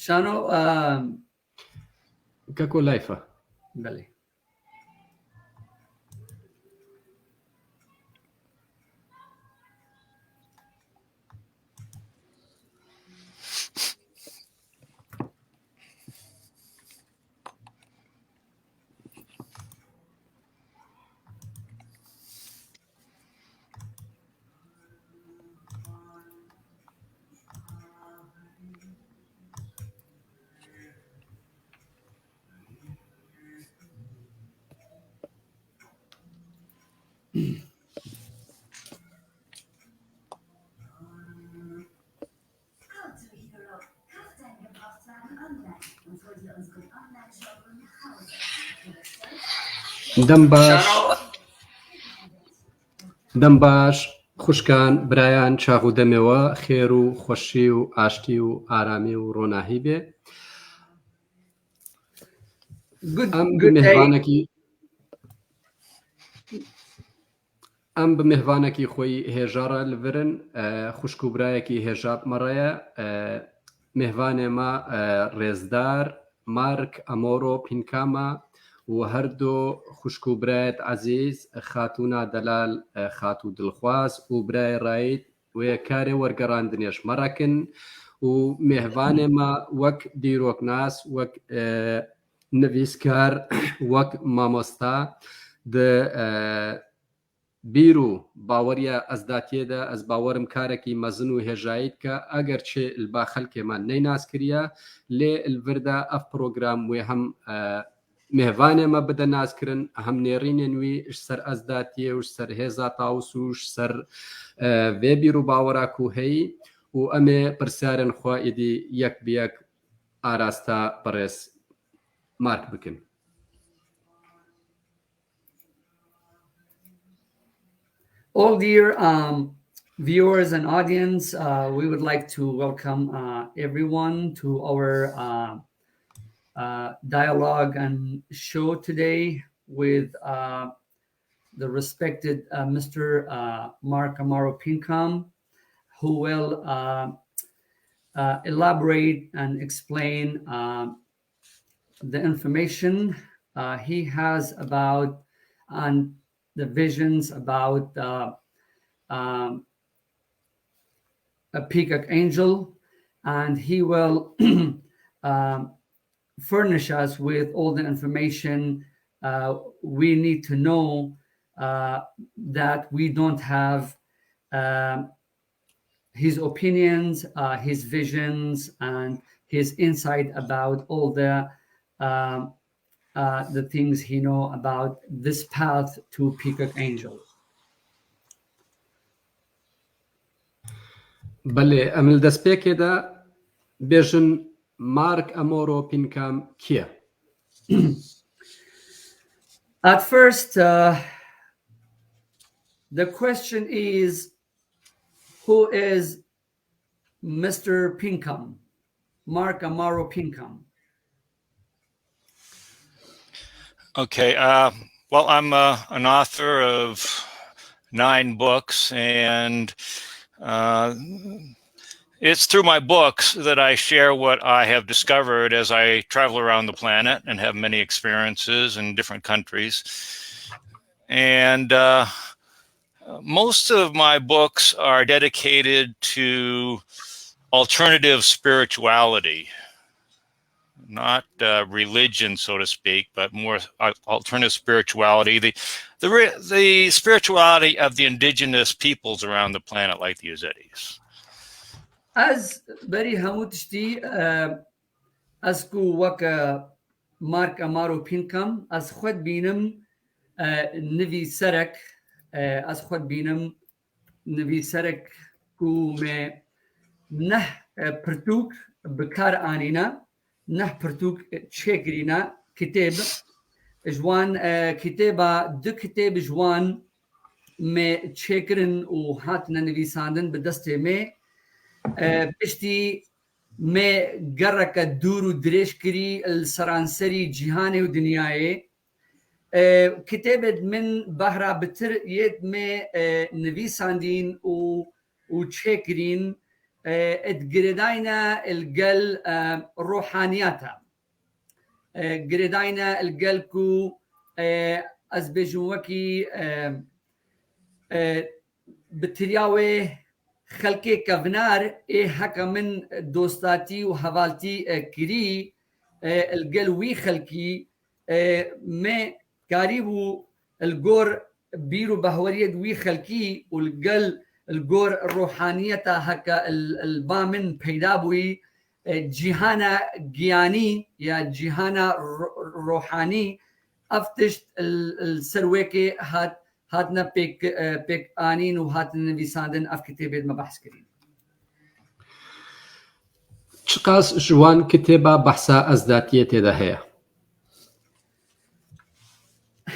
شانو كاكو لايفة بله دەم باش خوشکان برایان چاغ و دەمەوە خێر و خۆشی و ئاشتی و ئارامی و ڕۆناهی بێ. ئەم بمێهوانێکی خۆی هێژارە لەڤرن خوشک و برایەکی هێژاب مەڕەیە میهوانێمە ڕێزدار مارک ئەمۆرۆ پینکامە و هەردوو خوشک و برایەت عەزیز خاتوونە دەلال خاتوو دڵخواز و برای ڕایت وێ کارێ وەرگەڕاندنێش مەڕەکن و میهوانێمە وەک دیرۆکناس وەک نڤیسکار وەک مامۆستا بیر و باوەریە ئەزداتیێدا ئەس باوەرم کارێکی مەزن و هێژاییت کە ئەگەر چێ با خەلکێمان نەیناس کریە لێ الڤردا ئەف پرۆگرام وێ هەم میهوانێمە بدە ناسکردن هەم نێڕینێ نوی سەر ئەزداتیێ و سەر هێزا تاوسوش سەر vê bîr û bawera ku heyî û em ê pirsiyarên xwe êdî yek bi yek arasta birêz mark bikin. All dear viewers and audience, we would like to welcome everyone to our dialogue and show today with the respected Mr. Mark Amaru Pinkham, who will elaborate and explain the information he has about and the visions about a peacock angel, and he will furnish us with all the information we need to know that we don't have his opinions, his visions, and his insight about all the things he know about this path to peacock angel. بله ئەمل دەستپێکێدا بێژن مارک ئەمۆرۆ پینکام کیە؟ At first, the question is, who is Mr. Pinkham, Mark Amaru Pinkham? Okay, well, I'm an author of 9 books, and it's through my books that I share what I have discovered as I travel around the planet and have many experiences in different countries. And most of my books are dedicated to alternative spirituality, not religion, so to speak, but more alternative spirituality, the spirituality of the indigenous peoples around the planet, like the Ezdatîs. از بری همو تشتی از کو وک مارک امارو پینکم از خود بینم نوی سرک از خود بینم نوی سرک کو me نه پرتوک بکار آنینا نه پرتوک چکرینا کتاب جوان کتابا دو کتاب جوان me چکرن و هاتنا نویساندن به دست me پشتی me گرک دور و درش کری السرانسری جهانی و دنیای کتابت من بهرا بتر ید me نویساندین و چکرین اتجردينا الجل روحانياتا جردينا الجل كو أزبجوكي بترياوي خلقي كفنار هكا من دوستاتي وحوالتي كري الجل وي خلقي ما قريبو الجور بيرو بهورية وي خلقي والجل الجور الروحانية هكا البامن بيدابوي جيهانا جياني يا جيهانا روحاني افتشت السرويكي هاتنا بيك آنين وهاتنا نویساندن اف كتابة ما بحث كرين. چقاس جوان كتابة بحثا أزداتية تيدا هيا؟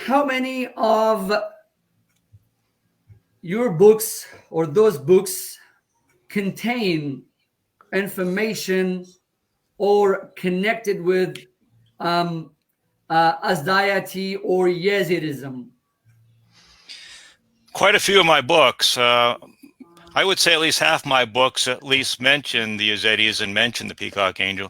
How many of your books or those books contain information or connected with Ezdatî or Yazidism? Quite a few of my books. I would say at least half my books at least mention the Ezdatîs and mention the Peacock Angel.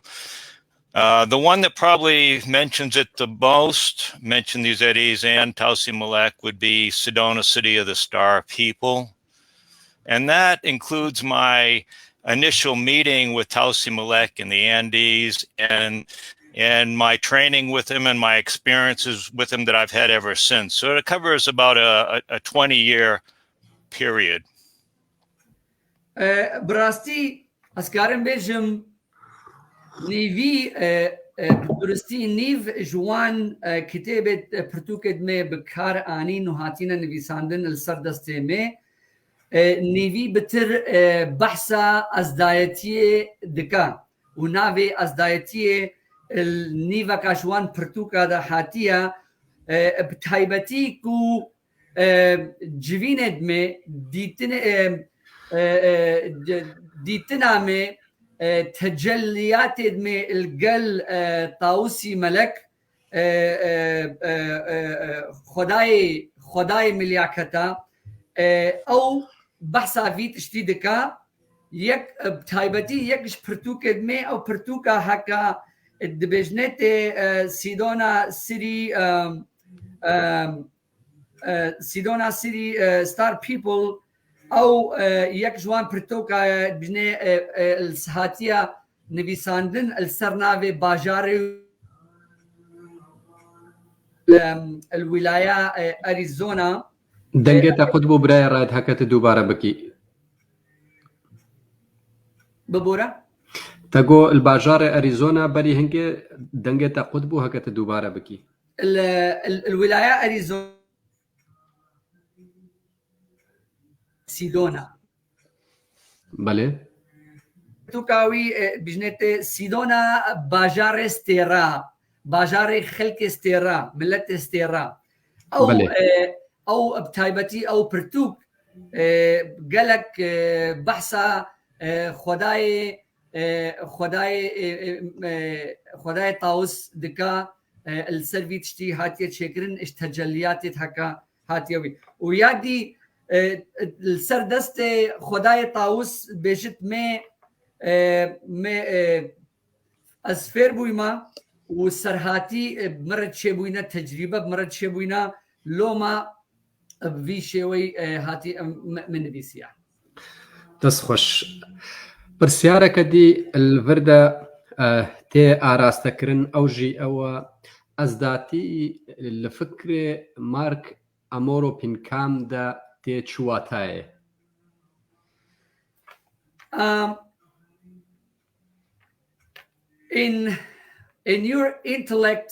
The one that probably mentions it the most, mention the Ezdatîs and Tausi Melek, would be Sedona, City of the Star People. And that includes my initial meeting with Tausi Melek in the Andes and my training with him and my experiences with him that I've had ever since. So it covers about a 20-year period. براستی اسکارم بیجم نیوی درستی نیو جوان کتابت پرتوکد می بکار آنین و هاتینا نویساندن السر دسته می نیوی بتر بحثا ازدایتی دکا و ناوی ازدایتی النيفا كاشوان برتوكا دا حاتيا بتايبتي كو جويند مي ديتنا مي تجليات مي القل طاوسي ملك خداي ملياكتا او بحثا فيت اشتيدكا يك بتايبتي يكش برتوكا مي او برتوكا هكا الدبجنت سيدونا سيري سيدونا سيري ستار بيبل او يك جوان برتوكا بجنة السهاتية نبيساندن السرنافي باجاري الولاية أريزونا دنگتا قطبو براي رايد هكا دوباره بكي ببورا تاگو الباجار أريزونا بري هنگي دنگتا قطبو هكا دوباره بكي الولاية أريزونا سيدونا بله توكاوي بجنت سيدونا باجار استيرا باجار خلق استيرا ملت استيرا او بله. او بتايبتي او برتوك قالك بحثا خداي طاوس دكا السيرفي تشتي هاتيه شكرن اش تجليات هكا هاتيوي ويادي السردست خداي طاوس بيجت مي اسفير بويما والسرهاتي بمرت شبوينا تجربه بمرت شبوينا لوما في شوي هاتي من بيسيا تسخش برسيارك دي الفردا تي آراستكرن أوجي أو أزداتي الفكر مارك أمورو بينكام دا تي تشواتاي in your intellect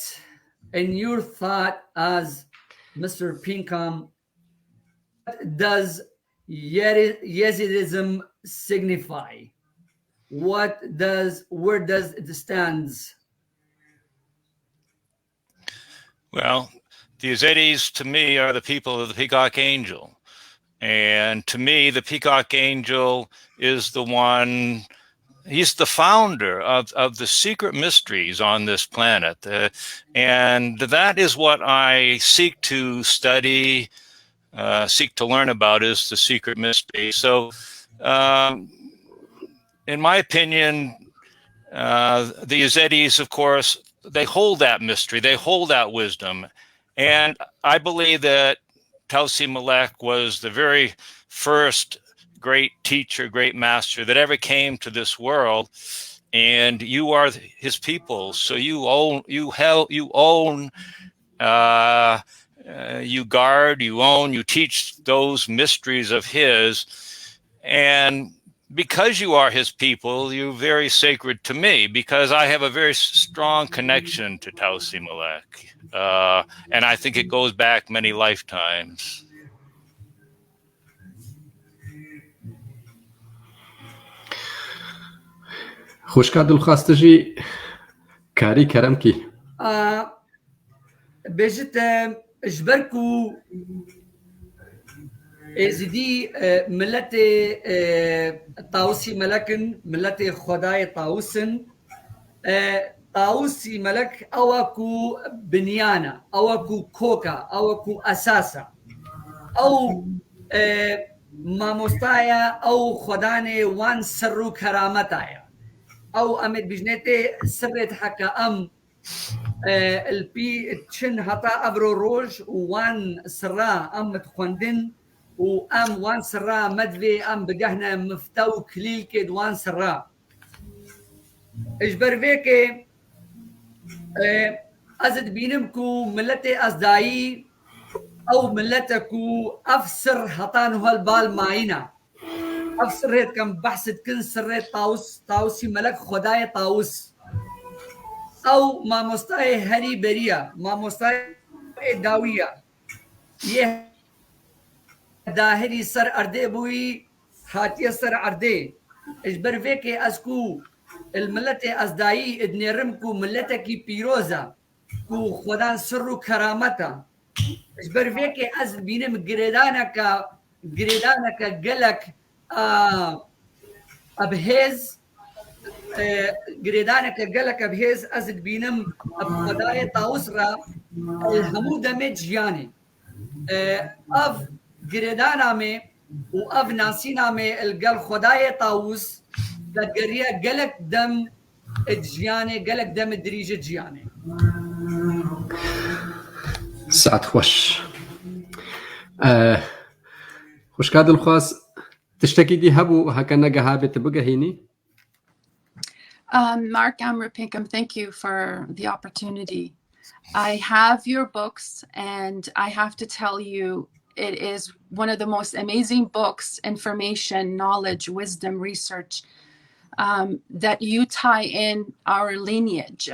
and your thought as Mr. Pinkham, what does Yazidism signify? Where does it stands? Well, the Ezdatîs to me are the people of the Peacock Angel. And to me, the Peacock Angel is the one, he's the founder of the secret mysteries on this planet. And that is what I seek to study, seek to learn about, is the secret mystery. So in my opinion, the Yazidis, of course, they hold that mystery, they hold that wisdom. And I believe that Tausi Malek was the very first great teacher, great master that ever came to this world. And you are his people. So you own, you guard, you own, you teach those mysteries of his. And because you are his people, you're very sacred to me, because I have a very strong connection to Tausi Malek. And I think it goes back many lifetimes. خوشکا دڵخواستەژی کاری کەرەمکی بێژت ژبەرکو ئێزیدی ملەتێ تاوسی مەلەکن ملەتێ خۆدای تاوسن تاوسی مەلەک ئەوەکو بنیانە ئەوەکو کۆکە ئەوەکو ئەساسە ئەو مامۆستایە ئەو خۆدانێ وان سەر و کەرامەتایە ئەو ئەمێت بژنێتێ سرێت حەکە ئەم الپی چن هەتا ئەڤرۆ ڕۆژ وان سڕا ئەم متخواندن و ئەم وان سڕا مەدوێ ئەم بگەهنە مفتە و کلیلکێ وان سڕا ئژبەرڤێکێ ئەزت بینم کو ملەتێ ئەزدایی ئەو ملەتە کو ئەف سر هەتان هەلبال ماینە ئەف سڕێت کەم بەحست کن سڕێت تاوسی مەلەک خۆدایە تاوس ئەو مامۆستایە هەری بەریە مامۆستایە داویە یە داهری سەر ئەردێ بووی هاتیە سەر ئەردێ ژبەرڤێکێ ئەسکو الملەتێ ئەزدایی ئدنێرم کو ملەتێکی پیرۆزە کو خۆدان سڕ و کەرامەتە ژبەرڤێکێ ئەز بینم گرێدانەکە گەلک ئەبهێز گرێدانەکە گەلەکە بهێز ئەزت بینم خۆدایە تاوس را هەموو دەمێت ژیانێ ئەف گرێدانامێ و ئەف ناسینامێ ئەلگەل خۆدایە تاوس دەگەریە گەلک دەم ژیانێ گەلک دەمە دریژە ژیانێ سعات خۆش خوشکا دڵخواست تشتێکی دی هەبوو هەکە نەگەها بێتە بگەهێنی Mark, Amaru, Pinkham, thank you for the opportunity. I have your books, and I have to tell you, it is one of the most amazing books, information, knowledge, wisdom, research, that you tie in our lineage,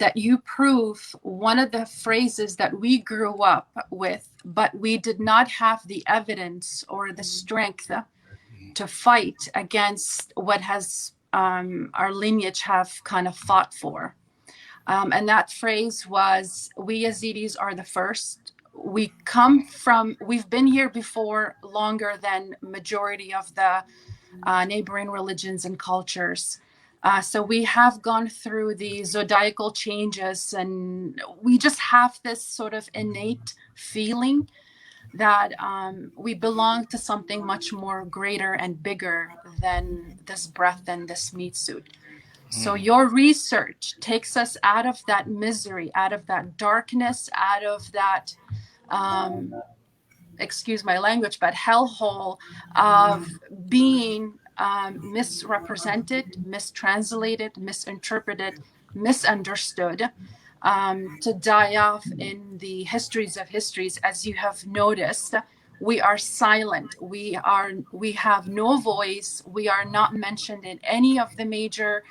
that you prove one of the phrases that we grew up with, but we did not have the evidence or the strength to fight against what has our lineage have kind of fought for. And that phrase was, we Yazidis are the first. We've been here before longer than majority of the neighboring religions and cultures. So we have gone through the zodiacal changes, and we just have this sort of innate feeling that we belong to something much more greater and bigger than this breath and this meat suit. So your research takes us out of that misery, out of that darkness, out of that, excuse my language, but hellhole of being misrepresented, mistranslated, misinterpreted, misunderstood, to die off in the histories of histories. As you have noticed, we are silent. We have no voice. We are not mentioned in any of the major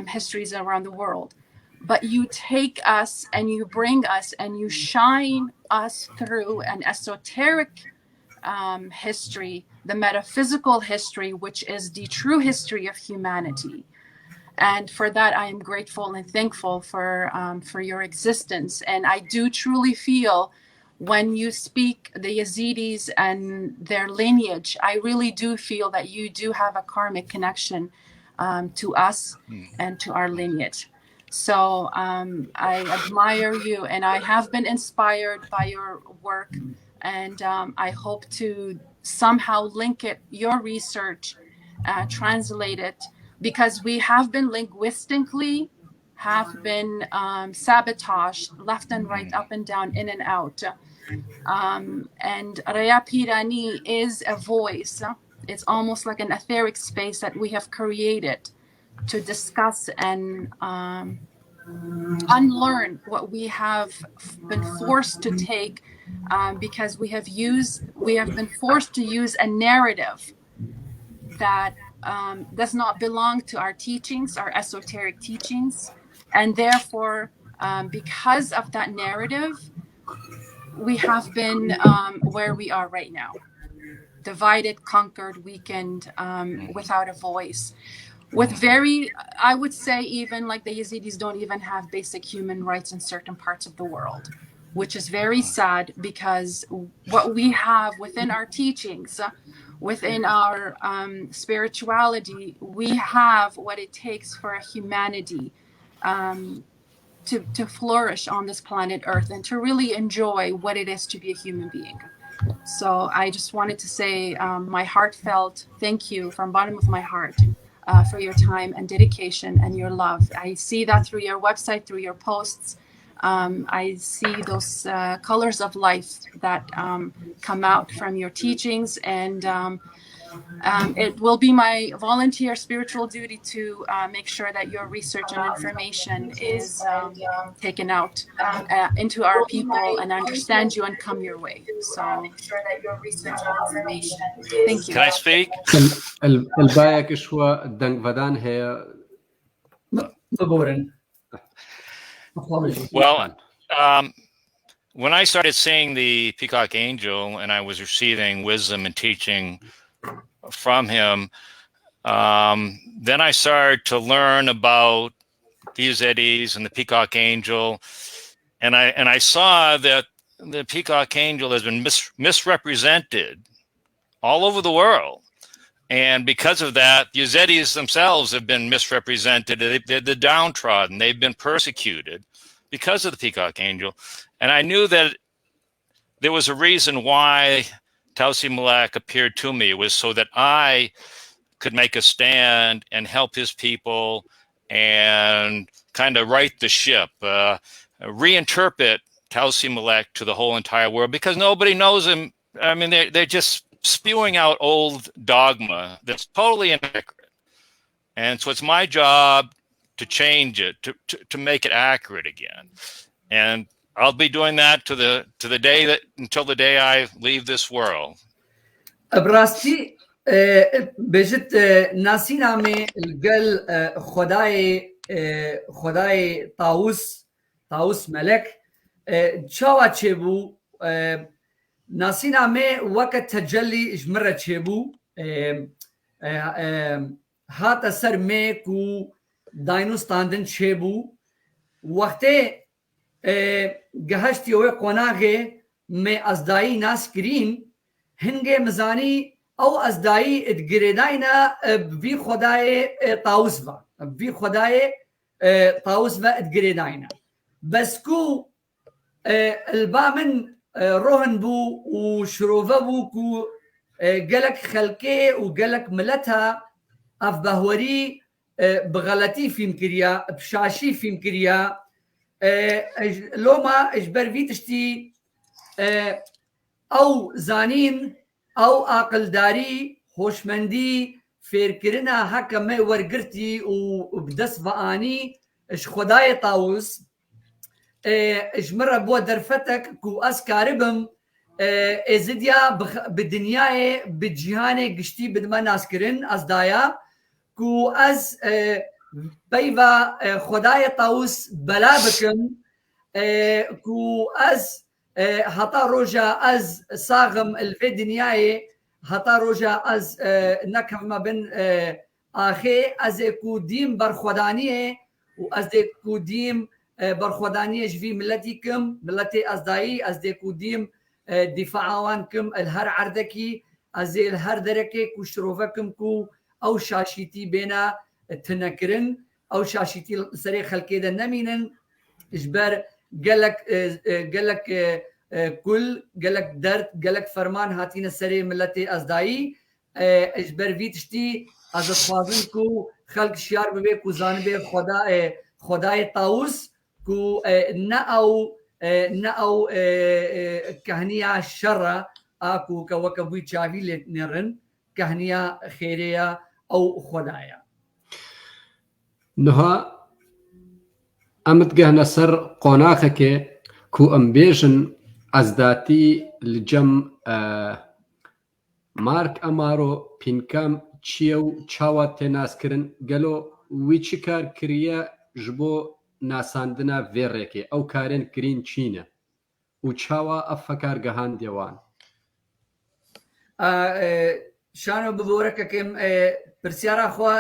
histories around the world. But you take us and you bring us and you shine us through an esoteric history, the metaphysical history, which is the true history of humanity. And for that, I am grateful and thankful for your existence. And I do truly feel when you speak the Yazidis and their lineage, I really do feel that you do have a karmic connection to us and to our lineage. So I admire you, and I have been inspired by your work, and I hope to somehow link your research translate it, because we have been linguistically sabotaged left and right, up and down, in and out. And Raya Pirani is a voice. It's almost like an etheric space that we have created to discuss and unlearn what we have been forced to take, because we have been forced to use a narrative that does not belong to our teachings, our esoteric teachings. And therefore, because of that narrative, we have been where we are right now, divided, conquered, weakened, without a voice, with I would say, even like the Yazidis don't even have basic human rights in certain parts of the world, which is very sad, because what we have within our teachings, within our spirituality, we have what it takes for a humanity to flourish on this planet Earth and to really enjoy what it is to be a human being. So I just wanted to say my heartfelt thank you from the bottom of my heart for your time and dedication and your love. I see that through your website, through your posts. I see those colors of life that come out from your teachings, and it will be my volunteer spiritual duty to make sure that your research and information is taken out into our people and understand you and come your way. So thank you. Can I speak? البايك شو دنگ ودان هي مبورن. Well, when I started seeing the Peacock Angel and I was receiving wisdom and teaching from him, then I started to learn about the Ezdatîs and the Peacock Angel, and I saw that the Peacock Angel has been misrepresented all over the world. And because of that, the Ezdatîs themselves have been misrepresented. They're the downtrodden. They've been persecuted because of the Peacock Angel. And I knew that there was a reason why Tausi Malak appeared to me. It was so that I could make a stand and help his people and kind of right the ship, reinterpret Tausi Malak to the whole entire world, because nobody knows him. I mean, they're just spewing out old dogma that's totally inaccurate. And so it's my job to change it, to make it accurate again. And I'll be doing that to the day that, until the day I leave this world. براستی بجت ناسینا می الگل خدای طاووس ملک چاوا چبو ناسینا می وقت تجلی جمره چبو هات سر می کو داینوستاندن چبو وقتی گهشتی و قناغه می ازدایی ناس کرین هنگه مزانی او ازدایی ادگریداینا بی خدای طاووس و بی خدای طاووس و ادگریداینا بس کو البامن روحن بو وشروفه بو کو قالك خلقه وقالك ملتها اف بهوري بغلطي في مكريا بشاشي في مكريا لوما اجبر في تشتي او زانين او عقلداري هوشمندي فيركرنا هكا ما ورقرتي وبدس فاني اش خداي طاووس اجمر بو درفتك كو اسكاربم ازديا بالدنيا بالجهان قشتي بدما ناسكرن ازدايا كو از بيفا خداي طاووس بلا بكم كو از هتا روجا از صاغم الفي دنياي هتا روجا از نكف ما بين اخي از كو ديم برخدانيه واز كو ديم برخدانيه جفي ملتكم ملتي ازداي از كو ديم دفاعوانكم الهر عردكي از الهر دركي كو شروفكم كو او شاشيتي بينا تنكرن او شاشيتي سري خلكيدا نمينن اجبر قالك كل قالك درد قالك فرمان هاتينا سري ملتي ازداي اجبر في تشتي از خوازن کو خلق شیار ببه کو زانبه خدای طاووس کو نه او کهنیا شر اكو كوكبوي چاوی لێت نێڕن کەهنیا خێرەیە ئەو خۆدایە. نها ئەمت گەهنە سەر قۆناغێکێ کو ئەم بێژن ئەزداتی لەجەم مارک ئەمارۆ پینکام چییە و چاوە تێناسکردن گەلۆ وی چی کار کریە ji بۆ ناساندنا vêrêkê ew karên kirîn çî ne û çawa ev fekar gihandiye wan. شانۆ ببۆرەکەکەم پرسیارە خوا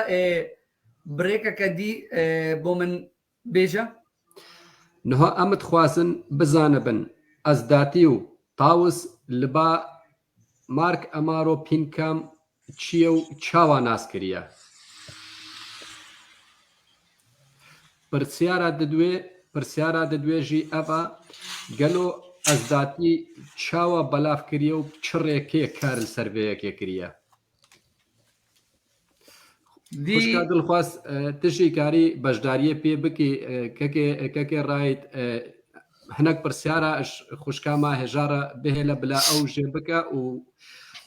برێکەکە دی بۆ من بێژە. Niha em dixwazin bizanibin ezdatî û tawus li ba Mark Amaro Pinkham çi û çawa nas kiriye. Pirsyara didwê jî ev e gelo ezdatî çawa belav kiriye û çi rêkê kar li ser vê yekê kiriye. Xuşka dilxwaz tu jî karî beşdariyê pê bikî kekê rayît hinek pirsyara xuşka ma hêjara bihêle bila ew jê bike û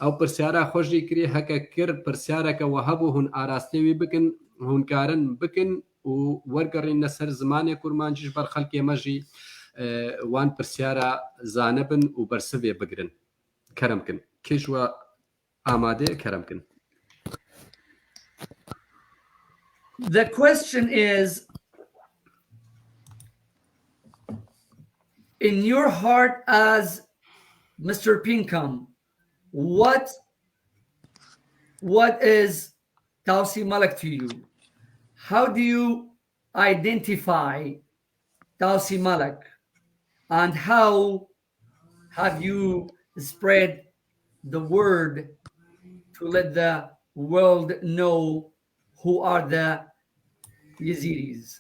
ew pirsyara xwe jî kirî heke kir pirsyareke we hebû hûn arastê wî bikin hûn karin bikin û wergerîne ser zimanê kurmancî ji ber xelkê me jî wan pirsyara zanibin û bersivê bigirin. Kerem kin. Kê ji we amade kerem kin. The question is, in your heart as Mr. Pinkham, what is Tawsi Malak to you? How do you identify Tawsi Malak? And how have you spread the word to let the world know who are the Yazidis?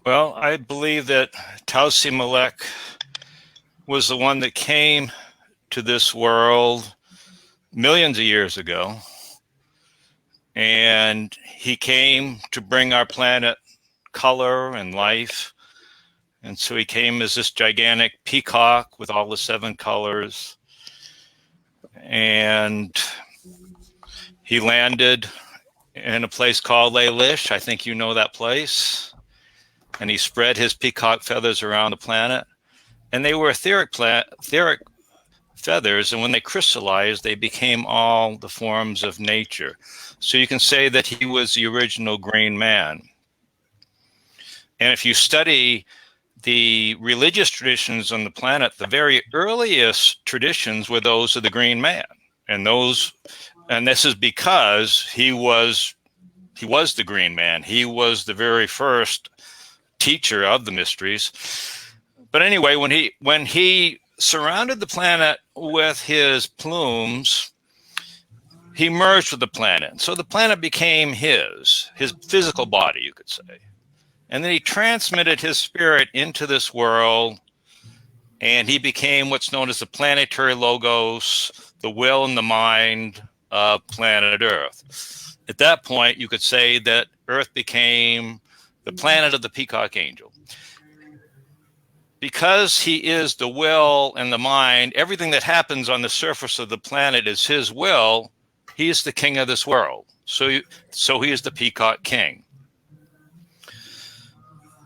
Well, I believe that Tawsi Malek was the one that came to this world millions of years ago. And he came to bring our planet color and life. And so he came as this gigantic peacock with all the 7 colors. And he landed in a place called Leilish. I think you know that place. And he spread his peacock feathers around the planet. And they were etheric feathers. And when they crystallized, they became all the forms of nature. So you can say that he was the original green man. And if you study the religious traditions on the planet, the very earliest traditions were those of the green man. And this is because he was the green man. He was the very first teacher of the mysteries. But anyway, when he surrounded the planet with his plumes, he merged with the planet. So the planet became his physical body, you could say. And then he transmitted his spirit into this world, and he became what's known as the planetary logos, the will and the mind of planet Earth. At that point, you could say that Earth became the planet of the peacock angel. Because he is the will and the mind, everything that happens on the surface of the planet is his will. He is the king of this world. So he is the peacock king.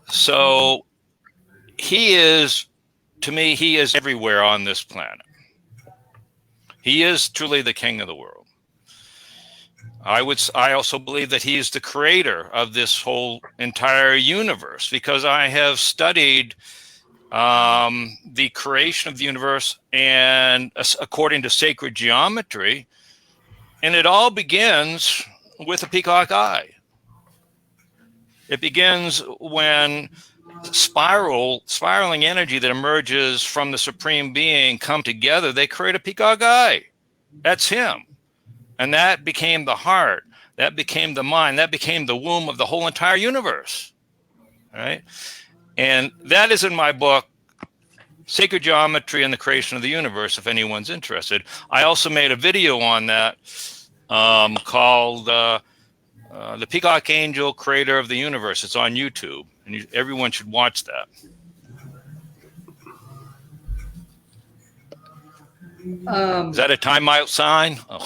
So to me, he is everywhere on this planet. He is truly the king of the world. I also believe that he is the creator of this whole entire universe, because I have studied the creation of the universe and according to sacred geometry, and it all begins with a peacock eye. It begins when spiraling energy that emerges from the supreme being come together. They create a peacock eye. That's him. And that became the heart. That became the mind. That became the womb of the whole entire universe. Right? And that is in my book, sacred geometry and the creation of the universe, if anyone's interested. I also made a video on that called The Peacock Angel, Creator of the Universe. It's on YouTube, and everyone should watch that. Is that a timeout sign? Oh.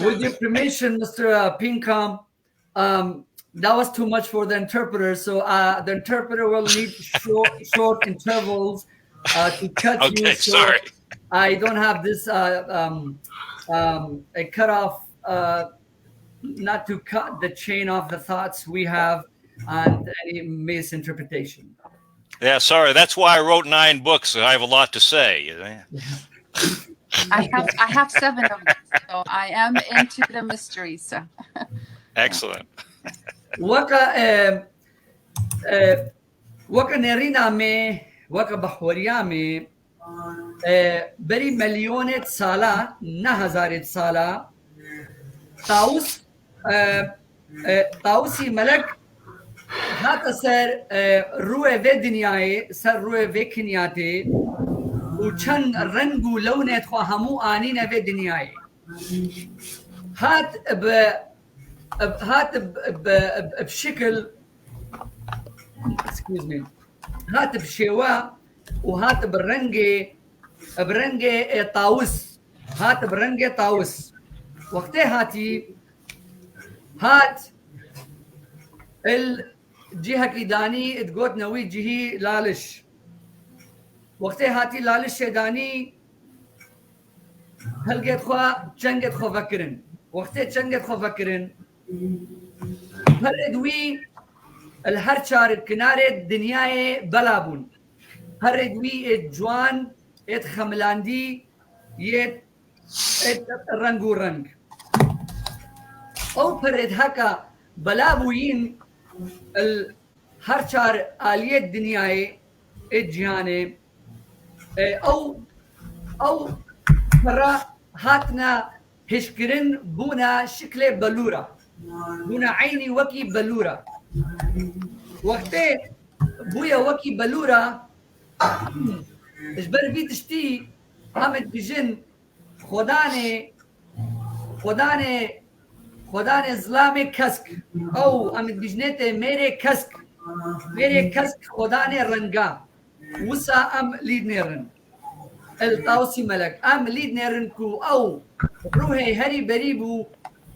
With your permission, Mr. Pinkham, that was too much for the interpreter. So the interpreter will need short intervals to cut you. Okay, So sorry. I don't have this a cutoff, not to cut the chain of the thoughts we have and any misinterpretation. Yeah, sorry. That's why I wrote 9 books. I have a lot to say. I have 7 of them, so I am into the mysteries. So. Excellent. Waka nêrina me, waka bahwariya me, beri milyonet sala, na hazaret sala, Tausi Malak هات سر روی و دنیای سر روی و کنیاتی و چند رنگ و لونت خو همو آنین و دنیای هات بشكل excuse me هات بشوا وهات برنجي طاووس هات برنجي طاووس وقتها هاتي هات الجهة كيداني تقوت نوي جهي لالش وقتها هاتي لالش داني هل قد خوا چنگت خو فكرن وقتها چنگت خو فكرن هل ادوي الهر شار كنارة دنياي بلابون هر ادوي الجوان ات خملاندي يت رنگو رنگ او پرد هكا بلابوين هر شار آلية دنياي الجهاني او فرا هاتنا هشكرن بونا شكل بلورة بونا عيني وكي بلورة وقتي بويا وكي بلورة اجبر بي تشتي عمد بجن خداني ظلامي كسك او عمد بجنيته ميري كسك خداني رنگا وسا ام ليد نيرن الطاوسي ملك ام ليد نيرن كو او روحي هري بريبو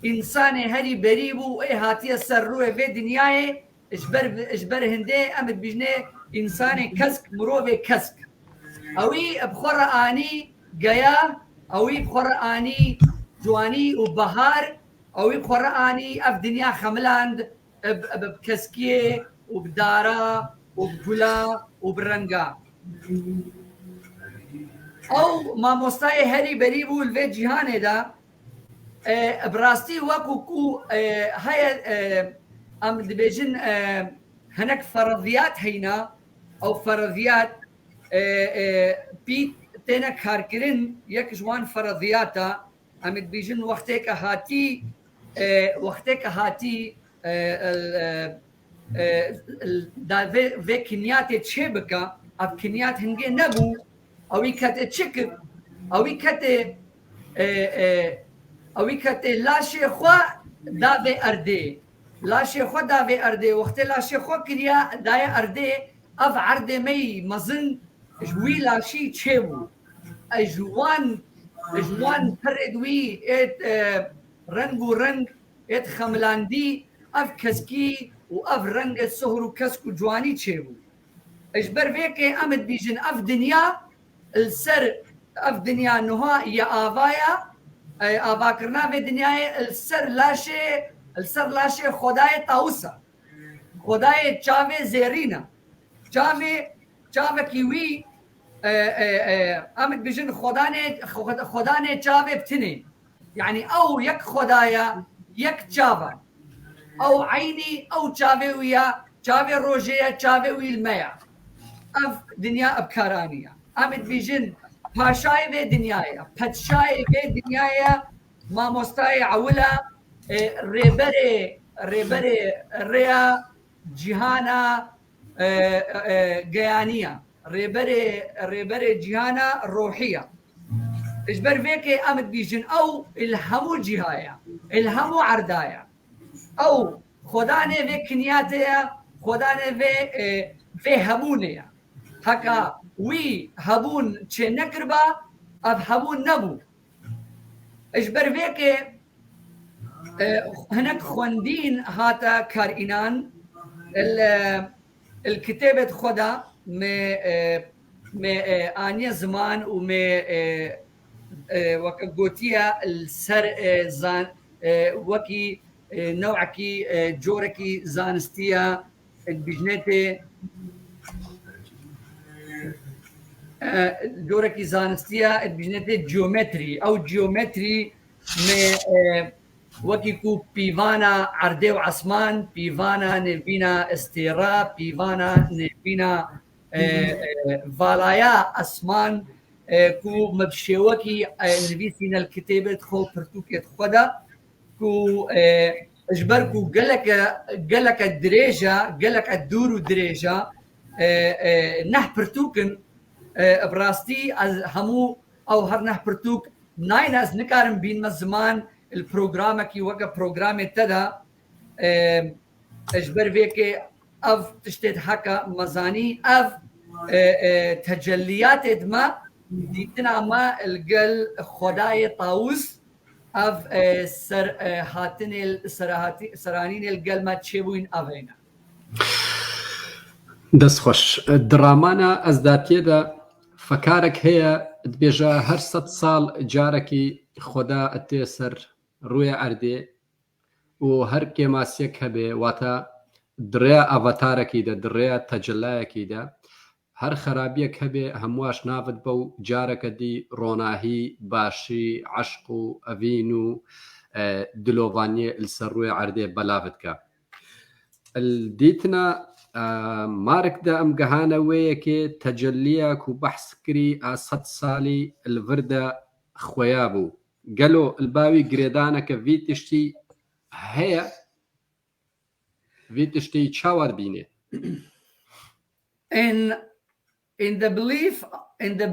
انساني هري بريبو اي هاتي سر روحي في دنياي اجبر هندي امد بجني انساني كسك مروبي كسك اوي بخور اني جيا اوي بخور اني جواني وبهار اوي بخور اني اف دنيا خملاند بكسكيه وبدارا وبقلا وبرنقا او ما مستاي هري بريبو الفي جهاني دا براستي وكو هاي ام دبيجن هناك فرضيات هينا او فرضيات بيت تينا كاركرين يك جوان فرضياتا ام دبيجن وقتك هاتي دا في كنيات تشبكا اف كنيات هنجي نبو اوي كات تشكب اوي كات لاشي خوا دافي اردي لاشي خوا دافي اردي وقت لاشي خوا كريا داي اردي اف عردي مي مزن جوي لاشي تشيبو اجوان تردوي ات رنگو رنگ ات خملاندي اف كسكي واف رنگ السهر وكسكو جواني تشيبو اجبر فيكي امد بيجن اف دنيا السر اف دنيا نها يا افايا افاكرنا في دنيا السر لاشي خداي طاوسا خداي تشافي زيرينا تشافي كيوي امد بيجن خداني تشافي بتني يعني او يك خدايا يك تشافا او عيني او تشافي ويا تشافي روجيا تشافي ويا الميا اف دنيا ابكارانيا امد بيجن باشاي في دنيايا باتشاي في دنيايا ما مستاي عولا ريبري ريا جهانا جيانية ريبري جيهانا روحية إجبر فيك أمد بيجن أو الهمو جهايا الهمو عردايا أو خداني في كنياتيا خداني في هبونيا هكا وي هبون تشي نكربا أب هبون نبو إجبر فيك هناك خوندين هاتا كارينان الكتابة خدا ما آنيا زمان وما وكجوتيا السر زان وكي نوعكي جوركي زانستيا البجنتي جوركي زانستيا البجنتي جيومتري أو جيومتري ما وكيكو بيفانا عردي وعسمان بيفانا نبينا استيرا بيفانا نبينا فالايا اسمان كو مبشيوكي نبيسينا الكتابة خو برتوكي خدا كو اجبركو قالك الدريجة قالك الدور دريجة نح برتوكن براستي همو او هر نح برتوك نايناز نكارم بين مزمان البروغرام كي وقع بروغرام ابتدى اجبر فيك اف تشتت حكا مزاني اف تجليات ادما ديتنا ما القل خداي طاووس اف سر هاتن سرانين القل ما تشيبوين افينا دەست خۆش درامانە ئەزداتیەدا فەکارێک هەیە دبێژە هەر 100 ساڵ جارێکی خۆدا ئەتێ سەر ڕووی ئەردێ و هەر کێماسیەک هەبێ واتە درێ ئەڤەتارێکیدا درێ تەجلایەکیدا هەر خراپیەک هەبێ هەمواش ناوت بەو جارێکە دی ڕۆناهی باشی عەشق و ئەڤین و دلۆڤانیە لەسەر ڕووی ئەردێ بەلاوتکە دیتنە مارکدا ئەم گەهانەوەیەکێ تەجلیەک و بەحس کری 100 ساڵی الڤردە خۆیا بوو گەلۆ الباوی گرێدانەکە ڤی تشتی هەیە ڤی تشتی چاوەڕ بینێ in the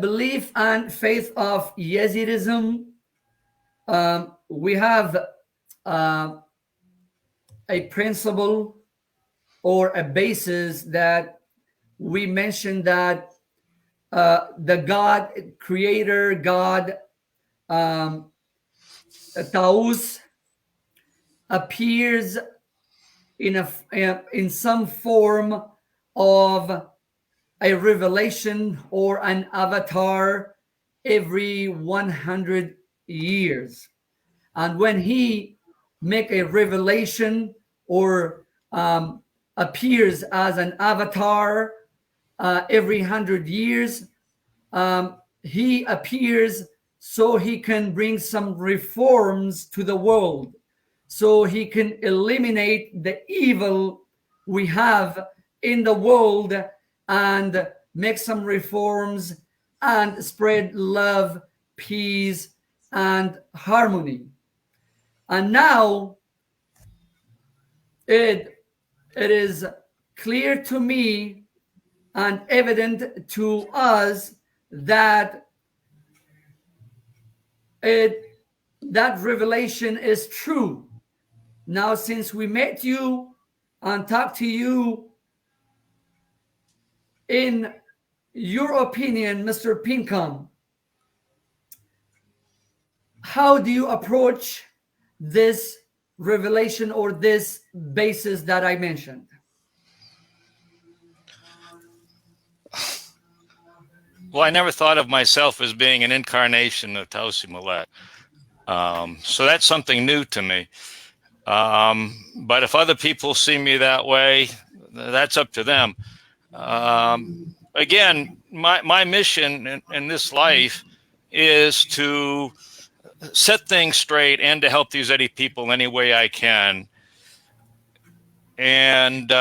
belief and faith of Yazidism, we have a principle or a basis that we mentioned that the God, creator God, Taus, appears in some form of a revelation or an avatar every 100 years. And when he make a revelation or appears as an avatar every 100 years, he appears so he can bring some reforms to the world, so he can eliminate the evil we have in the world and make some reforms and spread love, peace, and harmony. And now it is clear to me and evident to us that that revelation is true. Now, since we met you and talked to you, in your opinion, Mr. Pinkham, how do you approach this revelation or this basis that I mentioned? Well, I never thought of myself as being an incarnation of Tausi Malek. So that's something new to me. But if other people see me that way, that's up to them. Again, my mission in this life is to set things straight and to help the Ezdatî people any way I can. And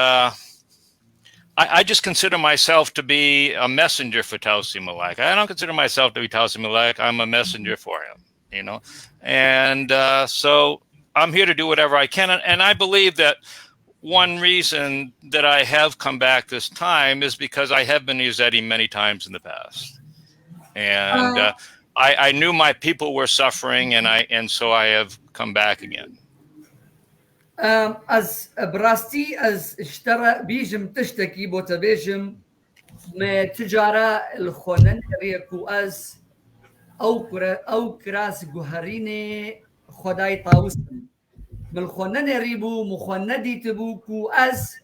I just consider myself to be a messenger for Tausi Malek. I don't consider myself to be Tausi Malek. I'm a messenger for him, you know. And so I'm here to do whatever I can. And I believe that one reason that I have come back this time is because I have been Ezdatî many times in the past. And I knew my people were suffering, and so I have come back again. از براستي از اشترى بيجم تشتكي بوتا بيجم ما تجارة الخونن ريكو از او كراس جوهريني خداي طاوسم من الخونن ريبو مخوندي تبو كو از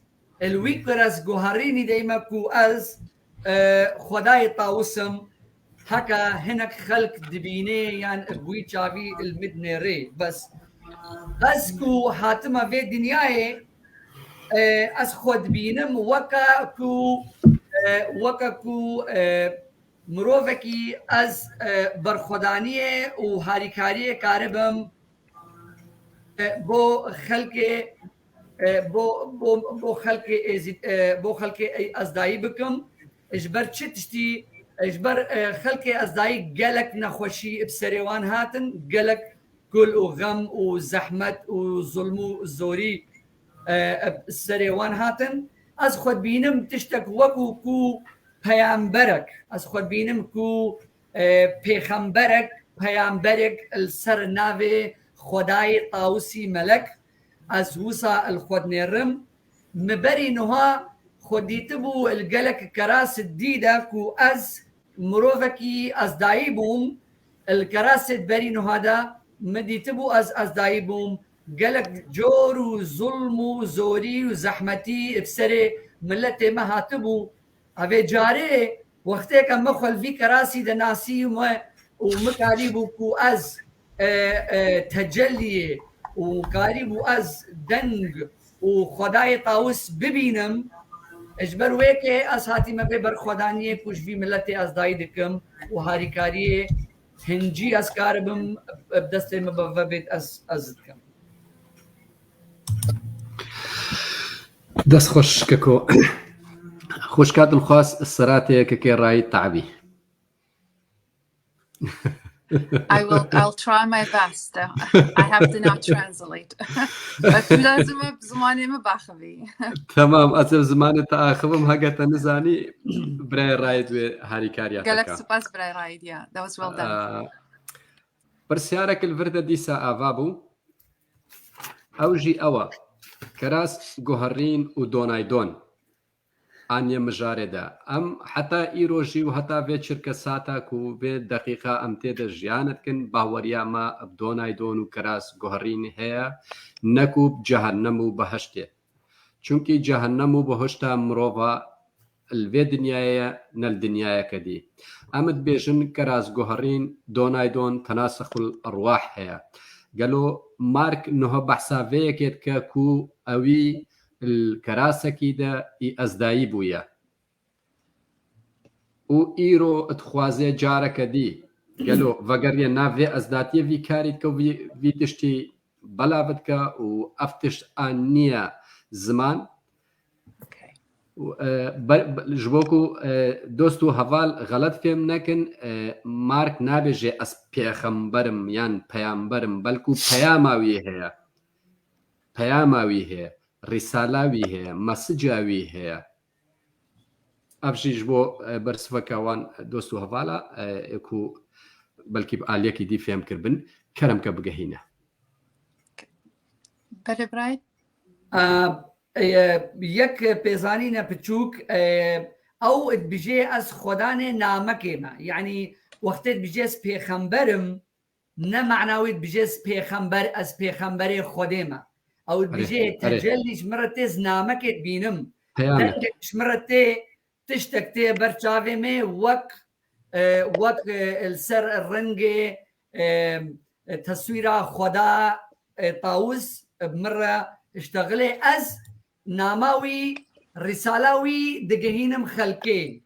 الوي كراس جوهريني دايما كو از خداي طاوسم هكا هناك خلق دبيني يعني ابوي تشافي المدني ري بس اسكو حاتمه في دنياي از خود بینم وکاکو مروفکی از برخودانی و هاریکاری کاربم بو خلق ازدایی بکم اجبر چه تشتی اجبر خلق ازدایی گلک نخوشی بسریوان هاتن گلک كل وغم وزحمة وظلم وزوري السريوان هاتن از خود بینم تشتك وكو كو پیامبرك از خود بینم كو پیامبرك السر ناوي خداي طاوسي ملك از وسا الخود نرم مبري نها خديتبو القلك كراس الديدة كو از مروفكي از دايبوم الكراس بري نهادا مديتبو از دايبوم قالك جور وظلم وزوري وزحمتي بسري ملتي ما هاتبو افي جاري وقتك اما خلفي كراسي دناسي ومكاريبو كو از تجلي وكاريبو از دنگ وخداي طاوس ببينم اجبر ويكي از هاتي ما ببر خدانيه كوش في ملتي از دايدكم وهاريكاريه هنجي از كاربم بدستي مبفبت از دكم دەست خۆش کەکۆ خۆشکات دڵخواست سەراتەیە کەکێ ڕایی تعبی. I'll try my best. I have to not translate. بس لازم بزماني مباخبي. تمام ئەچە زمانت ئاخبم هەگەتە نزانی برای ڕای دوێ هاریکاریاتەکە. گەلەک سوپاس برای ڕای yeah, that was well done. پرسیارێک الڤردە دیسا ئاوا بوو ئەوژی ئەوە کەراس گۆهەڕین و دۆنایدۆن ئانیە مژارێدا ئەم حتا ئیرۆژی و هەتا بێ چرکە ساتاک و بێ دەقیقا ئەم تێدە ژیانتکن باوەریامە دۆنایدۆن و کەراس گۆهەڕین هەیە نەکو جەهەنەم و بەهەشتێ چونکی جەهەنەم و بەهشتا مرۆڤە الوێ دنیایە نەل دنیایەکە دی ئەمت بێژن کەراس گۆهەڕین دۆنایدۆن تەناسەخ الڕواح هەیە گەلۆ مارک نۆهە بەحساڤەیەکێت کە کو ئەوی کەراسەکیدا ئی ئەزدایی بوویە و ئیرۆ ئەتخوازێ جارەکە دی گەلۆ ڤەگەڕیە ناڤێ ئەزداتیە ڤی کاریت کە ڤی تشتی بەلا بتکە و ئەف تشت ئان نییە زمان ji bo ku dost û heval xelet fêm nekin Mark nabêje ez pêxemberim yan peyamberim belkû peyama wî heye peyama wî heye rîsala wî heye mesija wî heye ev jî ji bo bersiveka wan dost û hevala ku belkî bi aliyekî dî fêm kirbin keremke bigehîne. Belê یک پیزانین پچوک او بجي از خدانه نامکیما یعنی وقتی بجي از پیغمبرم نه معناوی بجي از پیغمبر از پیغمبر خودما او بجي تجلیش مرتز نامکت بینم دنگش مرتی تشتکتی برچاوی می وک السر الرنگ تصویر خدا طاوس بمره اشتغلي از ناماوي رسالاوي دقهينم خلقي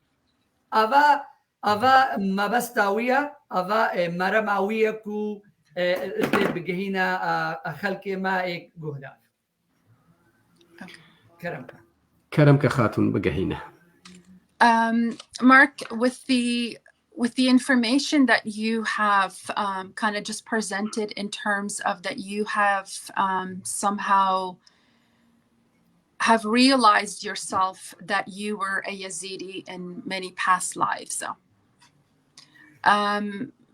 أفا ما بستاوية أفا مرماوية كو بقهينا خلقي ما إيك قهدا كرمك خاتون بقهينا. Mark, with the information that you have kind of just presented in terms of that you have somehow have realized yourself that you were a Yazidi in many past lives.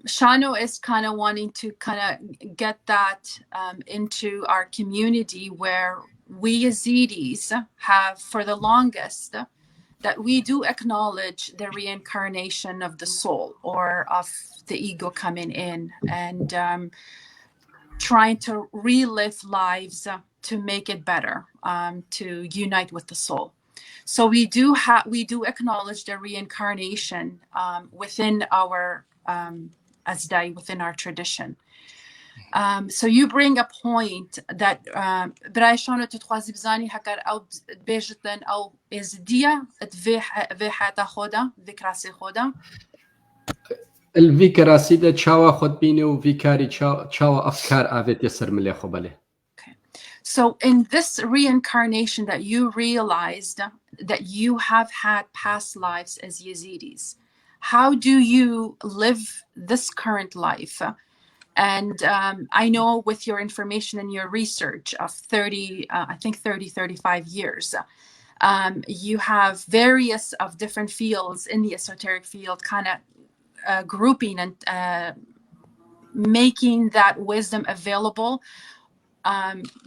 Shano is kind of wanting to kind of get that into our community, where we Yazidis have for the longest that we do acknowledge the reincarnation of the soul or of the ego coming in and trying to relive lives to make it better, to unite with the soul. So we do acknowledge the reincarnation within our Ezdatî, within our tradition. So you bring a point that برای شانو تتخوازی بزانی هکر او بیجتن او ازدیا في حياة خودا ذكراسي خودا الفيكراسي ده چاوا خود بینه و ویکاری چاوا افکار آوید یسر ملی خوباله. So in this reincarnation that you realized that you have had past lives as Yazidis, how do you live this current life? And I know with your information and your research of 35 years, you have various of different fields in the esoteric field, kind of grouping and making that wisdom available,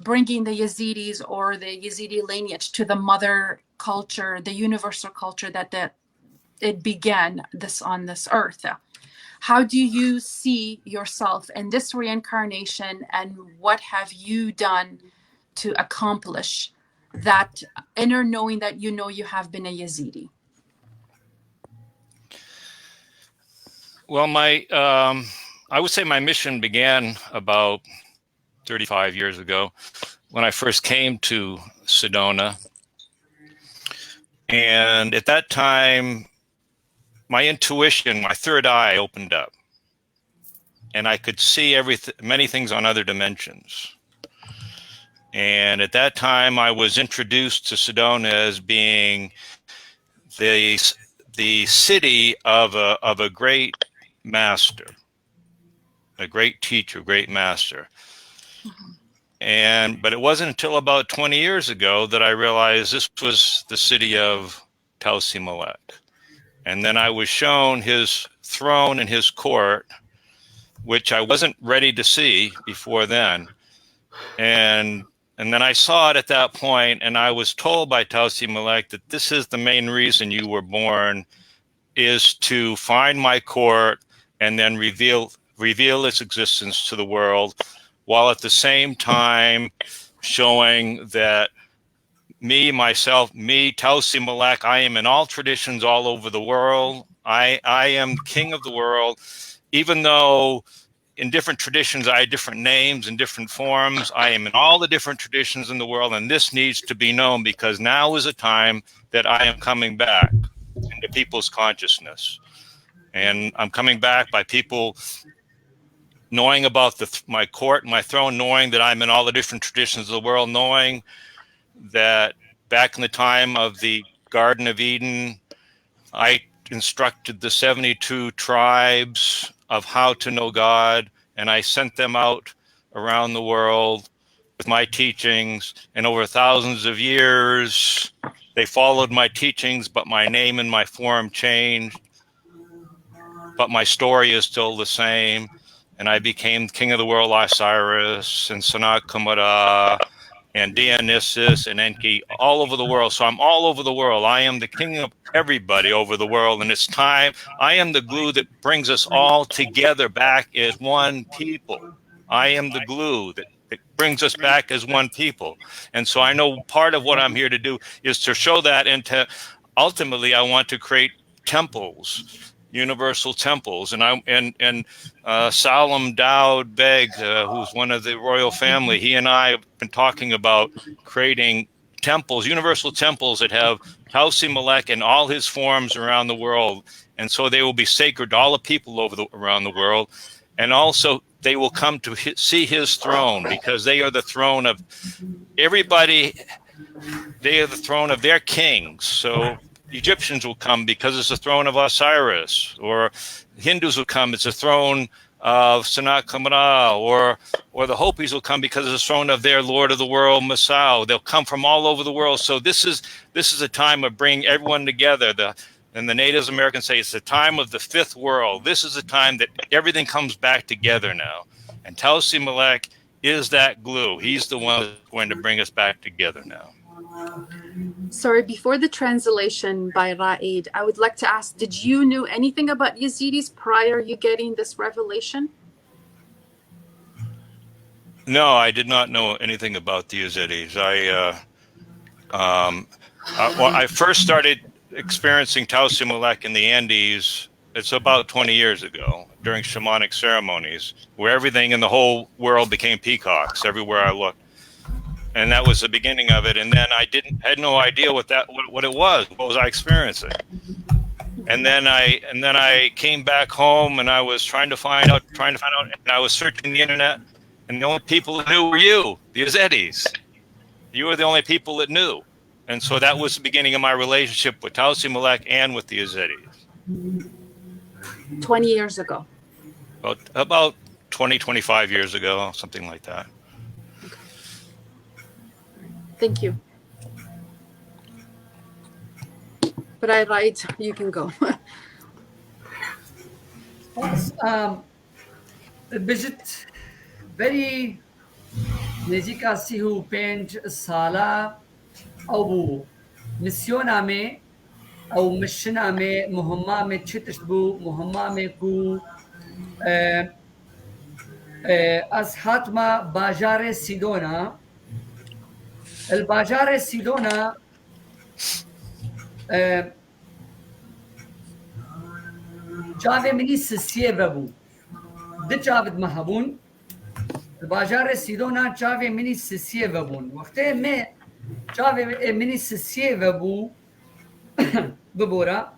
bringing the Yazidis or the Yazidi lineage to the mother culture, the universal culture that it began on this earth. How do you see yourself in this reincarnation, and what have you done to accomplish that inner knowing that you know you have been a Yazidi? Well, I would say my mission began about 35 years ago when I first came to Sedona. And at that time, my intuition, my third eye opened up, and I could see many things on other dimensions. And at that time, I was introduced to Sedona as being the city of a great master, a great teacher, great master. But it wasn't until about 20 years ago that I realized this was the city of Tausi Malek. And then I was shown his throne and his court, which I wasn't ready to see before then. And then I saw it at that point, and I was told by Tausi Malek that this is the main reason you were born, is to find my court and then reveal its existence to the world, while at the same time showing that me, Tausi Malek, I am in all traditions all over the world. I am king of the world, even though in different traditions I had different names and different forms. I am in all the different traditions in the world, and this needs to be known, because now is a time that I am coming back into people's consciousness. And I'm coming back by people knowing about my court, my throne, knowing that I'm in all the different traditions of the world, knowing that back in the time of the Garden of Eden, I instructed the 72 tribes of how to know God, and I sent them out around the world with my teachings, and over thousands of years, they followed my teachings, but my name and my form changed, but my story is still the same, and I became king of the world Osiris, and Sanat Kumara, and Dionysus and Enki, all over the world. So I'm all over the world. I am the king of everybody over the world, and it's time. I am the glue that brings us all together back as one people. I am the glue that brings us back as one people. And so I know part of what I'm here to do is to show that, and to ultimately I want to create temples, universal temples. And Salam Daoud Beg, who's one of the royal family, he and I have been talking about creating temples, universal temples that have Tausi Malek in all his forms around the world. And so they will be sacred to all the people around the world. And also they will come to see his throne, because they are the throne of everybody. They are the throne of their kings. So Egyptians will come because it's the throne of Osiris, or Hindus will come, it's the throne of Sanat Kamara, or the Hopis will come because of the throne of their Lord of the world, Masao. They'll come from all over the world. So this is a time of bringing everyone together. And the Native Americans say it's the time of the fifth world. This is the time that everything comes back together now. And Tausi Malek is that glue. He's the one that's going to bring us back together now. Sorry, before the translation by Ra'id, I would like to ask, did you know anything about Yazidis prior you getting this revelation? No, I did not know anything about the Yazidis. I first started experiencing Tausi Malek in the Andes. It's about 20 years ago during shamanic ceremonies where everything in the whole world became peacocks everywhere I looked. And that was the beginning of it. And then I had no idea what it was. What was I experiencing? And then I came back home and I was trying to find out, and I was searching the internet, and the only people that knew were you, the Yazidis. You were the only people that knew. And so that was the beginning of my relationship with Tausi Malek and with the Yazidis. 20 years ago. About 20, 25 years ago, something like that. Thank you. But I write, you can go. بجت very نزیکا 35 سالا او مسیونا میں او مشنا میں مهمه میں چتش بو مهمه میں کو از حتما باجار سیدونا الباجار سيدونا جاوه مني سسيه ببو ده جاود مهبون الباجار سيدونا جاوه مني سسيه ببون وقته ما جاوه مني سسيه ببو ببورا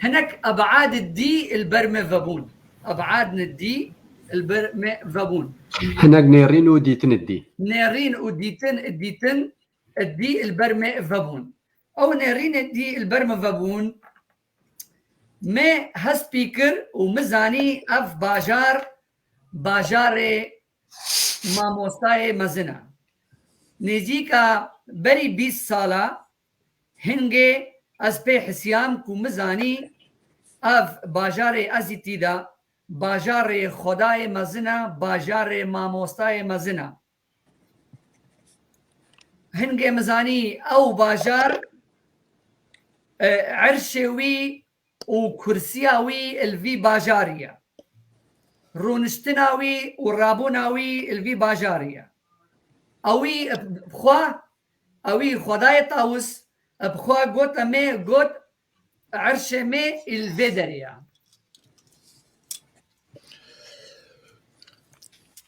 هناك ابعاد الدي البرمه ببون ابعاد الدي البرمه ببون هناك نيرين وديتن الدي نيرين وديتن الدي البرمه فابون او نيرين الدي البرمه فابون ما هسبيكر ومزاني اف باجار ماموستاي مزنا نيجيكا بري 20 ساله هنگي از پی حسيام کو مزاني اف باجار ازيتي دا باجار خدای مزنا باجار ماموستای مزنا هنگه مزانی او باجار عرشوي وكرسياوي الفي باجارية رونشتناوي ورابوناوي الفي باجارية اوي بخوا اوي خدای طاوس بخوا قوت امي قوت عرش مي الفيدريا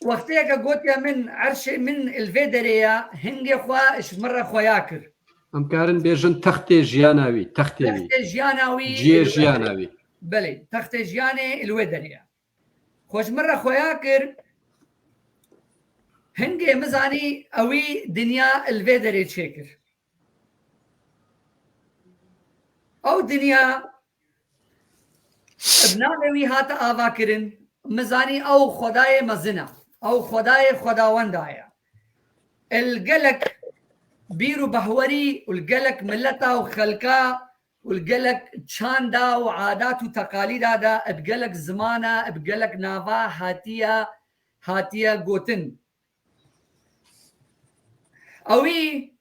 وقتها قوتيا من عرش من الفيدريا هنجي خوا اش مره خواياكر ام كارن بيجن تختي جياناوي تختي جياناوي بلي تختي جياني الويدريا خوش مره خواياكر هنجي مزاني اوي دنيا الفيدري تشيكر او دنيا ابناوي هاتا آواكرن مزاني او خداي مزنا او خداي خداوندايا القلق بيرو بحوري والقلق ملتا وخلقا والقلق تشاندا وعادات وتقاليد هذا بقلق زمانه بقلق نافا هاتيا قوتن اوي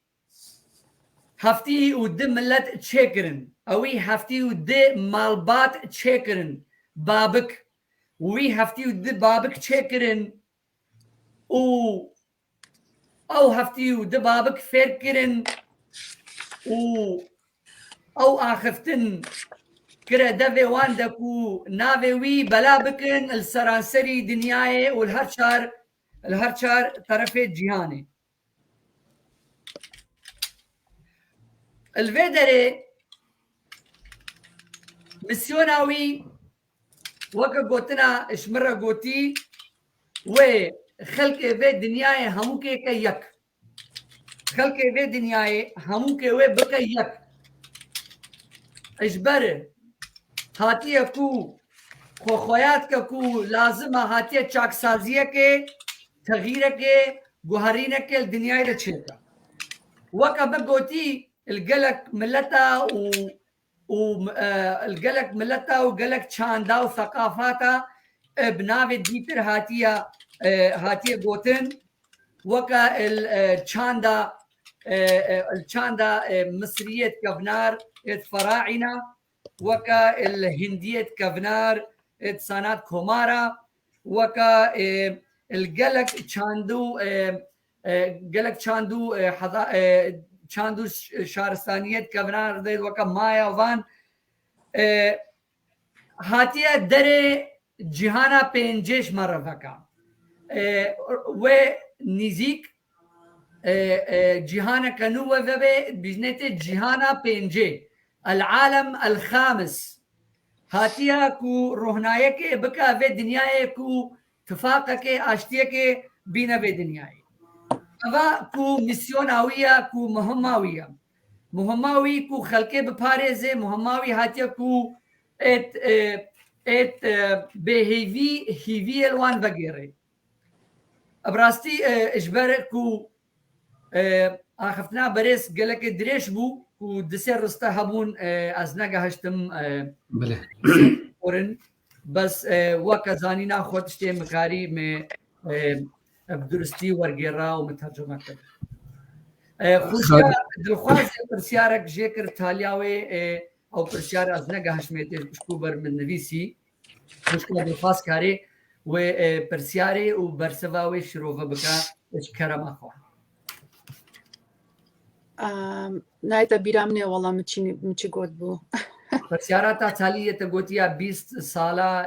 هفتي ود ملت تشيكرن اوي هفتي ود مالبات تشيكرن بابك وي هفتي ود بابك تشيكرن او هفتي ود بابك فيركرن او اخفتن كرا دافي واندكو نافي وي بلا بكن السراسري دنياي والهرشار طرفي جهاني الفيدري مسيوناوي وكا قوتنا اشمرا قوتي وخلق في دنياي هموكي كيك خلق في دنياي هموكي وبكا يك اجبر هاتي اكو خوخویات که کو لازم هاتیه چاکسازیه که تغییره که گوهرینه که دنیای لچیکا وکا بگوتی القلق ملتا القلق ملتا وقلق چاندا وثقافاتا بناوي ديتر هاتيه قوتن وكا الشاندا مصرية كفنار فراعنة وكا الهندية كفنار صانات كومارا وكا القلق چاندو شارستانية كفنار وكا مايا وان هاتيه دري جهانا پنجش مرفقا و نزيك جهانا كانوا بجنة جهانا پنجه العالم الخامس هاتيها كو روحنايك بكا في دنياي كو تفاقك اشتيك بينا في دنياي اوا كو ميسيوناوية كو مهماوي كو خلقه بپاريزه مهماوي هاتيها كو هيفي الوان بغيري ابراستي اجبركو اخفتنا بريس قالك دريش بو ودسر رستهبون ازنقه هشتم بله بس وكزانينا خوتشتي مكاري م بدرستي ورغيرا ومترجمه خوشا دلخواز برسيارك جيكر تالياوي او برسيار ازنقه هشميتي بشكوبر من نفيسي مشكله بالخاص كاري و برسياري وبرسواوي شروفه بكا اشكرم اخوان نايتا بيرامني والله مچي گود بو برسيارات تاليه تگوتيا 20 سالا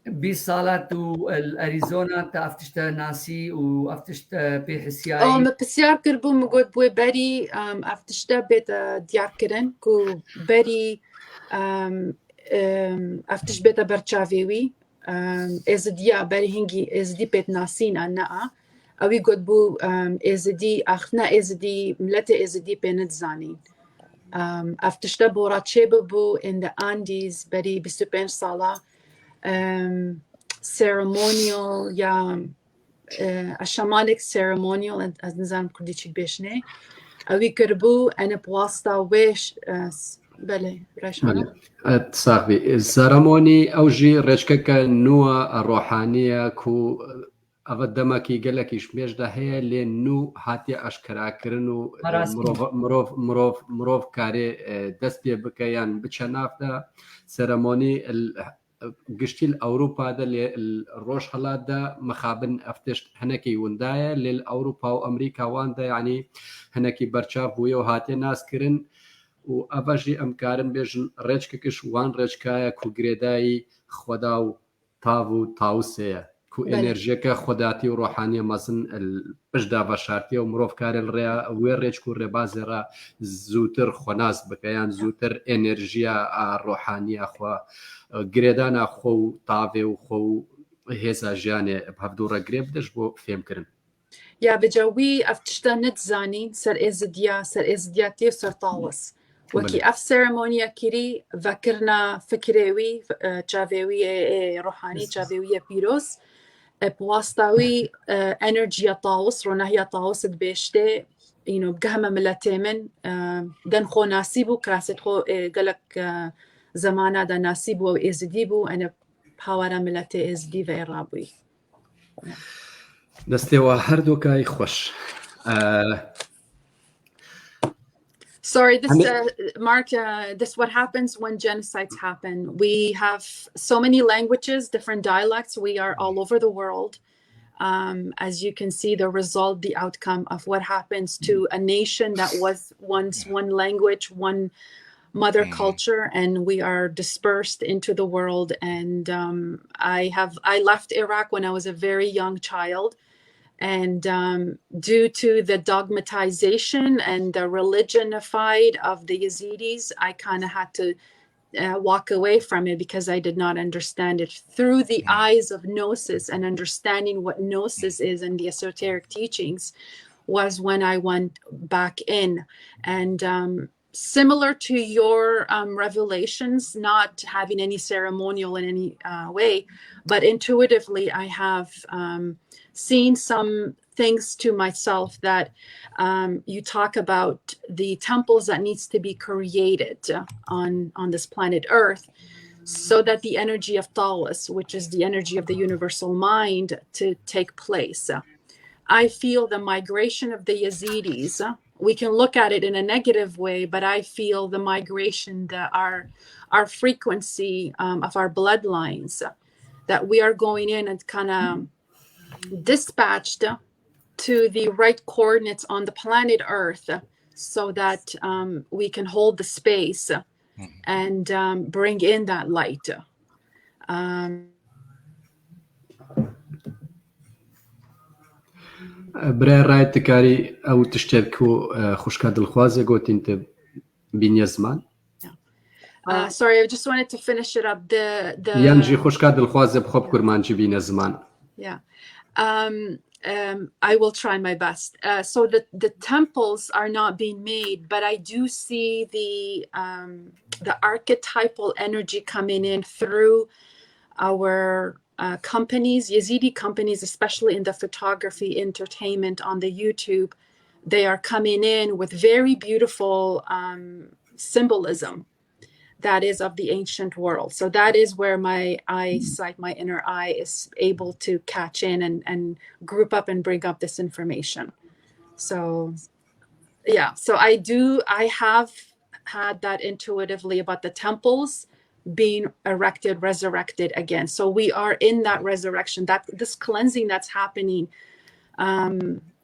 20 سالا تو الاريزونا تافتشتا ناسي وافتشتا بحسياي ما بسيار كربو مگود بو بري افتشتا بيت ديار كرن كو بري افتش بيت برچاويوي ازديا بري هنگي ازدي بيت ناسين انا اوي گود بو ازدي اخنا ازدي ملت ازدي بينت زانين افتشتا بوراتشيب بو in the Andes بري 25 سالا ceremonial يا a shamanic ceremonial از نظام كردي چي بيشني اوي كربو انا بواسطة ويش بله راشانا صاحبي السيرموني اوجي رشكك نوع الروحانية كو أقدمكي قالك إشميش ده هي لأنه هاتي أشكرا كرنو مروف كاري دست بكيان بتشناف ده سيرموني قشتي الأوروبا ده الروش هلا ده مخابن أفتش هناكي وندايا للأوروبا وأمريكا وان ده يعني هناكي برشاف ويو هاتي ناس كرن وأباجي أمكارن بيجن ريشككش وان ريشكايا كو قريداي خداو تاو تاوسيا كو انرژيكا خداتي وروحانية مازن البجدا بشارتي ومروف كاري الريا ويريج كو ريبازرا زوتر خناس بكيان زوتر انرژيا روحانية خو قريدانا خو طاوي وخو هيزا جاني بهفدورا قريب دش بو فهم كرن يا بجوي افتشتا نتزاني سر ازديا تير سر طاوس وكي اف سيرمونيا كيري فكرنا فكريوي جافيوي روحاني جافيوي بيروس بواسطاوي انرجيا طاوس روناهيا طاوس بيشتي بقهمة ملاتيمن دن خو ناسيبو كراست خو قالك زمانا دا ناسيبو ازديبو انا بحوارا ملاتي ازدي فيرابوي دستيوا هردوكاي خوش Sorry, this Mark. This what happens when genocides happen. We have so many languages, different dialects. We are all over the world. As you can see, the result, the outcome of what happens to a nation that was once one language, one mother culture, and we are dispersed into the world. And I left Iraq when I was a very young child. And due to the dogmatization and the religionified of the Yazidis, I kind of had to walk away from it because I did not understand it. Through the eyes of Gnosis and understanding what Gnosis is and the esoteric teachings was when I went back in. And similar to your revelations, not having any ceremonial in any way, but intuitively I have seen some things to myself that you talk about the temples that needs to be created on this planet Earth, so that the energy of Taoist, which is the energy of the universal mind, to take place. I feel the migration of the Yazidis, we can look at it in a negative way, but I feel the migration, our frequency of our bloodlines, that we are going in and kind of dispatched to the right coordinates on the planet Earth, so that we can hold the space and bring in that light. برای ڕایەت دەکاری ئەو تشتێک و خوشکە دڵخوازە گۆتین تە بینیە زمان. Sorry, I just wanted to finish it up. یانجی خوشکە دڵخوازە بخۆ بکورمانجی بینە زمان. Yeah. I will try my best. So the temples are not being made, but I do see the archetypal energy coming in through our companies, Yazidi companies, especially in the photography, entertainment, on the YouTube. They are coming in with very beautiful symbolism that is of the ancient world. So that is where my eyesight, my inner eye, is able to catch in and group up and bring up this information. So yeah, so I have had that intuitively about the temples being erected, resurrected again. So we are in that resurrection, that this cleansing that's happening,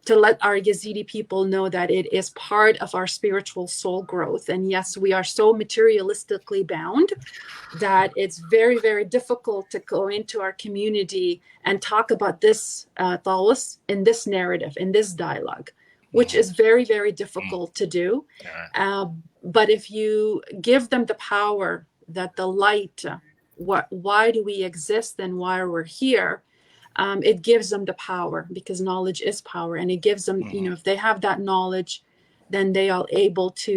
to let our Yazidi people know that it is part of our spiritual soul growth. And yes, we are so materialistically bound that it's very, very difficult to go into our community and talk about this Taoist in this narrative, in this dialogue, which is very, very difficult to do. But if you give them the power that the light, why do we exist and why we're here, it gives them the power, because knowledge is power, and it gives them, you know, if they have that knowledge, then they are able to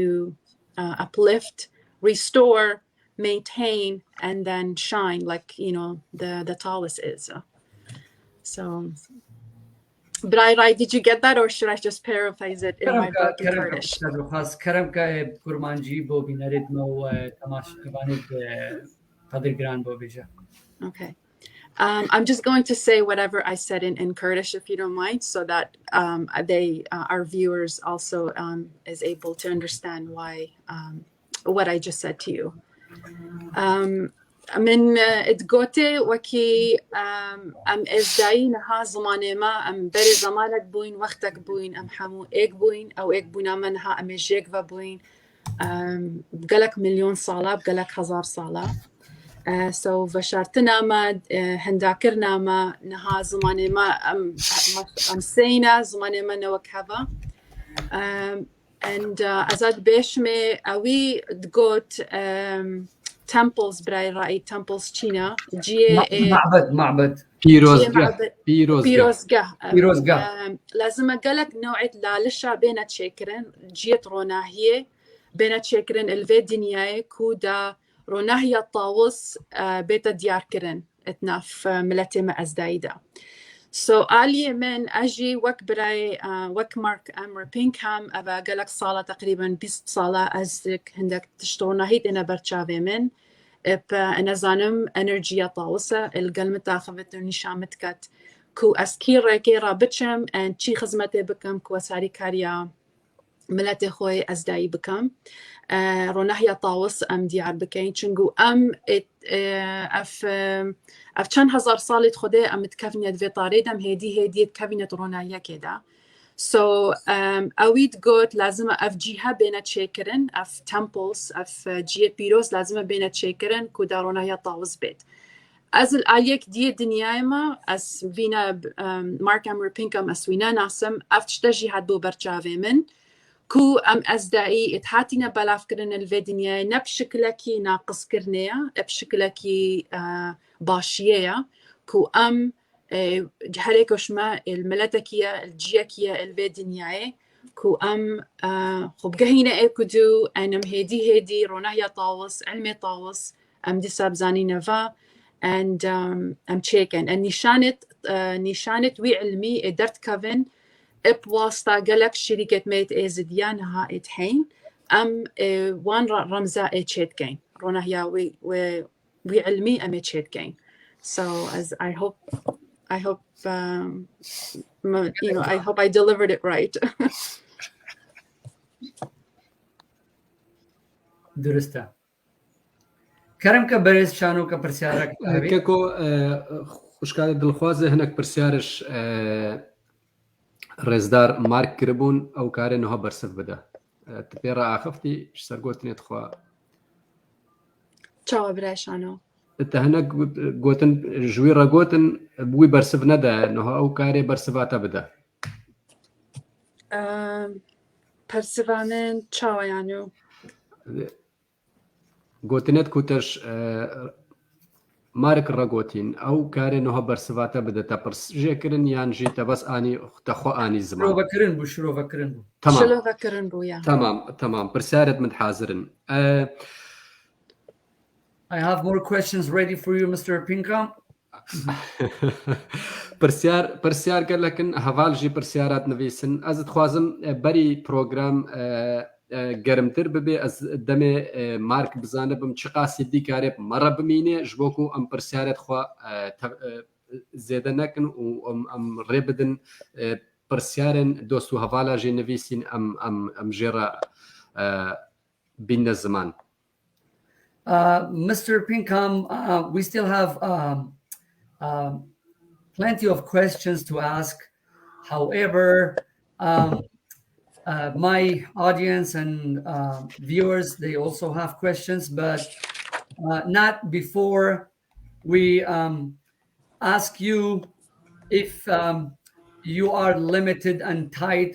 uplift, restore, maintain, and then shine, like, you know, the Taoist is. So, but did you get that, or should I just paraphrase it in my book in Kurdish? Okay. I'm just going to say whatever I said in Kurdish, if you don't mind, so that our viewers also is able to understand why what I just said to you. من اتقوتي وكي ازداي نها زماني ما بري زمانك بوين وقتك بوين حمو ايك بوين او ايك بوينا منها جيك وبوين بقالك مليون صالة بقالك 1000 صالة. So فشارتنا ما هنداكرنا ما نها زماني ما سينا زماني ما نوكهبا. And azad beshme awi dgot temples برای رأي temples China معبد بيروزقه لازم أقولك نوعية لا لشة بينا تشكرن جيت روناهية بينا تشكرن الفي دنياي كودا روناهية طاوس بيتا ديار كرن اتناف ملتي ما أزدايدا. So آلي من أجي وك براي وك مارك أمر بينكهام أبا قالك صالة تقريبا 20 صالة أزدك هندك تشترونها هيت أنا برشافي من أنا زانم أنرجيا طاوسة القلم تاخذت نشامت كات كو أسكير كيرا بتشم أن شي خزمتي بكم كو ساري كاريا ملاتي خوي أزداي بكم روناهيا طاوس أم ديار بكين شنقو أم أف چند هزار سالت خوده أم تكفنيت في طاريدم هيدي تكفنيت روناهيا كده. So أويد قوت لازم أف جيها بينا تشكرن أف temples أف جيه بيروز لازم بينا تشكرن كودا روناهيا طاوس بيت. از الآليك دي الدنيا ما أس فينا مارك أمر بينكم أسوينا ناسم أفتشتجي هاد بو برشافي من كو أم أزدائي اتحاتينا بلاف كرن الفيدنيا نبشكلكي ناقص كرنيا بشكلكي باشية كو أم هريكوش ما الملتكية الجيكية الفيدنيا كو خب جهينا اكدو انم هدي روناهيا طاوس علمي طاوس دي سابزاني نفا and I'm checking and نشانت وي علمي ادرت كافن بواسطة قالك شركة ميت ازديانها اتحين وان رمزة اتشيتكين روناهيا وي علمي اتشيتكين so as I hope I hope I delivered it right. درسته كرم كبرز شانو كبرسيارك كاكو خوشكال دلخوازه هناك برسيارش رزدار مارك كربون او كاري نوها برسف بدا تبيرا اخفتي سرقوتني تخوا تشاو براشانو انت هناك قوتن جويرا قوتن بوي برسف ندا نوها او كاري برسفاتا بدا برسفانن تشاو يانو قوتنت كوتش مارك الرقوتين او كاري نوها برسفاتا بدا تبرس جيكرن يان جيتا بس اني تخو اني زمان شرو فكرن بو تمام شلو فكرن بويا تمام برسارت من حاضرن I have more questions ready for you, Mr. Pinkham. برسيار قال لكن هفالجي برسيارات نفيسن از تخوازم بري بروجرام گرمتر ببي از دمي مارك بزانبم چقاسي دي كارب مرة بميني جبوكو ام برسيارت خوا زيادة نكن و ام ريبدن برسيارن دوستو هفالجي نفيسين ام جيرا بين الزمان. Mr. Pinkham, we still have plenty of questions to ask. However, my audience and viewers, they also have questions, but not before we ask you if you are limited and tight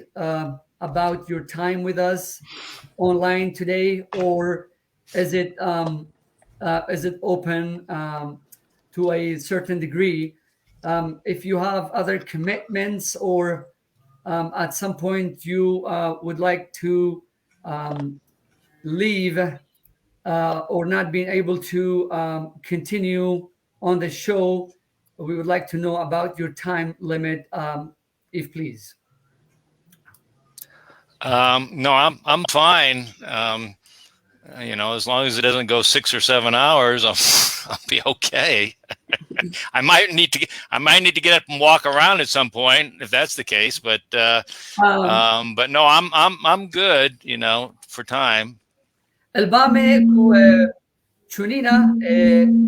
about your time with us online today, or is it open to a certain degree? If you have other commitments, or at some point you would like to leave or not being able to continue on the show, we would like to know about your time limit, if please. No, I'm fine. As long as it doesn't go 6 or 7 hours, I'll be okay. I might need to get up and walk around at some point if that's the case, but no, I'm good, for time. البامة شونينا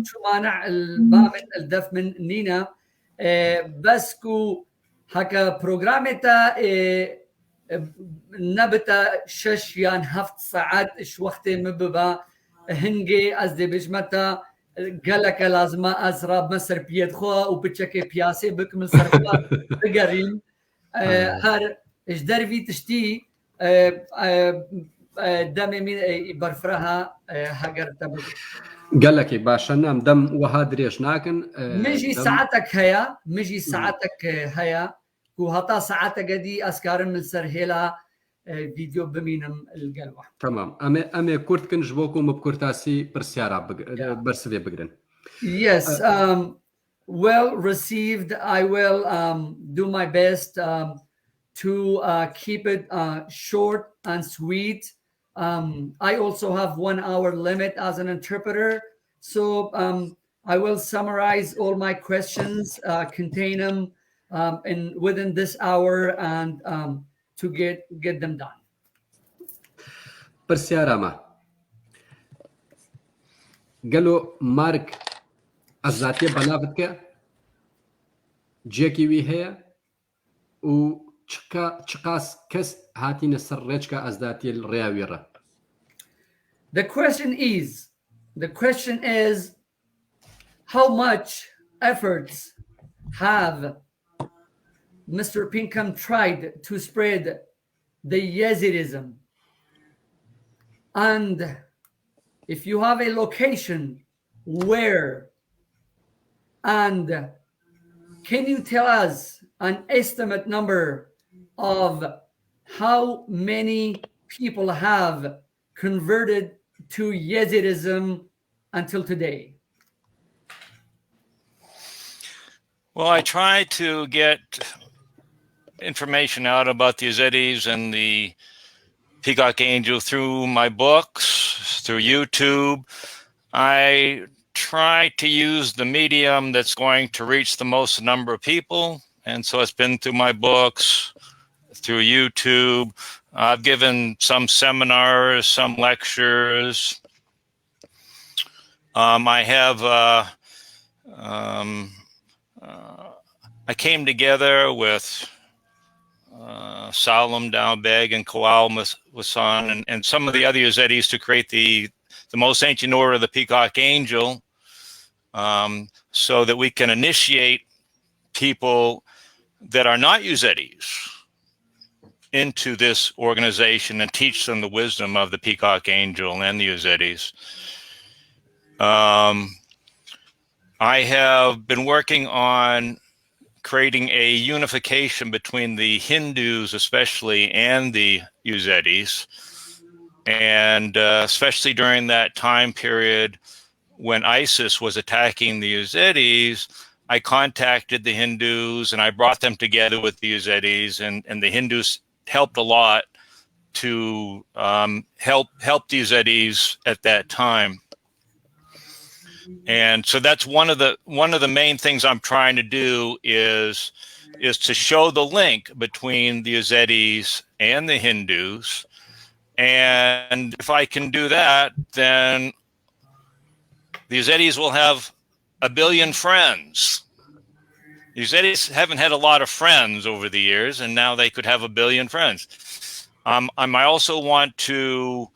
شو مانع البامة الدف من نينا بس كو هكا بروغرامتا نبتا 6 يان 7 ساعات اش وقت مببا هنجي از دي بجمتا قالك لازم ازراب مصر بيد خوا وبتشكي بياسي بكمل صرفات بقرين هار اش درفي تشتي دمي من برفرها هاجر تبع قال لك باشا نام دم وهادريش ناكن مجي ساعتك هيا وهتا ساعتك دي اسكار من سرهلا فيديو بمينم القلوة. تمام امي كورت كن جبوكم بكورتاسي برسيارا برسفي بقرن. Yes, well received. I will do my best to keep it short and sweet. I also have 1 hour limit as an interpreter, so I will summarize all my questions, contain them within this hour, and to get them done. برسيارا قالوا مارك الذاتية بلافتك جيكي وي هي و چقاس كس هاتين السرچكا ازداتي الرياويرة. The question is how much efforts have Mr. Pinkham tried to spread the Yazidism, and if you have a location where, and can you tell us an estimate number of how many people have converted to Yazidism until today? Well, I try to get information out about the Yazidis and the Peacock Angel through my books, through YouTube. I try to use the medium that's going to reach the most number of people. And so it's been through my books, through YouTube. I've given some seminars, some lectures. I came together with Salam Dowbeg and Kawal Wasan and some of the other Yazidis to create the most ancient order of the Peacock Angel, so that we can initiate people that are not Yazidis into this organization and teach them the wisdom of the Peacock Angel and the Yazidis. I have been working on creating a unification between the Hindus, especially, and the Yazidis. And especially during that time period when ISIS was attacking the Yazidis, I contacted the Hindus and I brought them together with the Yazidis, and the Hindus helped a lot to help the Yazidis at that time. And so that's one of the main things I'm trying to do is to show the link between the Yazidis and the Hindus. And if I can do that, then the Yazidis will have 1 billion friends. The Yazidis haven't had a lot of friends over the years, and now they could have 1 billion friends. I also want to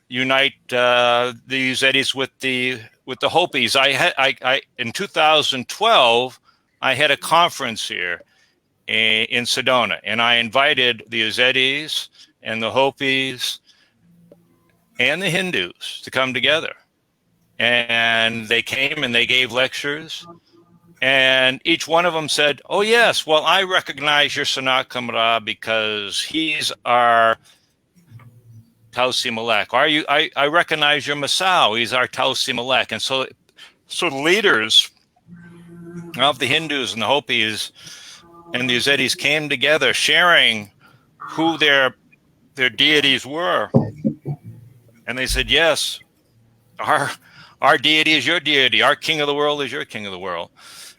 unite the Yazidis with the Hopis. I in 2012, I had a conference here in Sedona, and I invited the Yazidis and the Hopis and the Hindus to come together. And they came and they gave lectures, and each one of them said, "Oh yes, well, I recognize your Sanat Kamra because he's our Tausi Malek. I recognize your Masao. He's our Tausi Malek." And so the leaders of the Hindus and the Hopis and the Yazidis came together, sharing who their deities were. And they said, "Yes, our deity is your deity. Our king of the world is your king of the world."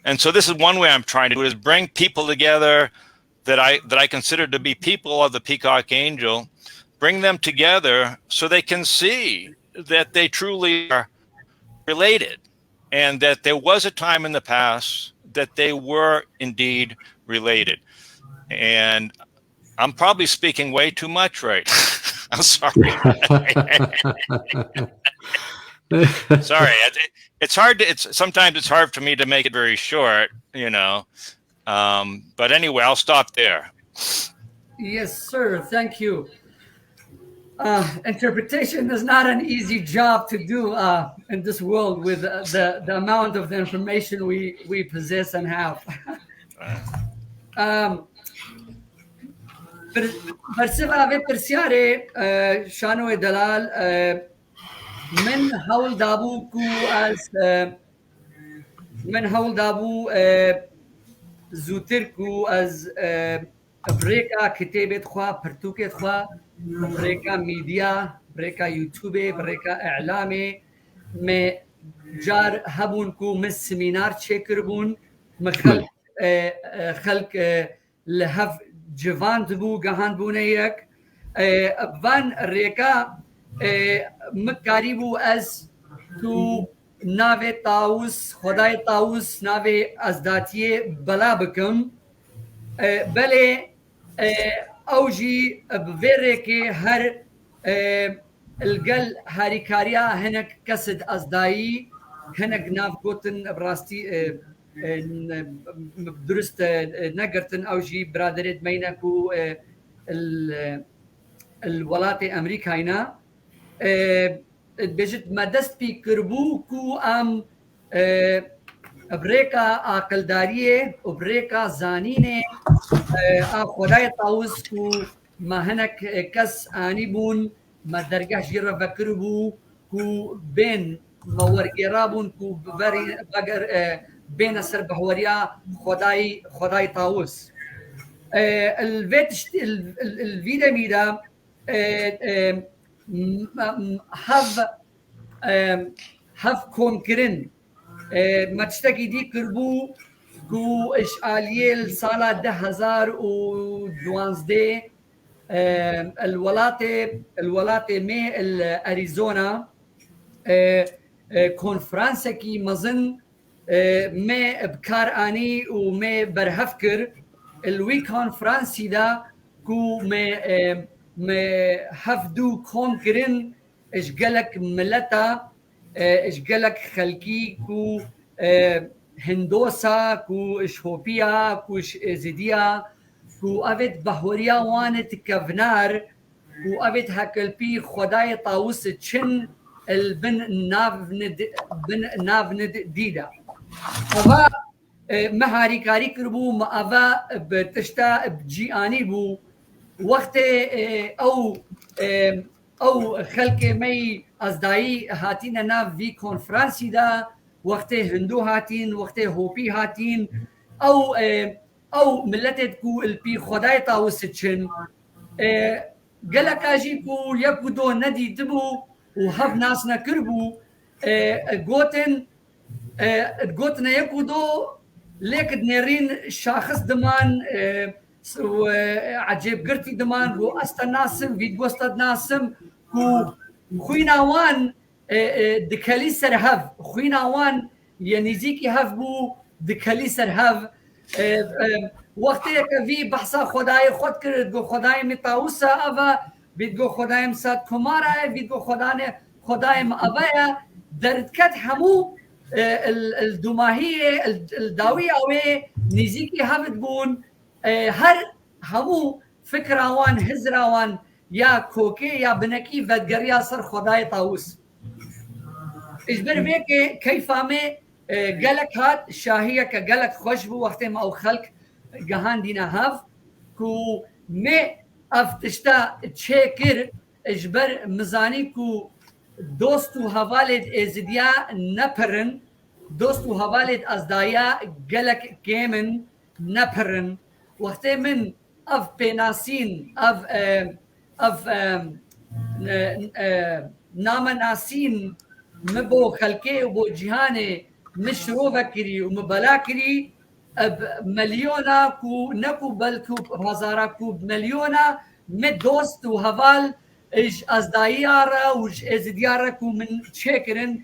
And so this is one way I'm trying to do it, is bring people together that I consider to be people of the Peacock Angel. Bring them together so they can see that they truly are related, and that there was a time in the past that they were indeed related. And I'm probably speaking way too much right now. I'm sorry. Sorry. It's hard sometimes it's hard for me to make it very short, but anyway, I'll stop there. Yes, sir. Thank you. Interpretation is not an easy job to do in this world with the amount of the information we possess and have. برسبة بپرسیاره شانو دلال من حول دابو کو از من حول دابو زوتر کو از بريكا كتابة خوا برتوكة خوا بريكا ميديا بريكا يوتيوب بريكا إعلامي ما جار هبون كو من سمينار تشكر بون مخلق خلق لهف جوان دبو جهان بونيك فان ريكا مكاريبو از تو ناوي طاوس خداي طاوس ناوي ازداتيه بلا بكم بلي اوجي بفيريكي هر القل هاريكاريا هناك كسد ازداي هناك ناف قوتن براستي درست نقرتن اوجي برادريت مينكو الولات امريكاينا بجد ما دست بي كربوكو ام بريكا عقلداريه وبريكا زانينه خدای طاوس کو ما هناك كس آني بون ما درجة جرا فكربو كو بين مورجرابون كو بري بقر بين السرب هوريا خداي طاووس الفيدا ميدا هاف كونكرين ما تشتكي دي كربو كو إشعالية سالة 2012 الولايات مي الأريزونا كونفرانسة كي مظن ما بكار آني وما برهفكر الوي كونفرانسي دا كو ما هفدو كونكرين إش قالك ملتا إش قالك خلقي كو هندوسا كو إشهوبيا كو إزيديا كو أبد بهوريا وانت كفنار كو أبد هكالبي خداي طاوس تشن البن نافند ديدا أفا مهاري كاري كربو ما أفا بتشتا بجياني بو وقت أو خلق مي أزداي هاتين ناف في كونفرانسي دا وقت هندو هاتين وقت هوبي هاتين أو ملتت كو البي خداي طاوستشن قالك أجي كو يكو دو ندي دبو وهف ناسنا كربو قوتن يكو دو ليك نيرين شاخص دمان عجيب قرتي دمان رو أستا ناسم فيد وستا ناسم كو خوينا وان دكالي سر هف خوينا وان ينزيكي هف بو دكالي سر هف وقتی که وی بحثا خدای خود کرد گو خدای متاوسا اوا بیدگو خدای مساد کماره بیدگو خدای مابایا درکت همو الدماهیه الداویه اوه نزیکی هفت بون هر همو فکراوان هزراوان یا کوکی یا بنکی ودگریا سر خدای طاووس اجبر بيك كيف ما قالك هات شاهية كقالك خوش بو وقت ما أو خلق جهان دينا هاف كو ما أفتشتا تشكر اجبر مزاني كو دوستو هوالد ازديا نپرن دوستو هوالد ازدايا قالك كيمن نپرن وقت من اف بناسين اف نامناسين مبو خلقي وبو جهاني مشروع كري ومبلا كري مليونا كو نكو بلكو هزارا كو مليونا مدوست وهوال اج ازدايارا وج ازديارا كو من شكرن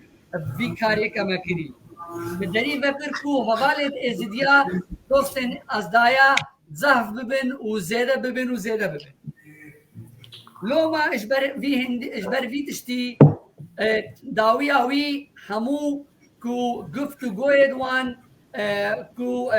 في كاري كما كري بدري فكر كو هوالد ازديا دوستن ازدايا زهف ببن وزيادة ببن وزيادة ببن لو ما اجبر في تشتي داوي اوي همو كو قفتو قويدوان كو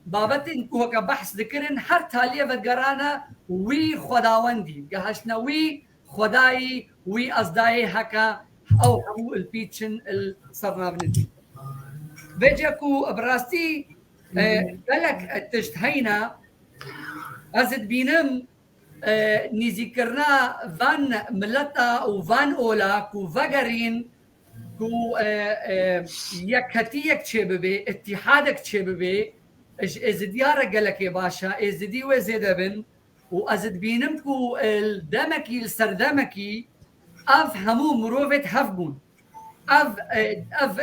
بابتن كو هكا بحث ذكرن هر تالية وقرانا وي خداوندي قهشنا وي خداي وي أصداي هكا أو همو البيتشن الصرنا بندي بيجاكو براستي قالك تشتهينا أزد بينم نذكرنا فان ملتا وفان اولا كو فاغرين كو يكتيك تشببي اتحادك تشببي ازديارة قالك يا باشا ازدي وزيدبن وازد بينم كو الدمكي السردمكي اف همو مروفت هفبون اف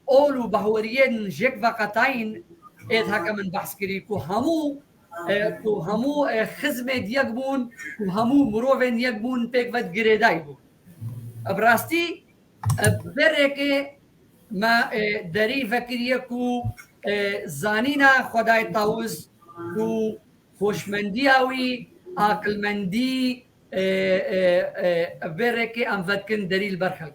اولو بهوريين جيك فقطين ايد هكا من بحث كري كو همو خزمه دیگ بون و همو مروون یک بون پیک ود گریدای بون براستي بركه ما دري فكريه كو زانينا خداي طاووس كو خوشمندياوي عقلمندي بركه ام فتكن دري البرخل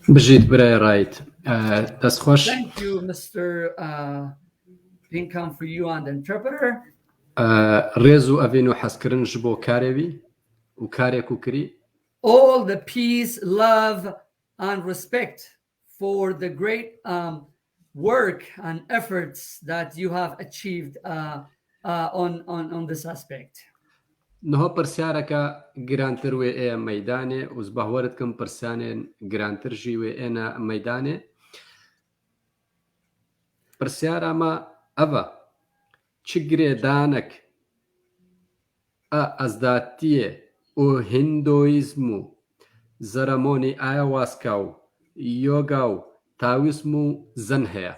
بجيت براي رايت that's خوش. Thank you, Mr. Pinkham, for you and the interpreter. ريزو أفينو حسكرن جبو كاريبي وكاري كوكري. All the peace, love, and respect for the great work and efforts that you have achieved on this aspect. نها پرسیارەکە گرانتر وێ ئێ مەدانێ وز بەهوەرت کەم پرسیانێن گرانتر ژی وێ ئێنە مەدانێ پرسیارەمە ئەڤە چ گرێدانەك ئەزداتیە و هیندۆیزم و زەرەمۆنی ئایاواسکا و یۆگا و تاویسم و زەن هەیە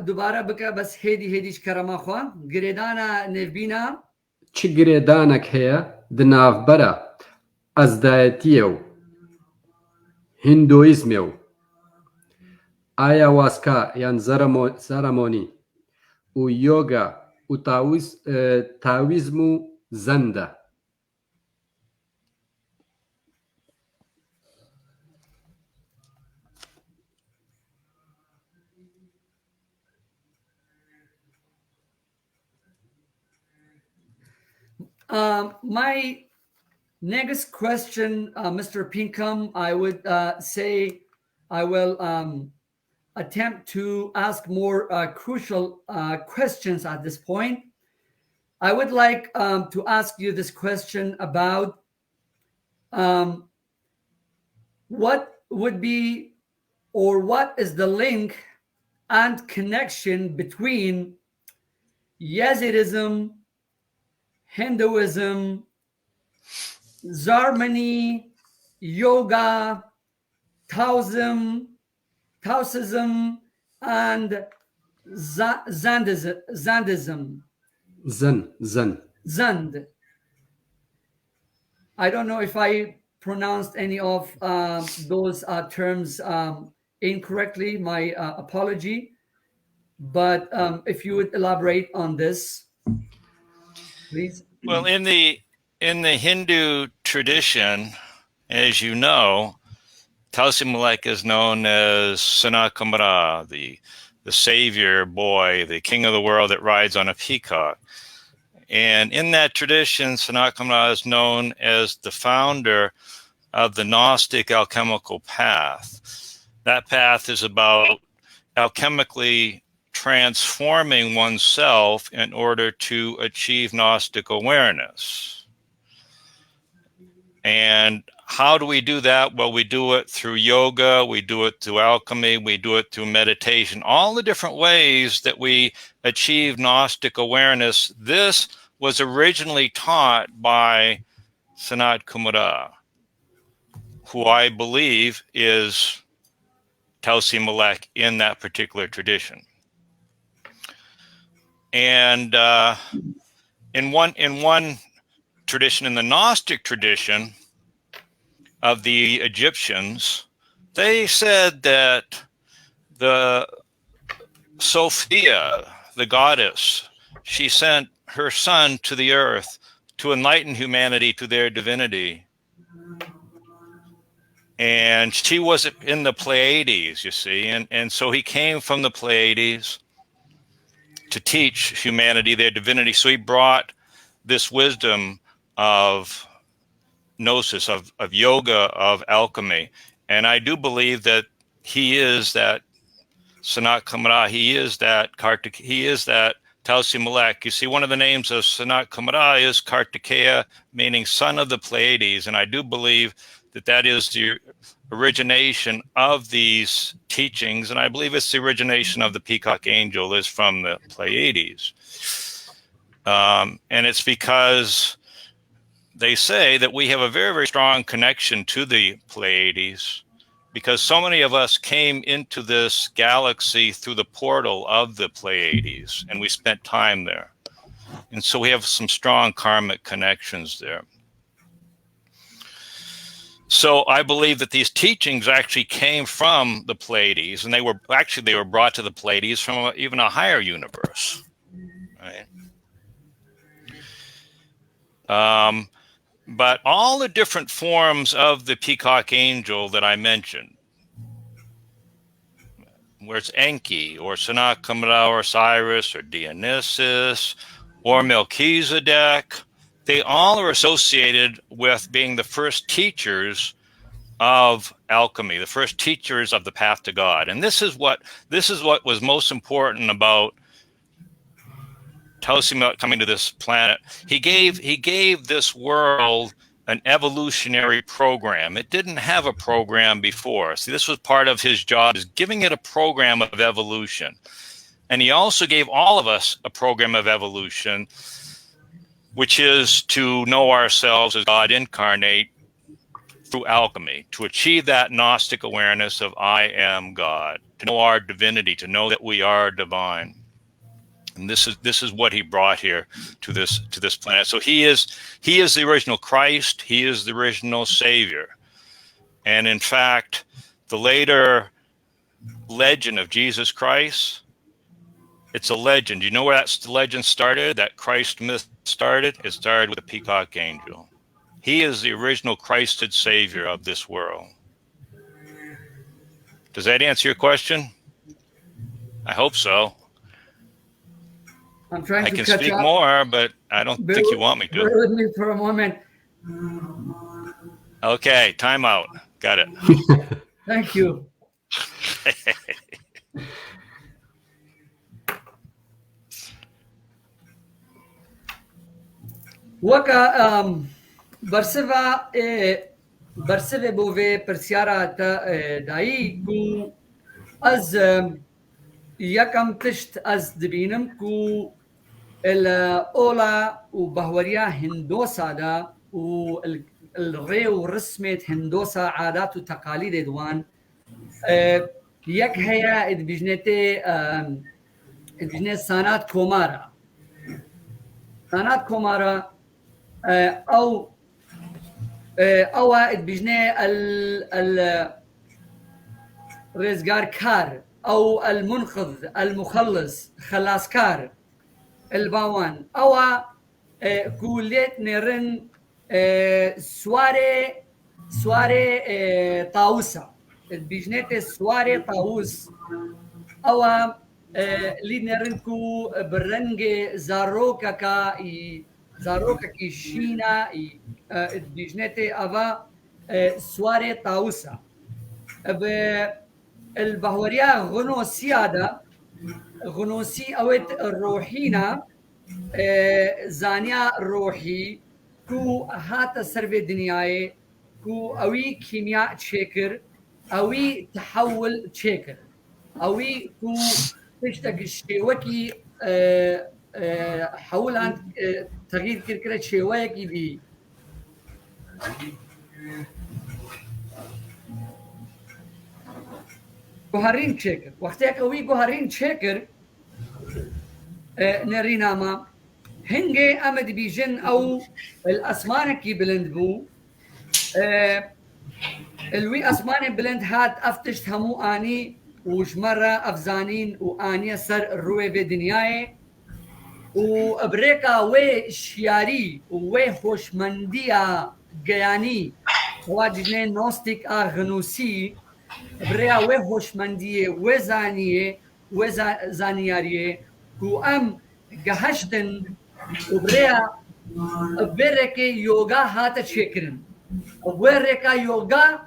دووبارە بکە بەس هێدیش کەرەما خوان گرێدانە نێڤبینە چ گرێدانێک هەیە دناوبەرە ئەزدایەتیە و هیندۆیزمێ و ئایاواسکا یان زەرەمۆنی و یۆگا و تاویزم و زەندە My next question, Mr. Pinkham, I would say I will attempt to ask more crucial questions at this point. I would like to ask you this question about what would be or what is the link and connection between Yazidism, Hinduism, Zarmani, yoga, Taoism, and Zandism. Zand. I don't know if I pronounced any of those terms incorrectly. My apology. But if you would elaborate on this, please. Well, in the Hindu tradition, as you know, Tausi Malek is known as Sanat Kumara, the savior boy, the king of the world that rides on a peacock. And in that tradition, Sanat Kumara is known as the founder of the Gnostic alchemical path. That path is about alchemically transforming oneself in order to achieve Gnostic awareness. And how do we do that? Well, we do it through yoga, we do it through alchemy, we do it through meditation, all the different ways that we achieve Gnostic awareness. This was originally taught by Sanat Kumara, who I believe is Tausi Malek in that particular tradition. And in one tradition, in the Gnostic tradition of the Egyptians, they said that the Sophia, the goddess, she sent her son to the earth to enlighten humanity to their divinity. And she was in the Pleiades, you see, and so he came from the Pleiades to teach humanity their divinity. So he brought this wisdom of gnosis, of yoga, of alchemy. And I do believe that he is that Sanat Kumara, he is that Tausi Malek. You see, one of the names of Sanat Kumara is Kartikeya, meaning son of the Pleiades. And I do believe that that is the origination of these teachings. And I believe it's the origination of the peacock angel is from the Pleiades. And it's because they say that we have a very, very strong connection to the Pleiades because so many of us came into this galaxy through the portal of the Pleiades and we spent time there. And so we have some strong karmic connections there. So I believe that these teachings actually came from the Pleiades, and they were brought to the Pleiades from even a higher universe, right? But all the different forms of the peacock angel that I mentioned, where it's Enki or Sanat Kumara or Cyrus or Dionysus or Melchizedek. They all are associated with being the first teachers of alchemy, the first teachers of the path to God. And this is what was most important about Taosi coming to this planet. He gave this world an evolutionary program. It didn't have a program before. See, this was part of his job, is giving it a program of evolution. And he also gave all of us a program of evolution, which is to know ourselves as God incarnate through alchemy, to achieve that Gnostic awareness of I am God, to know our divinity, to know that we are divine. And this is what he brought here to this planet. So he is the original Christ. He is the original Savior. And in fact, the later legend of Jesus Christ, it's a legend. You know where that legend started? That Christ myth started? It started with a peacock angel. He is the original Christed Savior of this world. Does that answer your question? I hope so. I'm trying to I can catch speak up. more, but I don't think you want me Bear to. with me for a moment. Okay, time out. Got it. Thank you. وكا برسفا بوفي برسيارة داي كو از يكم تشت از دبينم كو الأولى وبهوريا هندوسا دا والري ورسمة هندوسا عادات وتقاليد دوان يك هيا ادبجنتي ادبجنت سانات كومارا او ادبجني الرزقار كار او المنقذ المخلص خلاص كار الباوان او كوليت نيرن سواري طاوسة ادبجنت سواري طاوس او لينرنكو برنج زاروكا كي شينا بيجنتي افا سواري طاوسا البهوريا غنوسي اوت الروحينا زانيا روحي كو هاتا سرفي دنياي كو اوي كيمياء تشيكر اوي تحول تشيكر اوي كو تشتاق الشيوكي حول عن تغيير كركرة شيوكي بي جوهرين تشيكر وقتها اوي جوهرين تشيكر نيرينا ما هنجي امد بيجن او الاسمانكي بلند بو الوي اسماني بلند هات افتشت همو اني وش مرة أفزانين وآنية سر الروي بدنياي وبريكا وي شياري وي خوشمندية جياني واجنين نوستيك غنوسي بريا وي خوشمندية وزانية وزانيارية وأم جهشتن وبريا بريكي يوغا هاتا تشكرن وبريكا يوغا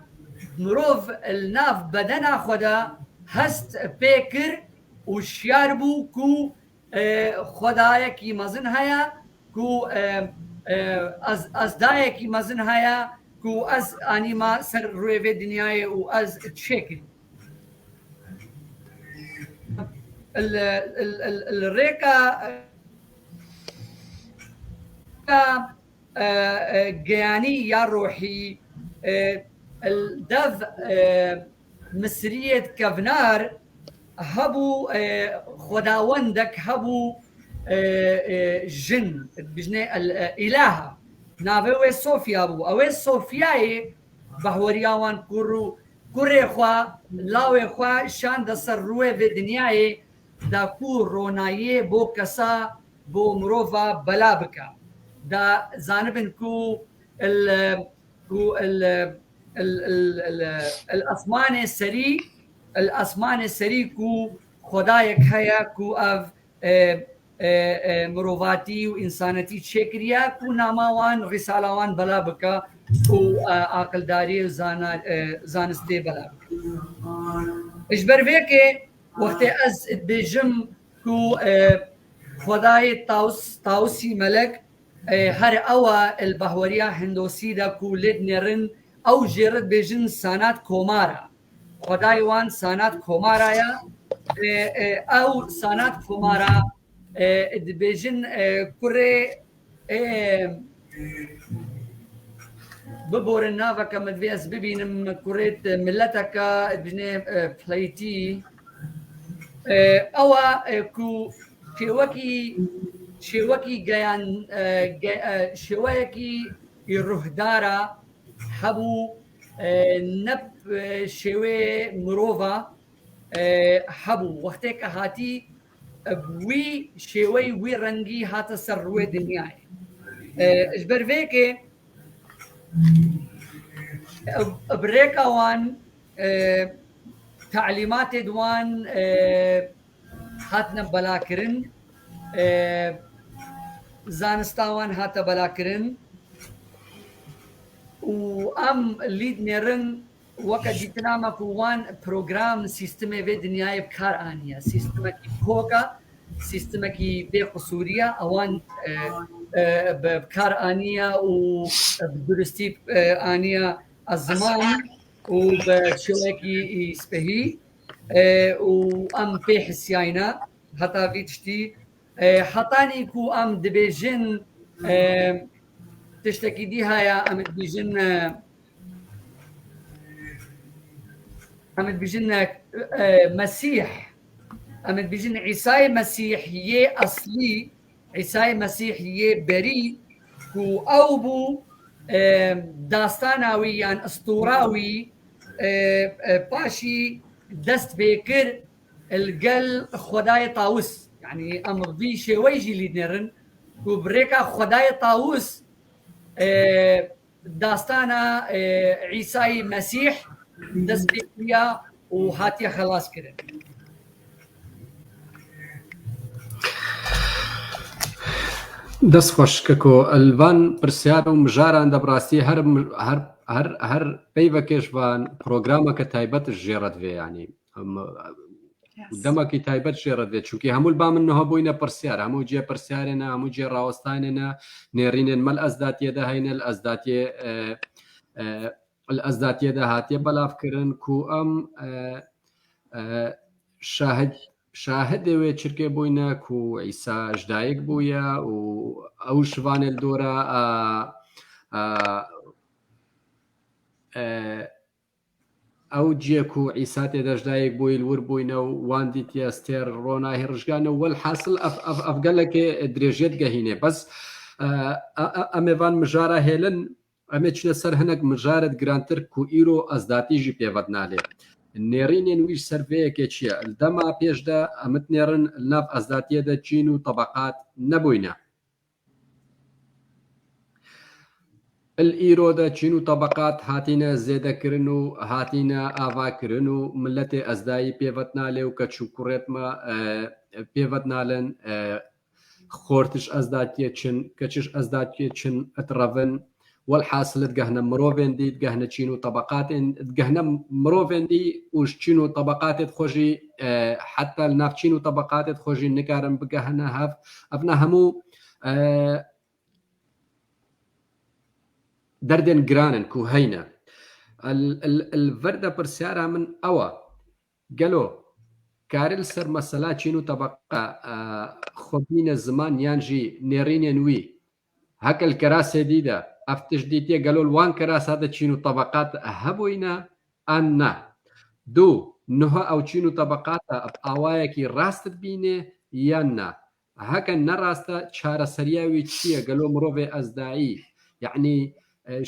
مروف الناف بدنا خدا هست بيكر وشياربو كو خدايا كي مزن هيا كو ازدايا كي مزن هيا كو از انيما سر روي في دنياي و از تشيكل الريكا جياني يا روحي الدف مسرية كفنار هبو خداوندك هبو جن بجنة الإلهة نافوي صوفيا بو أوي صوفياي بهورياوان كوري خوا لاوي خوا شان دا سروي في دنياي دا كو رونايي بو كسا بو مروفا بلابكا دا زانبن كو الاسمان السري كو خدايك هيا كو اف مرۆڤاتی و ئینسانەتی چێکریا و ناماوان ڕیساڵاوان بەلا بکە و ئاقلداری و زانستێ بەلا بکە اش بەرێکێ وەختێ ئەس بێژم و خدای تاوسی مەلک هەر ئەوە البەهوەریە هندۆسیدا و لێت نێرن ئەو ژێرت بێژن سانات کۆمارە خدای وان سانات کۆمارایە ئەو سانات کۆمارە دبێژن کوڕێ ببۆرن ناوەکە مدوێز ببینم کوڕێت ملەتەکە بژنێ پلەیتی ئەوە شێوەکی گەیان شێوەیەکی ڕوهدارە هەبوو نەب شێوێ مرۆڤە هەبوو وەختێکە هاتی وی شێوەی وی ڕەنگی هاتە سەر ڕوێ دنیای ji ber vêkê birêka wan تعلیماتê di wan hatine belakirin zanista wan hate belakirin û em lîd nêrin weke dîtina ku wan program sîstemê vê dinyayê bi kar aniye sîstemekî koka sîstemekî bêqusûriye ewan bi kar aniye û bi duristî aniye ziman û bi şewekî spehî û em pê hisyayîne heta vî tiştî hetanî ku em dibêjin tiştekî dî heye em dibêjin مسیح ام دبیجن عیسای مسیح یه اصلی عیسای مسیح یه بری کو او بو داستاناوی یان اسطوراوی پاشی دست بکر الگل خدای طاووس يعني ام بي شوي جي نرن کو بريكا خدای طاووس داستانا عیسای مسیح دست بکریا و هاتیه خلاص کرد دەست خۆشکەکۆ ئەلڤان پرسیار و مژاران دەبڕاستی هەر پەیڤەکێشوان پرۆگرامەکە تایبەت ژێڕەت وێ ینی دەمەکی تایبەت ژێڕەت وێت چونکی هەموو با منەوە بووینە پرسیار هەموو جێ پرسیارێنە هەموو جێ ڕاوەستانێنە نێڕینێن مەل ئەزداتیەدا هەینە ئەزداتیەدا هاتیە بەلافکردن کو ئەم شاهدێوێ چرکێ بووینە کو ئیسا ژدایەک بوویە و ئەو شوانێ دۆرە ئەو جێک و ئیسا تێدەژدایەک بووی ور بووینە و واندی تێستێر ڕۆناهی ڕژگانە وەل حاصل ئەفگەلەکێ درێژێت گەهینێ بەس ئەمێوان مژارە هێلن ئەمێ چنە سەر هەنێک مژارت گرانتر کو ئیرۆ ئەزداتیژی پێوەت نالێ نێڕینێن ویش سەرڤەیەکێ چییە دەما پێشدا ئەمت نێڕن ناف ئەزداتیەدا چین و طبقات نەبووینە ئیرۆدا چین و طبقات هاتینە زێدەکردن و هاتینە ئاواکردن و ملەتێ ئەزدایی پێوەت نالێ و کە چووکوڕێتمە پێوەت نالێن خۆرتش ئەزداتیە چن کەچش ئەزداتیە چن ئەتڕەڤن والحاصلت گەهنە مرۆڤێن دیت گەهنە چین و طبقاتێن گەهنە مرۆڤێن دی وش چین و طبقاتێت خۆشی حتا نافچین و طبقاتێت خۆشی نکارن بگەهنە هەف ئەفنا هەموو دەردێن گرانن کو هەینە الڤەردە پرسیارە من ئەوە گەلۆ کارل سەر مەسەلا چین و طبقا خۆبینە زمان یانژی نێڕینێن وی هەکەل کەراسێ دیدە ئەفتش دیتێ گەلۆل وان کەراسادە چین و طبقات هەبووینە ئان نا دوو نهە ئەو چین و طبقاتە ئاوایەکی ڕاستت بینێ یان نا هەکە نەڕاستە چارەسەریاوی چییە گەلۆ مرۆڤێ ئەزدایی یعنی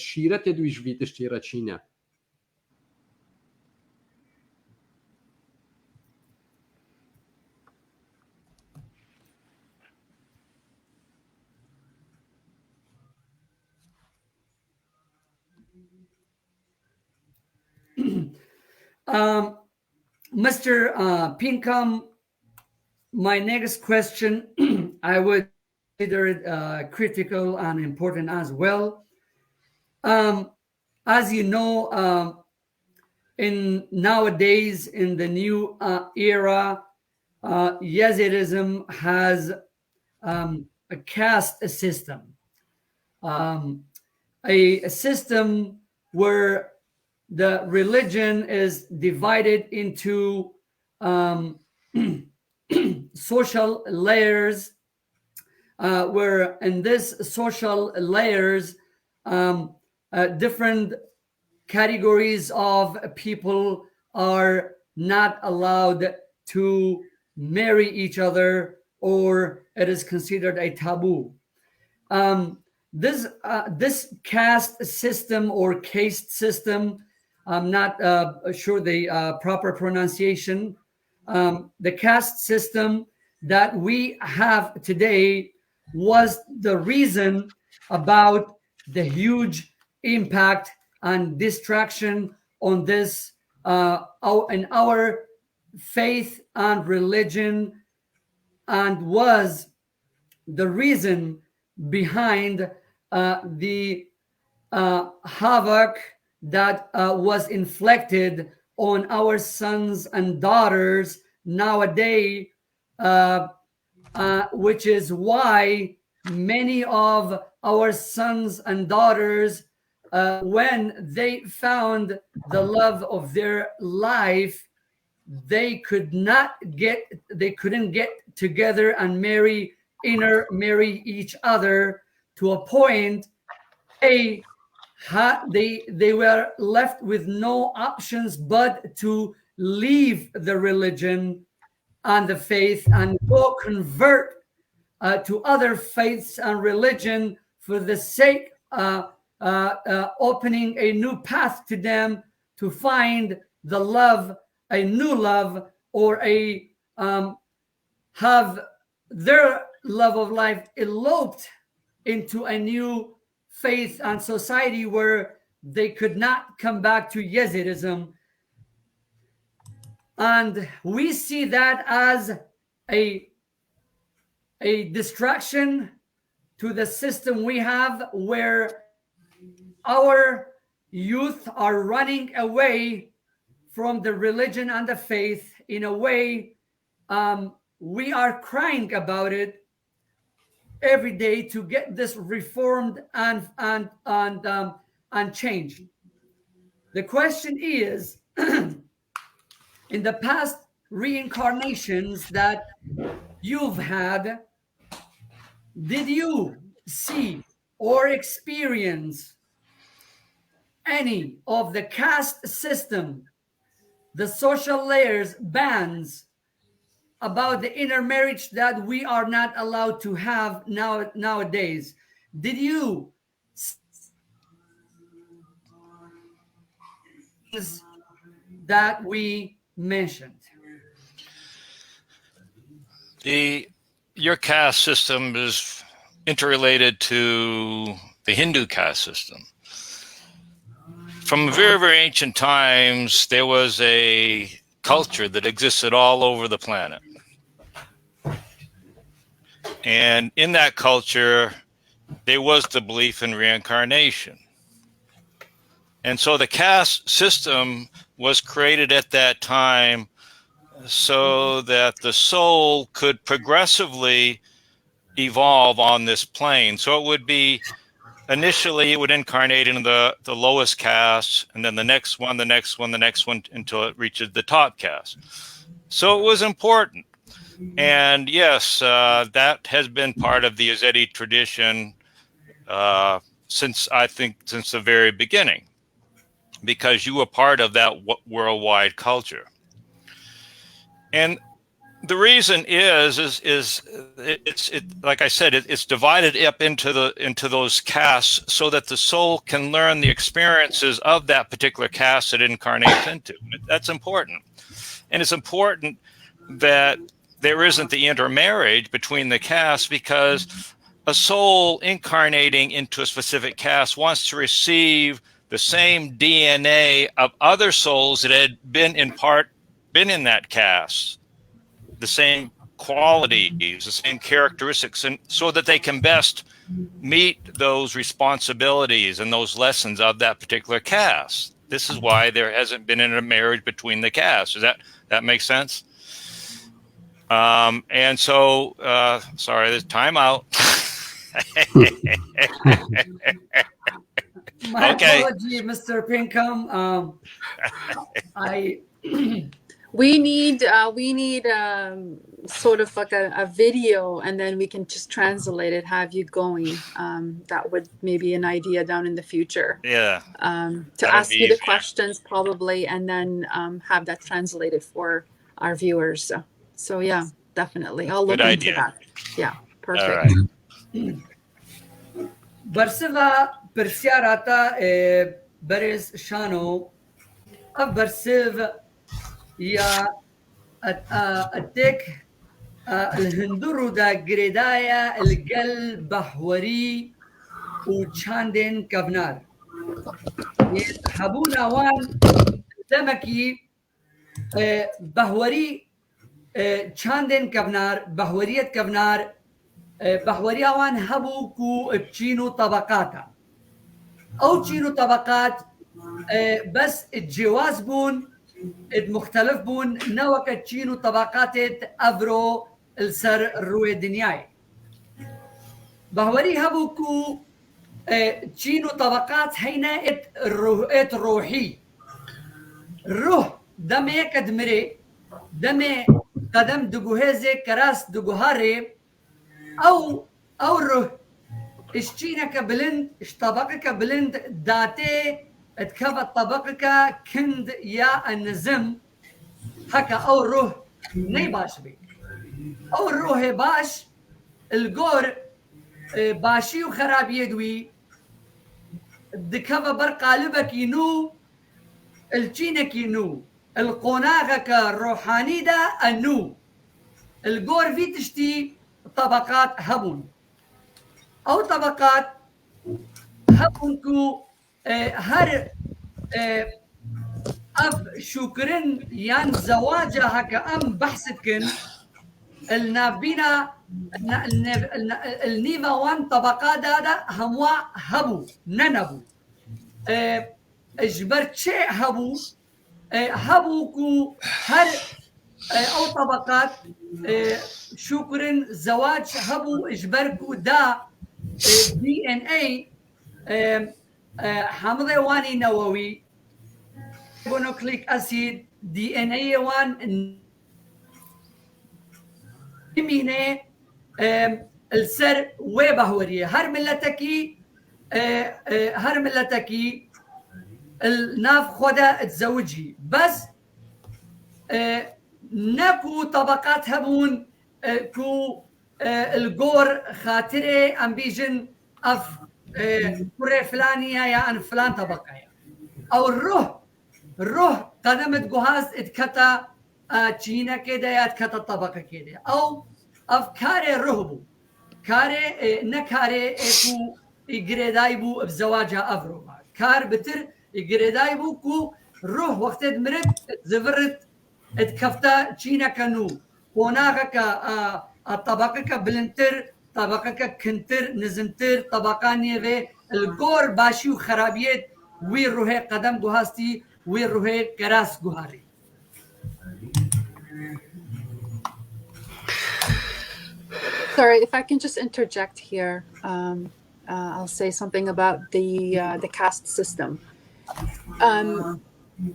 شیرەتێ دویش وی تشتی ڕەچینە Mr. Pinkham, my next question I would consider it critical and important as well. As you know, in nowadays in the new era, Yazidism has a caste system, a system where the religion is divided into social layers, where in this social layers, different categories of people are not allowed to marry each other, or it is considered a taboo. This caste system or caste system, I'm not sure the proper pronunciation. The caste system that we have today was the reason about the huge impact and distraction on this in our faith and religion, and was the reason behind the havoc that was inflicted on our sons and daughters nowadays, which is why many of our sons and daughters, when they found the love of their life, they couldn't get together and marry each other, to a point they were left with no options but to leave the religion and the faith and go convert to other faiths and religion for the sake opening a new path to them to find the love, a new love, or a have their love of life eloped into a new faith and society where they could not come back to Yazidism. And we see that as a distraction to the system we have, where our youth are running away from the religion and the faith. In a way, we are crying about it every day to get this reformed and changed. The question is, in the past reincarnations that you've had, did you see or experience any of the caste system, the social layers, bans about the intermarriage that we are not allowed to have nowadays? Did you see that we mentioned? Your caste system is interrelated to the Hindu caste system. From very, very ancient times, there was a culture that existed all over the planet. And in that culture, there was the belief in reincarnation. And so the caste system was created at that time so that the soul could progressively evolve on this plane. So it would be, initially, it would incarnate in the lowest caste, and then the next one, the next one, the next one, until it reaches the top caste. So it was important. And yes, that has been part of the Ezdatî tradition since the very beginning, because you were part of that worldwide culture. And the reason is like I said, it's divided up into those castes so that the soul can learn the experiences of that particular caste it incarnates into. That's important. And it's important that there isn't the intermarriage between the castes, because a soul incarnating into a specific caste wants to receive the same DNA of other souls that had been in that caste, the same qualities, the same characteristics, and so that they can best meet those responsibilities and those lessons of that particular caste. This is why there hasn't been a marriage between the castes. Does that make sense? And so, sorry, there's time out. My Okay. apology, Mr. Pinkham. We need sort of like a video, and then we can just translate it, have you going. That would maybe an idea down in the future. Yeah. To ask you the questions probably, and then have that translated for our viewers. So yeah, definitely. I'll look into that. Yeah, perfect. All right. برسيفا برسياراتا برز شانو برسيف يا التك الهندورو دا جريدايا القلب بحوري وشاندين كفنار حبونا وان دمكي بحوري شاندين كفنار بحورية كفنار بحوري وان هبو كو بتشينو طبقاتا او تشينو طبقات بس الجواز بون مختلف بون نوكا تشينو طبقات افرو السر روي دنياي بحوري هبو كو تشينو طبقات هينا ات روحي الروح دمي كدمري دمي قدم دقوهيزي كراس دقوهاري او الروح اشتينك بلند اشطبقك بلند داتي اتكفى طبقك كند يا النزم هكا او الروح ني باش بي او الروح باش القور باشي وخراب يدوي دكفى برقالبك ينو التشينك ينو القناغك الروحاني دا النو القور في تشتي طبقات هبون او طبقات هبونكو هر اب شكرن يان زواجه هكا ام بحثكن النافبينا النيفا وان طبقات هذا هموا هبو ننبو اجبرت شيء هبو هبوكو هر او طبقات شكرا زواج هبو اجبركو دا دي ان اي حمضي واني نووي بونوكليك اسيد دي ان اي وان مينه السر وبهوريه هر ملتكي الناف خدا تزوجي بس نكو طبقات هبون كو الجور خاطري ام بيجن اف كوري فلانية يا ان فلان طبقة او الروح قدمت جهاز اتكتا تشينا كده يا اتكتا طبقة كده او افكاري رهبو كاري نكاري كو يجريدايبو بزواجها افرو كار بتر يجريدايبو كو روح وقت مرت زفرت اتكفتا تشينا كانو هناك الطبقة بلنتر طبقة كنتر نزمتر طبقة نيفي الجور باشي وخرابيت وين روحي قدم جهازتي وين روحي كراس جهاري. Sorry, if I can just interject here, I'll say something about the caste system.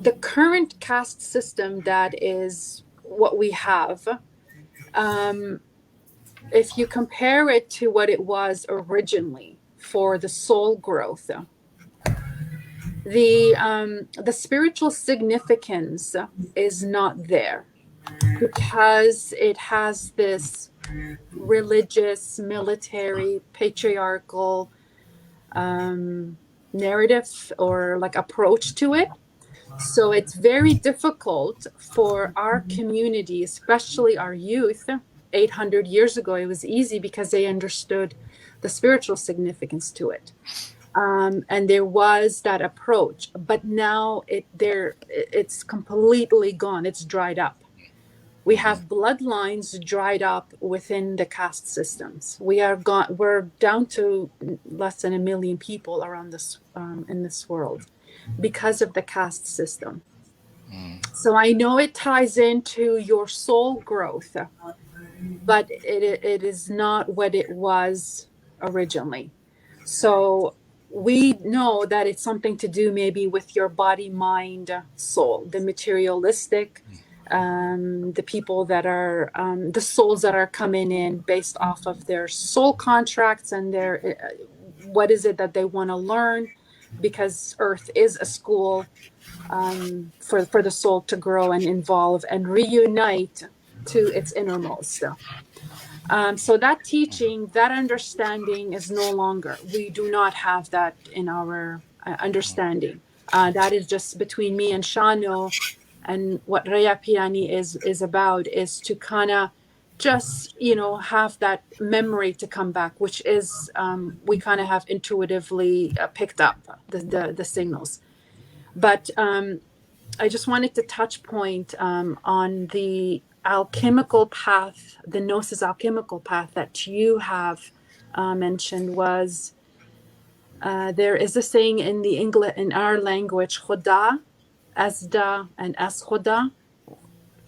The current caste system that is what we have, if you compare it to what it was originally for the soul growth, the spiritual significance is not there because it has this religious, military, patriarchal narrative or like approach to it. So it's very difficult for our community, especially our youth. 800 years ago, it was easy because they understood the spiritual significance to it. And there was that approach, but now it's completely gone. It's dried up. We have bloodlines dried up within the caste systems. We're down to less than 1 million people around this in this world because of the caste system. So I know it ties into your soul growth, but it is not what it was originally. So we know that it's something to do maybe with your body, mind, soul, the materialistic, the people that are, the souls that are coming in based off of their soul contracts and their, what is it that they want to learn, because Earth is a school for the soul to grow and evolve and reunite to its innermost. So that teaching, that understanding is no longer. We do not have that in our understanding. That is just between me and Shano. And what Raya Piani is about is to kind of just, have that memory to come back, which is we kind of have intuitively picked up the signals. But I just wanted to touch point on the alchemical path, the Gnosis alchemical path that you have mentioned was, there is a saying in our language, Khuda, Ezda, and As-Khuda,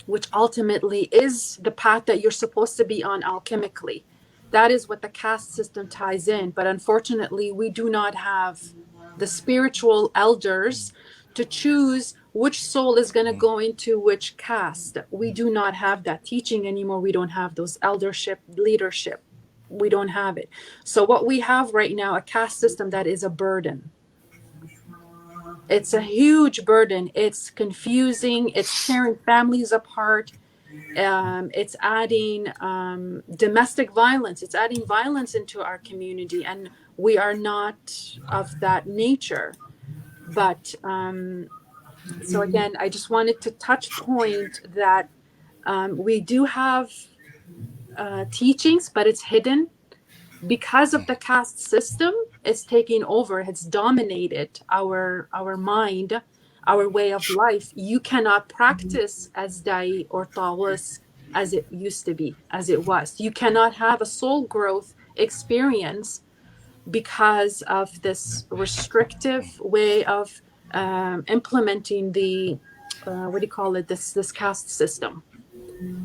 which ultimately is the path that you're supposed to be on alchemically. That is what the caste system ties in. But unfortunately, we do not have the spiritual elders to choose which soul is going to go into which caste. We do not have that teaching anymore. We don't have those eldership, leadership. We don't have it. So what we have right now, a caste system that is a burden. It's a huge burden. It's confusing. It's tearing families apart. It's adding domestic violence. It's adding violence into our community, and we are not of that nature. But so again, I just wanted to touch point that we do have teachings, but it's hidden. Because of the caste system, it's taking over. It's dominated our mind, our way of life. You cannot practice Ezdatî or Tawas as it used to be, as it was. You cannot have a soul growth experience because of this restrictive way of implementing the this caste system.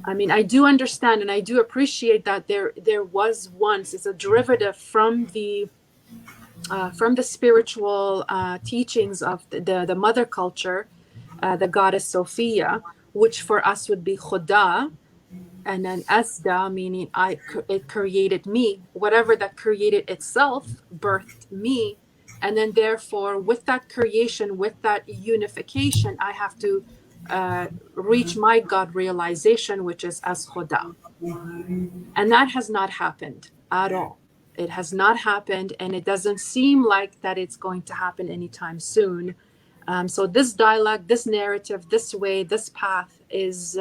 I mean, I do understand and I do appreciate that there was once, it's a derivative from the spiritual teachings of the mother culture, the goddess Sophia, which for us would be Khuda, and then Ezda, meaning it created me. Whatever that created itself birthed me, and then therefore with that creation, with that unification, I have to reach my God realization, which is as Khuda. And that has not happened at all. It has not happened, and it doesn't seem like that it's going to happen anytime soon. So this dialogue, this narrative, this way, this path is,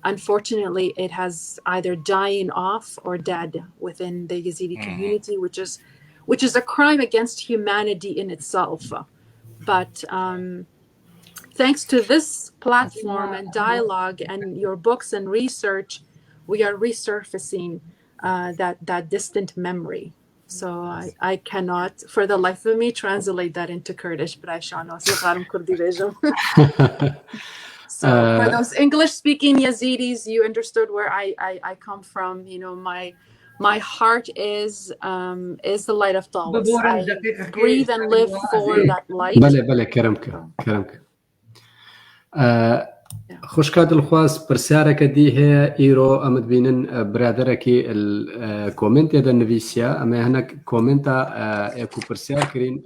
unfortunately, it has either dying off or dead within the Yazidi community, which is a crime against humanity in itself. But thanks to this platform and dialogue and your books and research, we are resurfacing that distant memory. So I cannot, for the life of me, translate that into Kurdish, but I shall not. So for those English-speaking Yazidis, you understood where I come from. My heart is the light of Tawas. I breathe and live for that light. بله كرمك خوشکا دڵخواست پرسیارەکە دی هەیە ئیرۆ ئەمە بینن برادەرێکی کۆمنتێ دەنویسیە ئەمە هەنێک کۆمنتە ئێک و پرسیار کرین.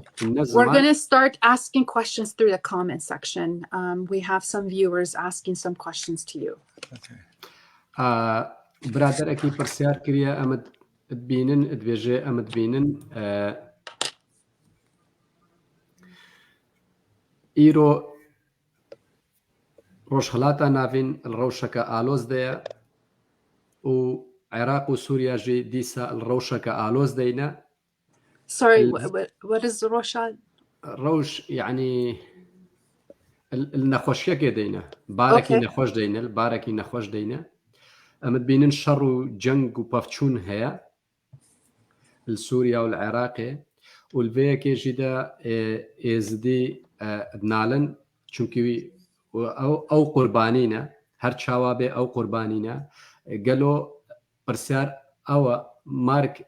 We're going to start asking questions through the comment section. We have some viewers asking some questions to you. برادەرێکی پرسیار کریە ئەمە بینن دبێژێ ئەمە بینن ئیرۆ ڕۆژهەڵاتە ناوین ڕەوشەکە ئالۆز دەیە و عێراق و سووریاژی دیسە ڕەوشەکە ئالۆز دەینە. Sorry, what is ڕۆژ؟ ڕەوش یعنی النخوشيك دينا باركي نخوش دينا الباركي نخوش دينا أمد بينن شر وجنگ وبافشون هيا السوريا والعراقي والفيكي جدا ازدي نالن چونكي او قربانينا هر چاوابه او قربانينا قالوا برسار او مارك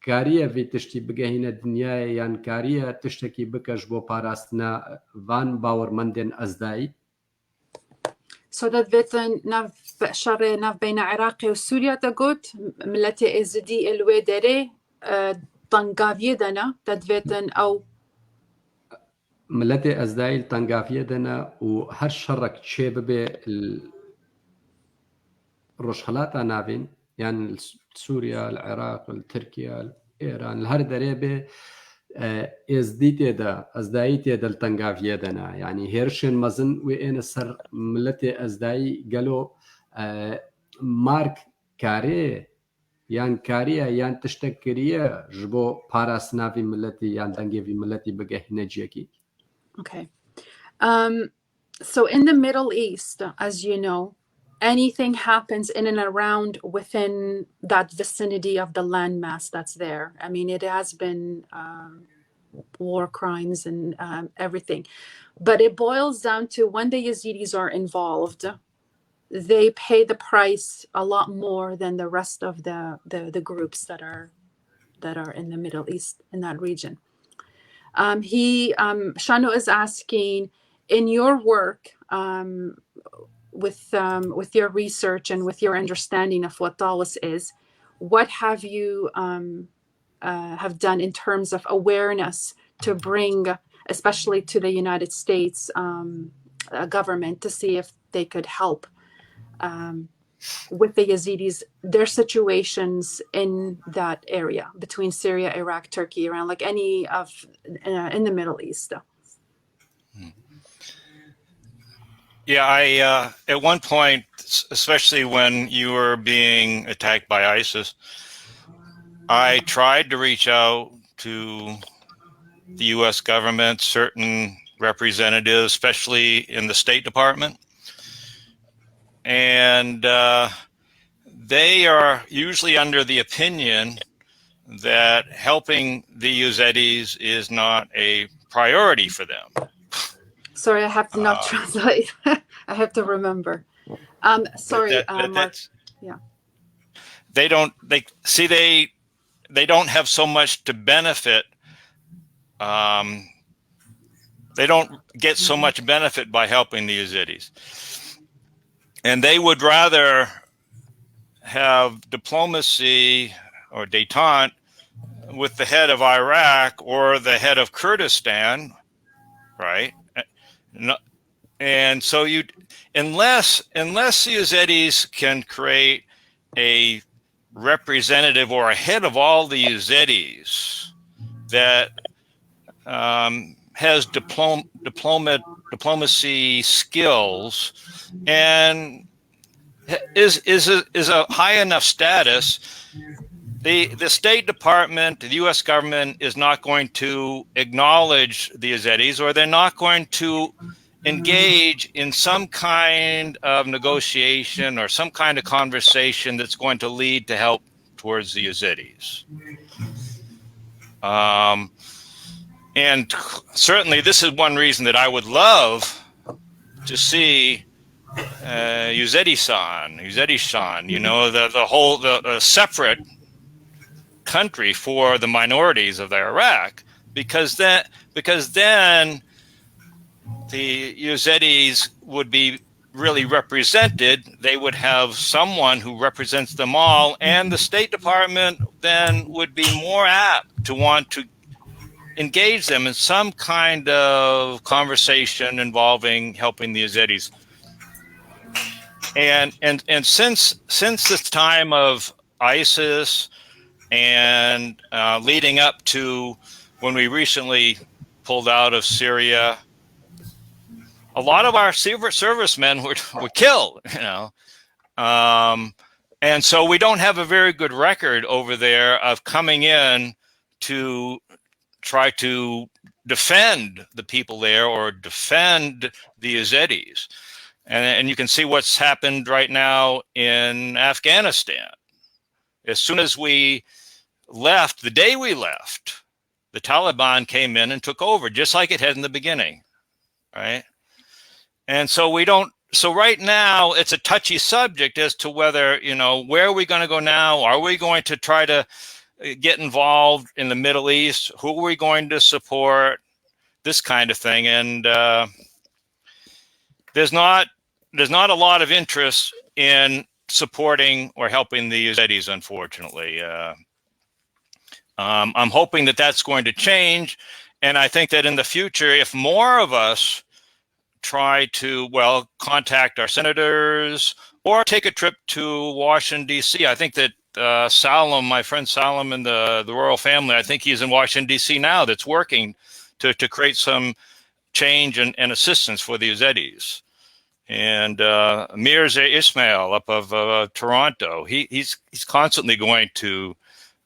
كاريا في تشتي بگهينه دنيا يان كاريا تشتكي بكش بو باراستنا وان باور مندن ازداي. So that vet nav شر nav بين عراقي وسوريا تقول ملتي ازدي الويدري طنقافيه دنا تدفتن او ملتي ازداي الطنقافيه دنا وهر شرك تشي ببي الرشحلات نافين يعني سوريا العراق تركيا ايران الهر دريبه ازديتي دا ازدايتي دا التنقافيه دنا يعني هيرشن مزن وين سر ملتي ازداي قالوا مارك كاري يان كاريا يان تشتكريه جبو باراس نافي ملتي يان دنگي ملتي بگه نجيكي. Okay. So in the Middle East, as you know, anything happens in and around within that vicinity of the landmass that's there. I mean, it has been war crimes and everything. But it boils down to when the Yazidis are involved, they pay the price a lot more than the rest of the groups that are in the Middle East, in that region. Shano is asking, in your work, with your research and with your understanding of what Tawas is, what have you have done in terms of awareness to bring, especially to the United States government, to see if they could help with the Yazidis, their situations in that area between Syria, Iraq, Turkey, Iran, like any of in the Middle East? Yeah, I at one point, especially when you were being attacked by ISIS, I tried to reach out to the U.S. government, certain representatives, especially in the State Department. And they are usually under the opinion that helping the Yazidis is not a priority for them. Sorry, I have to not translate. I have to remember. Sorry, Mark. Yeah. They don't have so much to benefit. They don't get so much benefit by helping the Yazidis. And they would rather have diplomacy or détente with the head of Iraq or the head of Kurdistan, right? And so unless the Yazidis can create a representative or a head of all the Yazidis that has diplomacy skills and is a high enough status, the State Department, the U.S. government is not going to acknowledge the Yazidis, or they're not going to engage in some kind of negotiation or some kind of conversation that's going to lead to help towards the Yazidis. And certainly this is one reason that I would love to see Yazidi-san, the separate country for the minorities of Iraq, because then the Yazidis would be really represented. They would have someone who represents them all, and the State Department then would be more apt to want to engage them in some kind of conversation involving helping the Yazidis. And since the time of ISIS and leading up to when we recently pulled out of Syria, a lot of our servicemen were killed, and so we don't have a very good record over there of coming in to try to defend the people there or defend the Ezdatis. And you can see what's happened right now in Afghanistan. As soon as we left, the day we left, the Taliban came in and took over, just like it had in the beginning, right? And so right now it's a touchy subject as to whether, where are we going to go now? Are we going to try to get involved in the Middle East? Who are we going to support? This kind of thing. And there's not a lot of interest in supporting or helping the Ezdatis, unfortunately. I'm hoping that that's going to change. And I think that in the future, if more of us try to, contact our senators or take a trip to Washington, D.C., I think that Salam, my friend Salam in the royal family, I think he's in Washington, D.C. now, that's working to create some change and assistance for the Ezdatis. And Mirza Ismail up of Toronto, he's constantly going to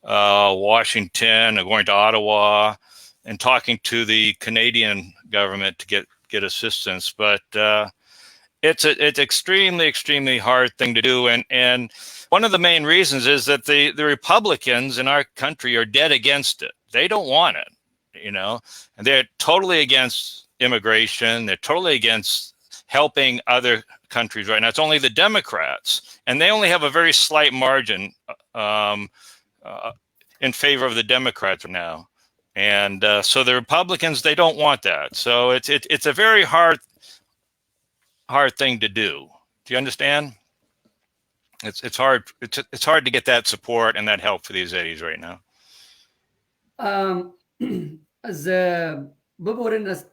Washington or going to Ottawa and talking to the Canadian government to get assistance. But it's extremely hard thing to do. And one of the main reasons is that the Republicans in our country are dead against it. They don't want it, and they're totally against immigration. They're totally against helping other countries right now. It's only the Democrats, and they only have a very slight margin in favor of the Democrats now. And so the Republicans, they don't want that. So it's a very hard thing to do. Do you understand? It's hard. It's hard to get that support and that help for the Ezdatis right now. از ببورن از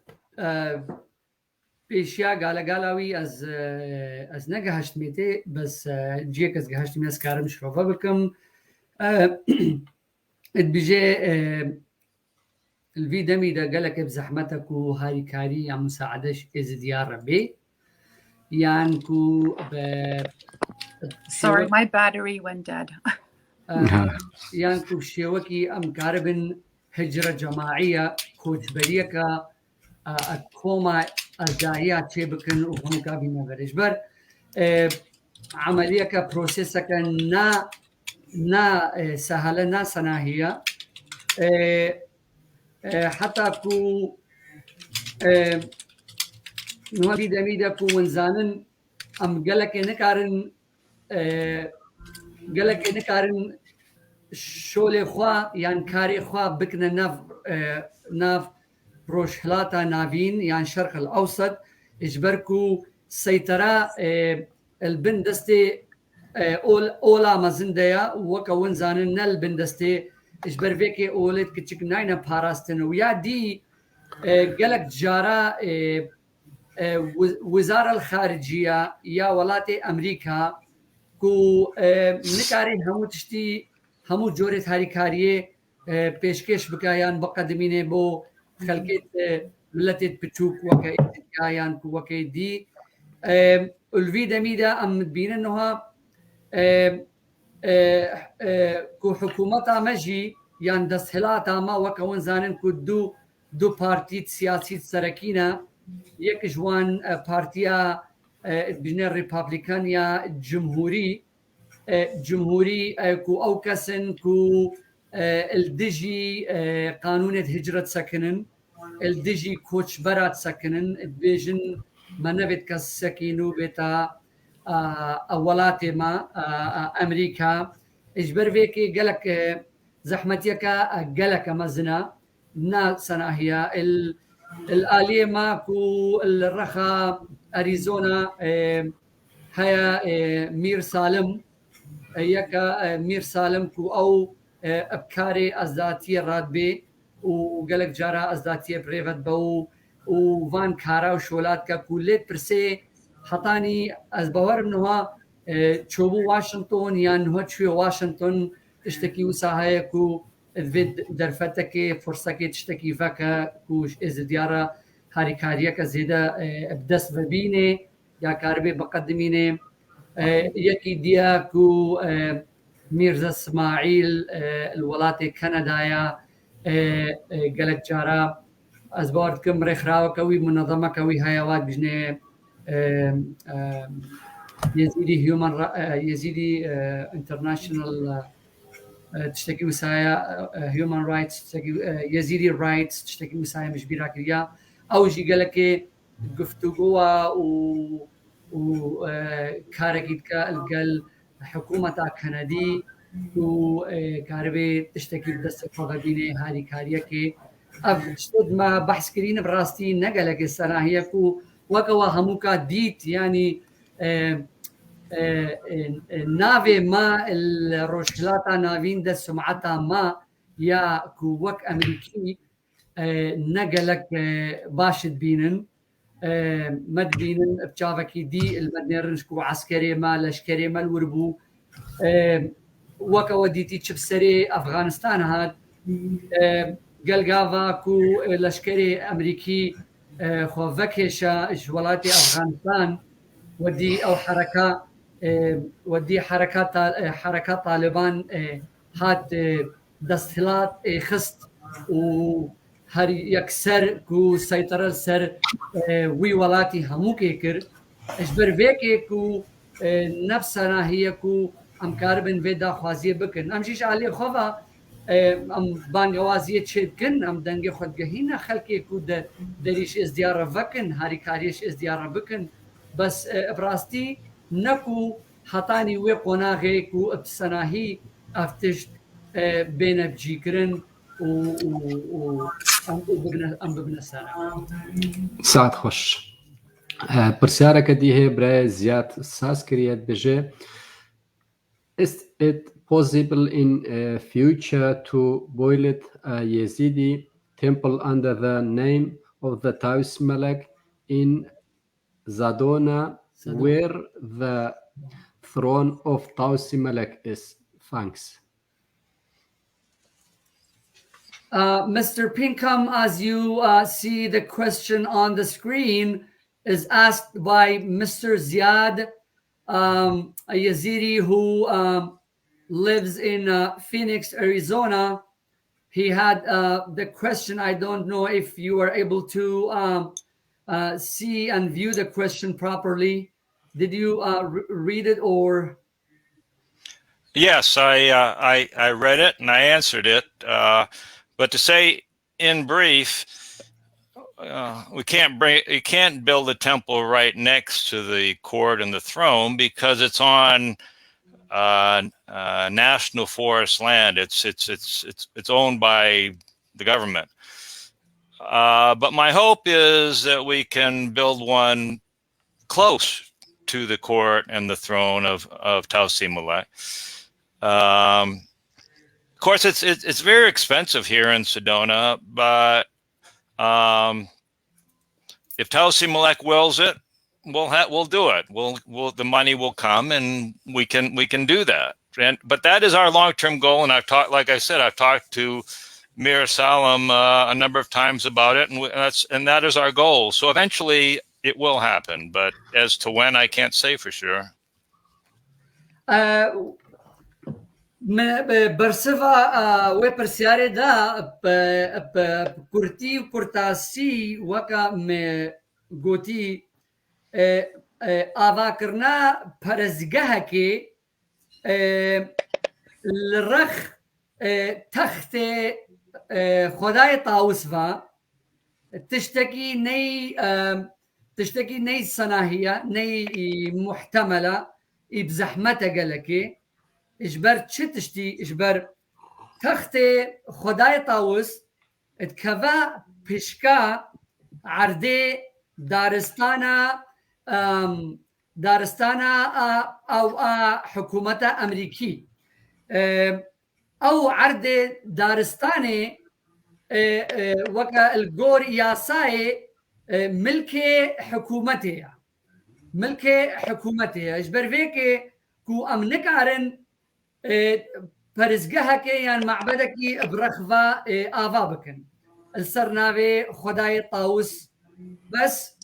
پیشیا گالاوی از نگهشت میته بس جیک از گهشت می از کارم شروع بکم ادبیجه الفيديو ده قالك بزحمتك وهاي كاري يا مساعدش ازديار ربي يانكو Sorry, my battery went dead. يانكو شيوكي ام كاربن هجرة جماعية كوتبريكا كوما الداعية تشيبكن وهنكا بينا برجبر عملية بروسيسا كان نا سهلة نا سناهية حتى كو نوع بيدا كو ونزانن ام قالك نكارن شولي خوا يعني كاري خوا بكنا ناف بروشلاتا نافين يعني شرق الاوسط اجبركو سيطرة البندستي اولا مزنديا وكون زانن البندستي اجبر فيكي اولت كتشك ناينا باراستن ويا دي قالك جارة وزارة الخارجية يا ولاتي امريكا كو نكاري همو تشتي همو جورة هاري كاريه پیشکش بکایان بقدمینه بو خلقیت ملتت بچوک وکای کایان کو وکای دی الفيدا ميدا ام بينا انها كو حكومتا مجي يعني دسهلاتا ما وكون زانن كو دو بارتي سياسي سركينا يك جوان بارتيا بجنر ريبابليكان يا جمهوري كو او كسن كو الدجي قانون هجرة سكنن الدجي كوتش برات سكنن بيجن ما نبت كسكينو بتا اولاتي ما امريكا اجبر فيكي قالك زحمتيك قالك مزنا نا سناهيا الآلية ماكو الرخا اريزونا هيا مير سالم يكا مير سالم كو او ابكاري ازداتي رادبي وقالك جارا ازداتي بريفت بو وفان كارا وشولات كوليت برسي حطاني از باور منها تشوبو واشنطن يعني هو تشوي واشنطن تشتكي وساهاي كو فيد درفتك فرصك تشتكي فك كوش از ديارة هاري كاريك زيدا بدس ببيني يا كاربي بقدميني يكي دياكو ميرزا اسماعيل الولاتي كندايا قالك جارا از باورد کم رخراو کوي منظمه کوي هیواد بجنه يزيدي يزيدي انترناشونال تشتكي وسايا هيومن رايتس تشتكي يزيدي رايتس تشتكي وسايا مش بيراكريا او جي قالك گفتگوها و كاركيد كالقل حكومة كندي و كاربي تشتكي بدست فضبيني هاري كاريكي افشتد ما بحث كرين براستي نقلك السنة هي كو وكوا هموكا ديت يعني نافي ما الروشلاتا نافين دا سمعتا ما يا كو وك امريكي نقلك باشد بينن مد بينن بشافكي دي المدنرنش كو عسكري ما لشكري ما الوربو وكا وديتي تشبسري افغانستان هاد قلقافا كو لشكري امريكي خو فكيشا جولاتي افغانستان ودي او حركه ودي حركات طالبان هات دستهلات خست و هر يكسر كو سيطرة سر وي ولاتي همو كيكر اجبر فيكي كو نفسنا هي كو ام كاربن فيدا خوازيه بكن ام جيش علي خوفا ام بانغوازيه تشيدكن ام دنگي خود گهينا خلقي كو دريش ازديار فكن هاري كاريش ازديار بكن بس براستي نكو حطاني وي قناغي كو ابسناهي افتشت بين بجيكرن و ام ببنى سنة سعد خوش پرسیارەکە دی هەیە برای زیاد ساز کریێت بێژێ Is it possible in future to build a Yazidi temple under the name of the Taus Malak in Zadona where the throne of Taus Malak is? Thanks. Mr. Pinkham, as you see the question on the screen is asked by Mr. Ziad, a Yazidi who lives in Phoenix, Arizona. He had the question. I don't know if you were able to see and view the question properly. Did you read it or? Yes, I read it and I answered it. But to say in brief, you can't build a temple right next to the court and the throne because it's on national forest land. It's owned by the government. But my hope is that we can build one close to the court and the throne of Tausi Malek. Of course, it's very expensive here in Sedona, but if Tausi Malek wills it, we'll do it. The money will come, and we can do that. But that is our long-term goal, and like I said, I've talked to Mir Salam a number of times about it, and that is our goal. So eventually, it will happen. But as to when, I can't say for sure. برسفا وبرسياري دا بكورتي وكورتاسي وكا مغوتي آواكرنا پرزگهكي الرخ تخت خدای طاوسفا تشتكي ني صناهية ني محتملة بزحمتها قالكي اجبر تشتشتي اجبر تخت خدای طاوس اتكفا بشكا عردي دارستانا او حكومة امريكي او عردي دارستاني وكا الجور ياساي ملكي حكومتها اجبر فيكي كو امنكارن پرزگهكي يعني معبدكي برخفا آوا بكن السرناوي خداي طاوس بس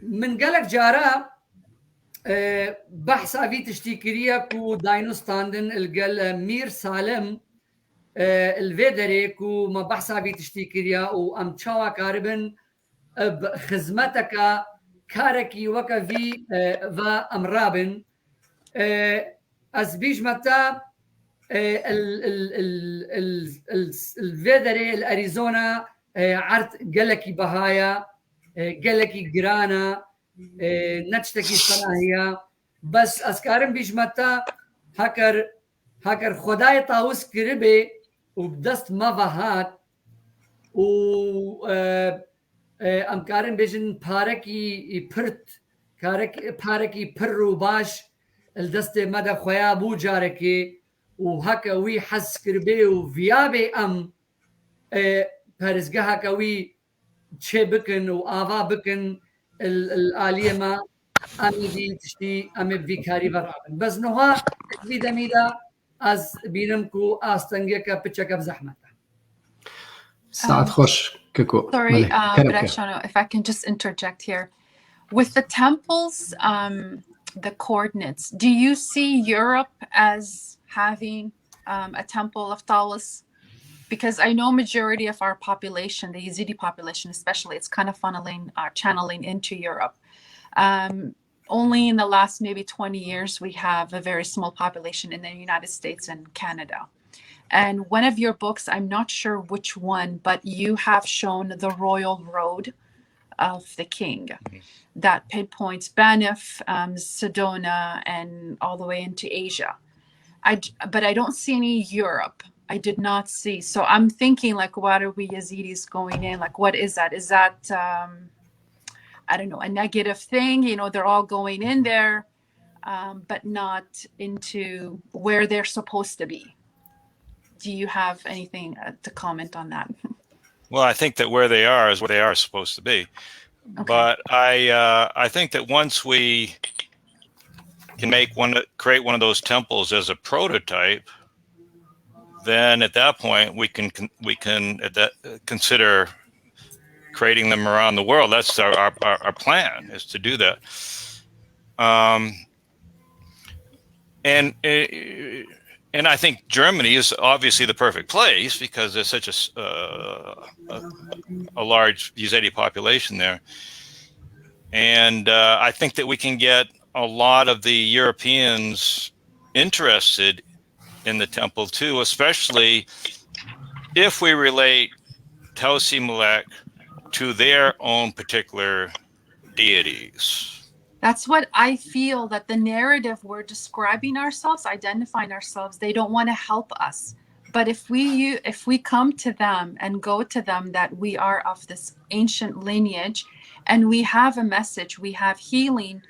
من قالك جارا بحث في تشتيكريا كو داينوستاندن القل مير سالم الفيدريك وما بحثا بيتشتي كريا وام تشاوا كاربن بخدمتك كاركي وكفي فا امرابن از بيج متى الفيدري الاريزونا عرت قالكي بهايا قالكي جرانا نتشتكي صناهية بس اسكارم بيج متى هكر خدای طاوس کربه و بدست ما وهات و امکارن بیشن پارکی پرت پارکی پر و باش الدست مدى خویا بو جاركي وهكا وي حس كربي وفيابي بارزقا هكا وي تشي بكن وآفا بكن الآلية ما أمي دي تشتي أمي بفيكاري برابن بس نوها بيدا ميدا از بينمكو آستنجيكا بتشكا بزحمتا سعد خوش كوكو. Sorry, Brashano, if I can just interject here. With the temples, the coordinates, do you see Europe as having a temple of Taoist? Because I know majority of our population, the Yazidi population especially, it's kind of channeling into Europe. Only in the last maybe 20 years, we have a very small population in the United States and Canada. And one of your books, I'm not sure which one, but you have shown the royal road of the king that pinpoints Banff, Sedona, and all the way into Asia. But I don't see any Europe. I did not see. So I'm thinking, like, what are we Yazidis going in? Like, what is that? Is that, I don't know, a negative thing? You know, they're all going in there, but not into where they're supposed to be. Do you have anything to comment on that? Well, I think that where they are is where they are supposed to be. Okay. But I think that once we can create one of those temples as a prototype, then at that point we can consider creating them around the world. That's our plan, is to do that. And I think Germany is obviously the perfect place because there's such a large Yazidi population there. And I think that we can get a lot of the Europeans interested in the temple too, especially if we relate Tausi Malek to their own particular deities. That's what I feel, that the narrative we're describing ourselves, identifying ourselves, they don't want to help us. But if we come to them and go to them that we are of this ancient lineage and we have a message, we have healing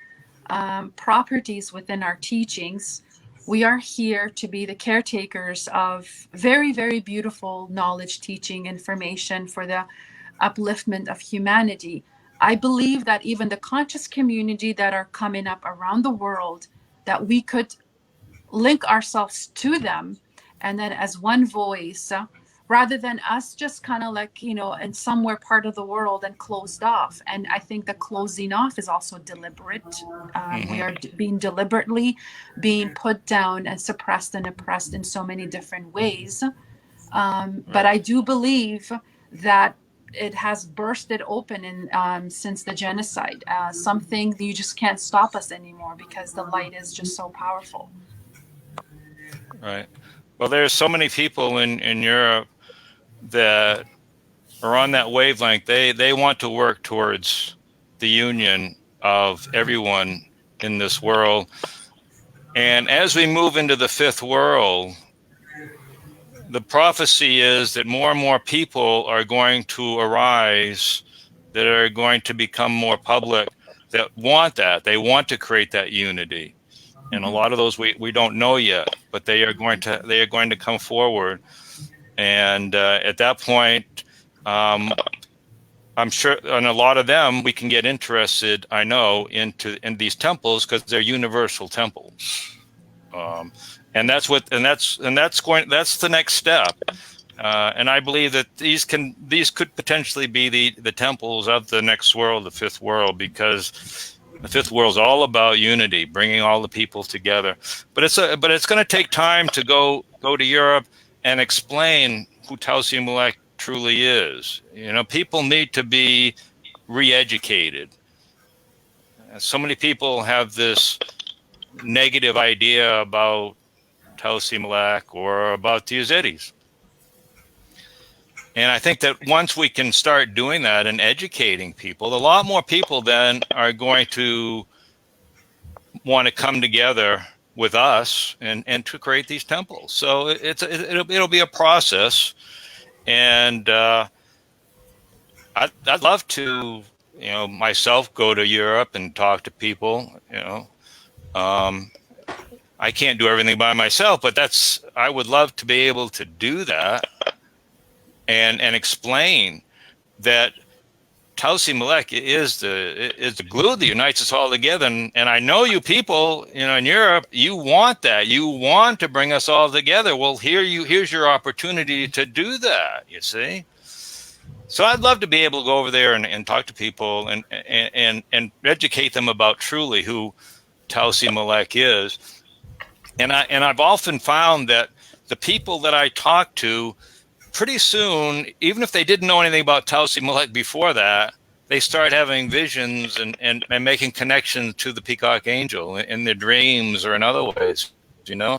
properties within our teachings, we are here to be the caretakers of very, very beautiful knowledge, teaching, information for the upliftment of humanity. I believe that even the conscious community that are coming up around the world, that we could link ourselves to them and then as one voice, rather than us just kind of like, you know, in somewhere part of the world and closed off. And I think the closing off is also deliberate. We are being deliberately being put down and suppressed and oppressed in so many different ways. But I do believe that it has bursted open since the genocide. Something you just can't stop us anymore because the light is just so powerful. Right. Well, there's so many people in Europe that are on that wavelength. They want to work towards the union of everyone in this world. And as we move into the fifth world, the prophecy is that more and more people are going to arise that are going to become more public, that want that. They want to create that unity. And a lot of those we don't know yet, but they are going to come forward. And at that point, I'm sure, and a lot of them we can get interested, I know, in these temples because they're universal temples. And that's the next step. And I believe that these could potentially be the temples of the next world, the fifth world, because the fifth world is all about unity, bringing all the people together. But it's going to take time to go to Europe and explain who Tausi Malek truly is. You know, people need to be re-educated. So many people have this negative idea about Tausi Malek or about the Yazidis. And I think that once we can start doing that and educating people, a lot more people then are going to want to come together with us and to create these temples. So it'll be a process, and I'd love to, you know, myself go to Europe and talk to people. You know, I can't do everything by myself, but I would love to be able to do that and explain that Tausi Malek is the glue that unites us all together. And I know you people, you know, in Europe, you want that. You want to bring us all together. Well, here's your opportunity to do that, you see. So I'd love to be able to go over there and talk to people and educate them about truly who Tausi Malek is. And I've often found that the people that I talk to, pretty soon, even if they didn't know anything about Tausi Malek before that, they start having visions and making connections to the peacock angel in their dreams or in other ways, you know.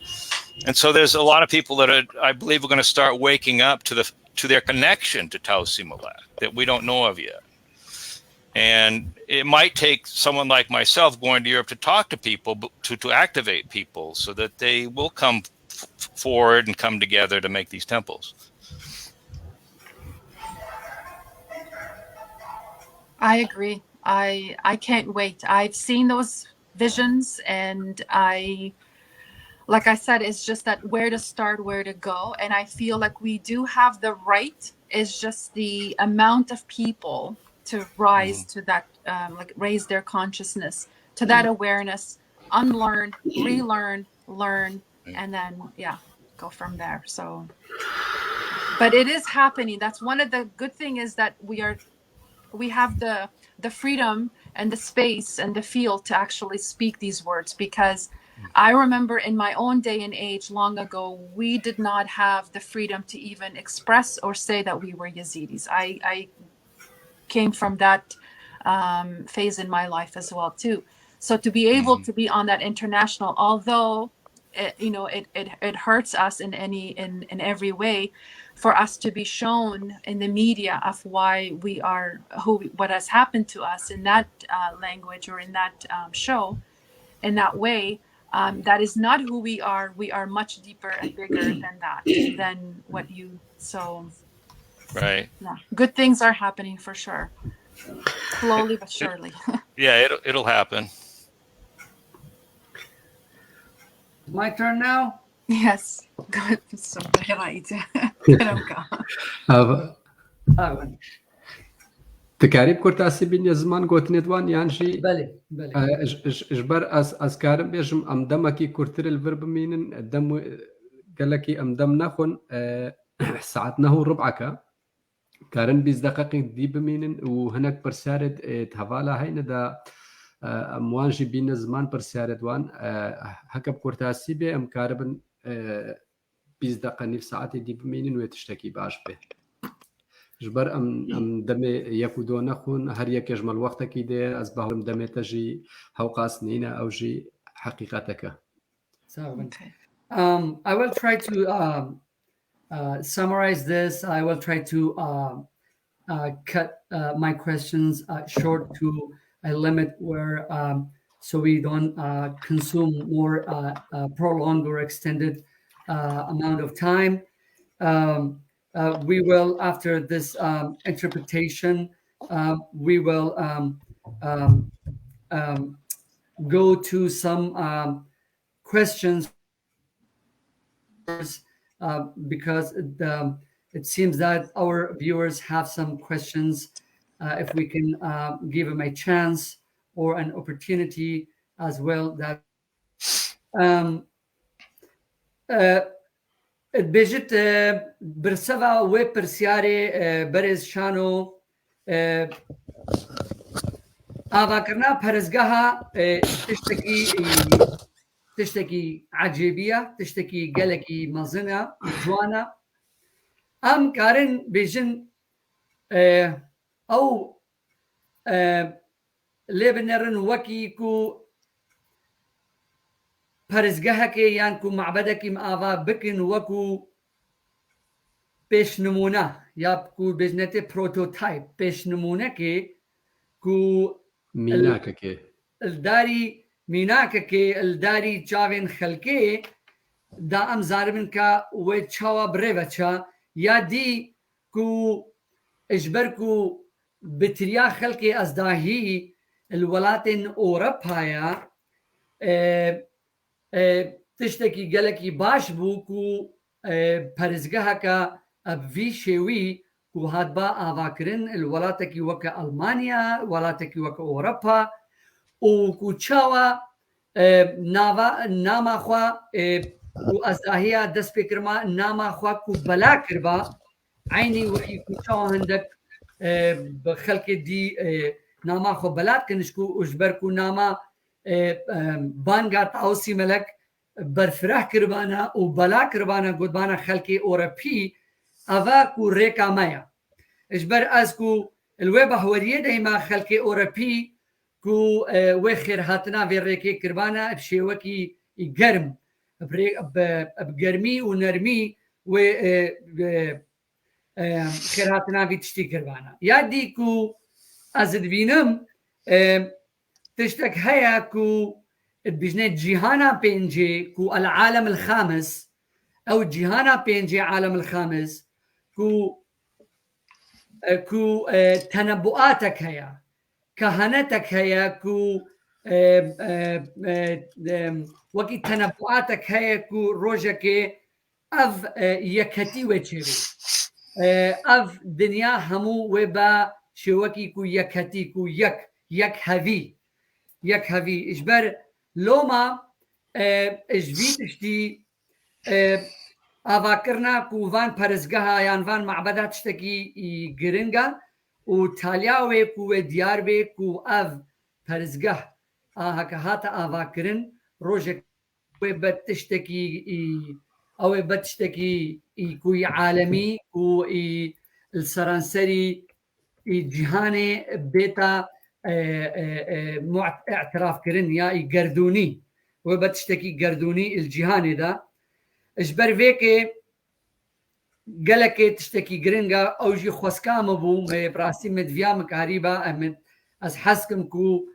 And so there's a lot of people that I believe are going to start waking up to their connection to Tausi Malek that we don't know of yet. And it might take someone like myself going to Europe to talk to people, to activate people so that they will come forward and come together to make these temples. I agree. I can't wait. I've seen those visions, and like I said, it's just that where to start, where to go. And I feel like we do have the right. It's just the amount of people to rise to that, like raise their consciousness to that awareness, unlearn, relearn, learn, and then, go from there. So, but it is happening. That's one of the good thing is that we have the freedom and the space and the field to actually speak these words, because I remember in my own day and age long ago, we did not have the freedom to even express or say that we were Yazidis. I came from that phase in my life as well too. So to be able to be on that international, although it hurts us in every way, for us to be shown in the media of why we are what has happened to us in that language or in that show, in that way, that is not who we are. We are much deeper and bigger than that, than what you. So, right. Yeah, good things are happening for sure, slowly but surely. Yeah, it'll happen. My turn now. Yes. Good. So right. تكاريب كورتاسي بين زمان قوت ندوان يانجي بله اجبر از كارم بيجم ام دمكي كورتر الفرب مينن الدم قالكي ام دم نخن ساعتناه ربعك كارن 20 دقائق دي بمينن وهناك برسارد تهوالا هين دا اموانجي بين زمان برسارد وان هكب كورتاسي بي ام كاربن 20 دقائق نف ساعتي دي بمينن ويتشتكي باش به جبر ام دمي يكودو نخون هر يك يجمل وقتك دي از بهم دمي تجي هوقاس نينا او جي حقيقتك. I will try to summarize this. I will try to cut my questions short to a limit where so we don't consume more prolonged or extended amount of time. We will, after this interpretation, we will go to some questions because it seems that our viewers have some questions. If we can give them a chance or an opportunity as well, that بيجت برسفا وبرسياري برز شانو آوا کرنا پرزگاها تشتكي عجيبية تشتكي قلكي مزنة جوانا أم كارن بيجن أو لبنرن وكي كو پرزگهكي يان كو معبدكي مآفا بكن وكو پیش نمونه یا كو بجنته بروتوتايب پیش نمونه كي كو میناکەکێ الداري ميناككي الداري جاوين خلكي دا ام زاربن كا ويتشاوا بريفاتشا يا دي كو اجبركو بتريا خلكي ازداهي الولاتن اوروبايا تشتكي قالكي باش بوكو پرزگهكا ابفي شوي كو هادبا آواكرن الولاتكي وكا ألمانيا ولاتكي وكا أوروبا وكو تشاوا ناما خوا كو أزداهية دس بكرما ناما خوا كو بلا كربا عيني وكي كو تشاوا هندك بخلق دي ناما خوا بلات كنشكو اجبركو ناما بانگا تاوسي ملك برفرح كربانا وبلا كربانا قدبانا خلقي أوروبي أفاكو ريكا مايا اجبر أزكو الويبا هوريه دايما خلقي أوروبي كو وخير هاتنا في ريكي كربانا بشيوكي يقرم بقرمي ونرمي و خير هاتنا في تشتي كربانا يادي كو أزد بينم تشتك هيا كو بجنة جيهانا بينجي كو العالم الخامس أو جيهانا بينجي عالم الخامس كو تنبؤاتك هيا كهنتك هيا كو وكي تنبؤاتك هيا كو روجك أف يكتي وچيري أف دنيا همو وبا شوكي كو يكتي كو يك هفي إجبر لوما اجبي تشتي آواكرنا كو فان پرزگها يان فان معبدات تشتكي گرنگا و تالياوي كو ديار بي كو اف پرزگه هكا هاتا آواكرن روجك بتشتكي او بتشتكي كو عالمي كو السرانسري جهاني بيتا اعتراف كرن يا قردوني وبتشتكي قردوني الجهاني ده اجبر فيكي قالك تشتكي جرينجا او جي خوسكام ابو براسي مدفيام قريبه امد از حسكم كو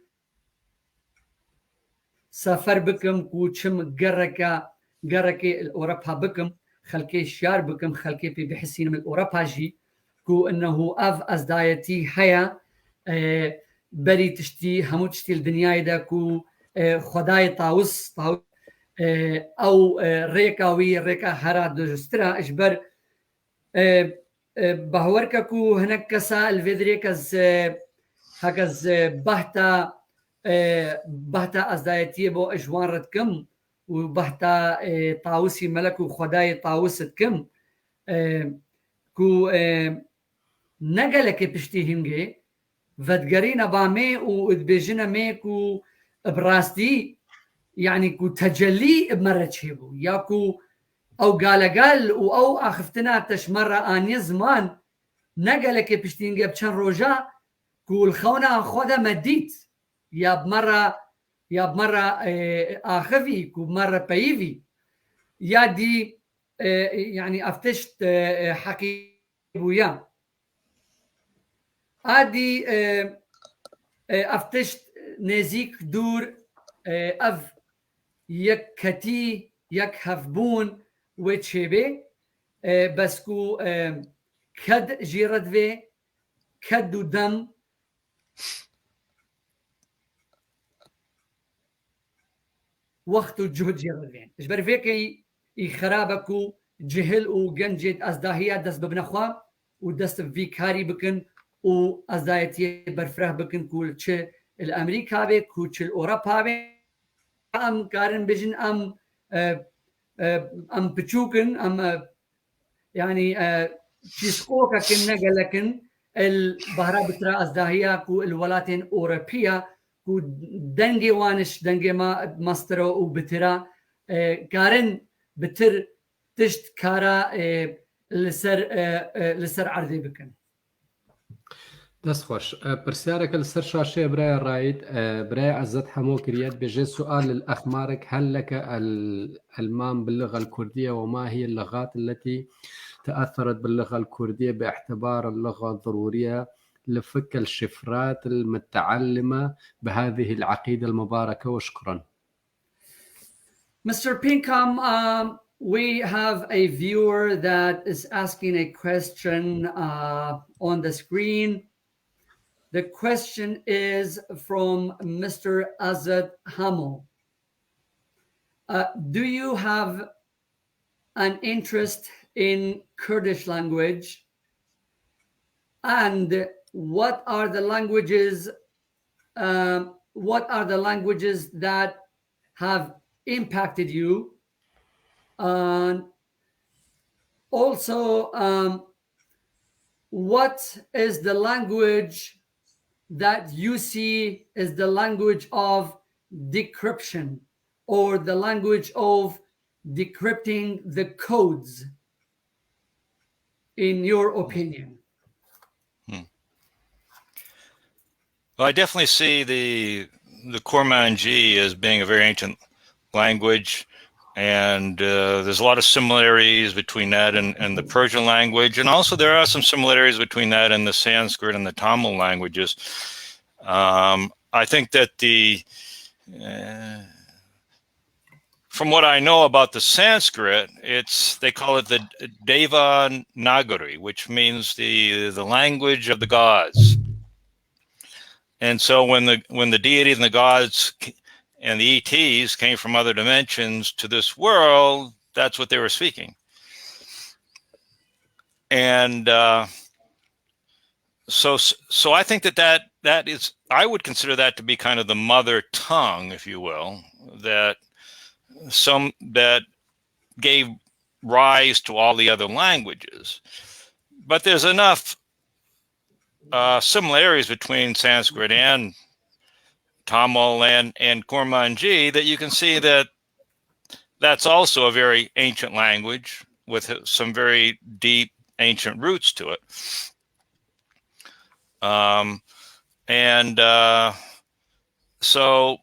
سفر بكم كو تشم قركي الاوروبا بكم خلكي شيار بكم خلكي بحسين من الاوروبا جي كو انه اف ازدايتي هيا بري تشتي همو تشتي الدنيا دا كو خداي طاوس او ريكا هرا دوسترا اجبر بهوركا كو هناك كسا الفيدريكاز هكاز بحتا ازدايتي بو اجوان ردكم وبحتا طاوسي ملك وخداي طاوستكم كو نقلك بشتي هنجي فدقرينا بامي وادبجنا ميكو براستي يعني كو تجلي بمرة شيبو ياكو او قال او اخفتنا تشمرة اني زمان نقلك بشتينجي بشان روجا كو الخونة خودا مديت يا بمرة اخفي كو بمرة بايفي يا دي يعني افتشت حكي بويا ادي افتشت نزيك دور اف يك كتي يك هفبون وتشيبي بسكو كد جيرد في كد دم وقت الجهد جيرد فين اجبر فيكي يخرابكو جهل وجنجد ازداهية دست ببنخوا ودست في كاري بكن وازدايتي برفره بكن كل شيء الامريكا بي كل شيء اوروبا بي ام كارن بجن ام بتشوكن ام يعني تشيسكوكا كن نقلكن البهرة بترا ازداهية كو الولاتين اوروبية كو دنجي وانش دنجي ما مسترو وبترا كارن بتر تشت كارا لسر عرضي بكن. دەست خۆش پرسیارێکە لەسەر شاشەیە برای ڕایت برای عەزەت هەموو کریات بێژێ سؤال الأخمارك هل لك المام باللغة الكردية وما هي اللغات التي تأثرت باللغة الكردية باعتبار اللغة ضرورية لفك الشفرات المتعلمة بهذه العقيدة المباركة وشكرا. Mr. Pinkham, we have a viewer that is asking a question on the screen. The question is from Mr. Azad Hamo. Do you have an interest in Kurdish language? And what are the languages that have impacted you? And also, what is the language that you see is the language of decryption, or the language of decrypting the codes, in your opinion? Well, I definitely see the Kurmanji as being a very ancient language, and there's a lot of similarities between that and the Persian language, and also there are some similarities between that and the Sanskrit and the Tamil languages. I think that from what I know about the Sanskrit, they call it the Devanagari, which means the language of the gods. And so when the deities and the gods and the ETs came from other dimensions to this world, that's what they were speaking. And so I think that is, I would consider that to be kind of the mother tongue, if you will, that gave rise to all the other languages. But there's enough similarities between Sanskrit and Tamil and Kurmanji that you can see that that's also a very ancient language with some very deep ancient roots to it. So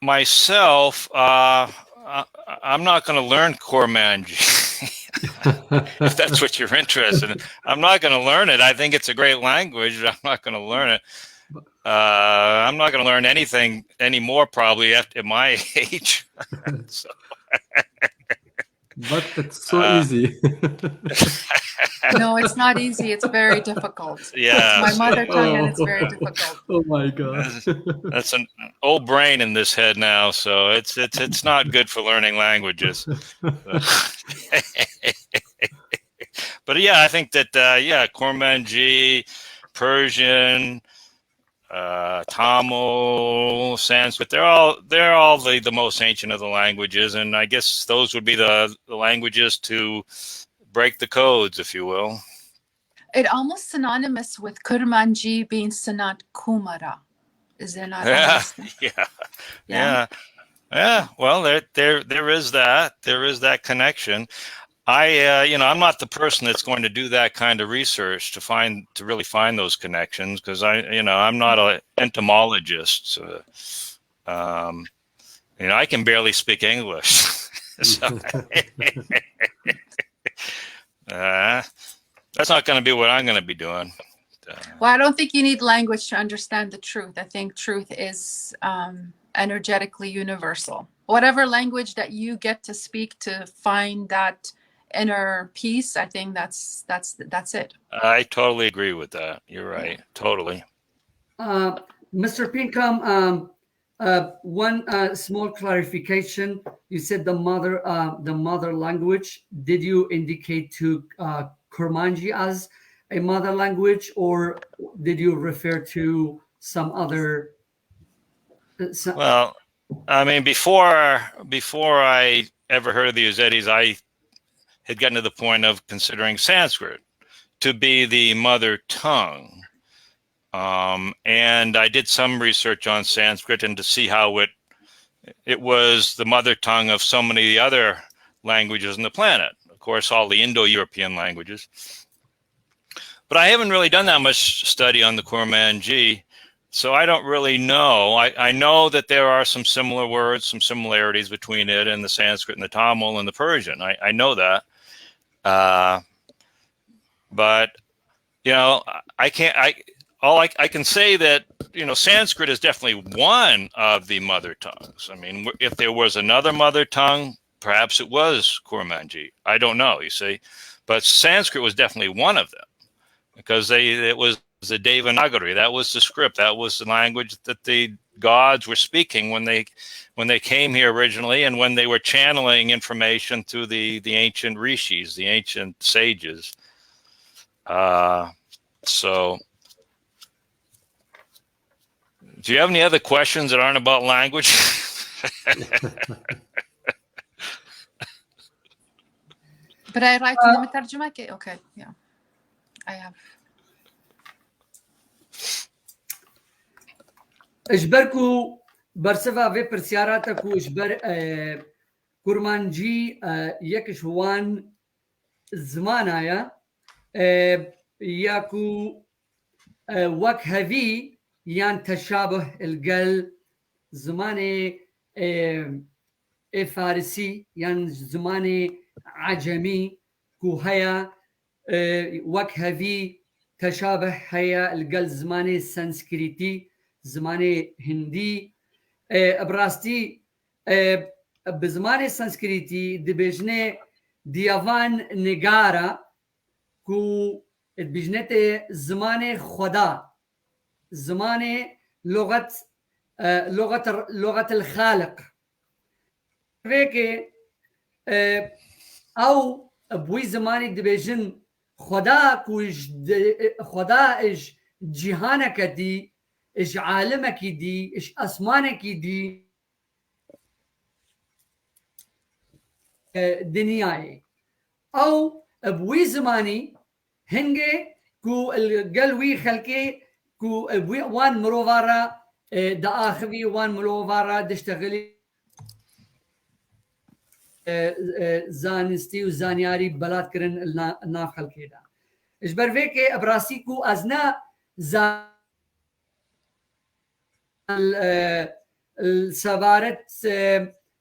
myself, I'm not going to learn Kurmanji. If that's what you're interested in, I'm not going to learn it. I think it's a great language. I'm not going to learn it. I'm not going to learn anything anymore, probably at my age. So. But it's so easy. No, it's not easy. It's very difficult. Yeah, it's my mother tongue, and it's very difficult. Oh my God! That's an old brain in this head now, so it's not good for learning languages. But yeah, I think that Kurmanji, Persian, Tamil, Sanskrit, they're all the most ancient of the languages, and I guess those would be the languages to break the codes, if you will. It almost synonymous with Kurmanji being Sanat Kumara. Is there not? Yeah. Well, there is that. There is that connection. I'm not the person that's going to do that kind of research to really find those connections, because I'm not an entomologist. I can barely speak English. So, that's not going to be what I'm going to be doing. Well, I don't think you need language to understand the truth. I think truth is energetically universal. Whatever language that you get to speak to find that inner peace, I think that's it. I totally agree with that. You're right. Totally. Mr. Pinkham, one small clarification. You said the mother language. Did you indicate to Kurmanji as a mother language, or did you refer to some other? Well, I mean, before I ever heard of the Ezdatis, I had gotten to the point of considering Sanskrit to be the mother tongue. And I did some research on Sanskrit and to see how it was the mother tongue of so many other languages on the planet. Of course, all the Indo-European languages. But I haven't really done that much study on the Kurmanji, so I don't really know. I know that there are some similar words, some similarities between it and the Sanskrit and the Tamil and the Persian. I know that. But, you know, I can say that, you know, Sanskrit is definitely one of the mother tongues. I mean, if there was another mother tongue, perhaps it was Kurmanji. I don't know, you see. But Sanskrit was definitely one of them because it was the Devanagari. That was the script. That was the language that the gods were speaking when they came here originally and when they were channeling information through the ancient rishis, the ancient sages. So do you have any other questions that aren't about language? But I write in the مترجمة. Okay, yeah, I have. اجبركو برسفا في برسياراتكو اجبر كورمانجي يكش وان زمانايا ياكو وك هذي يان تشابه القل زماني فارسي يان زماني عجمي كو هيا وك هذي تشابه هيا القل زماني سنسكريتي زماني هندي براستي بزماني سنسكريتي دبجنه ديافان نگارا كو بجنته زماني خدا زماني لغة الخالق فيك او بوي زماني دبجن خدا كوش خدا اش جهانك دي اش عالمك دي اش اسمانك دي دنياي او بوي زماني هنجي كو القلوي خلقي كو بوي وان مروفارا دا اخوي وان مروفارا دشتغلي زانستي وزانياري بلاد كرن الناف خلقي دا اجبر فيكي ابراسي كو ازنا السبارت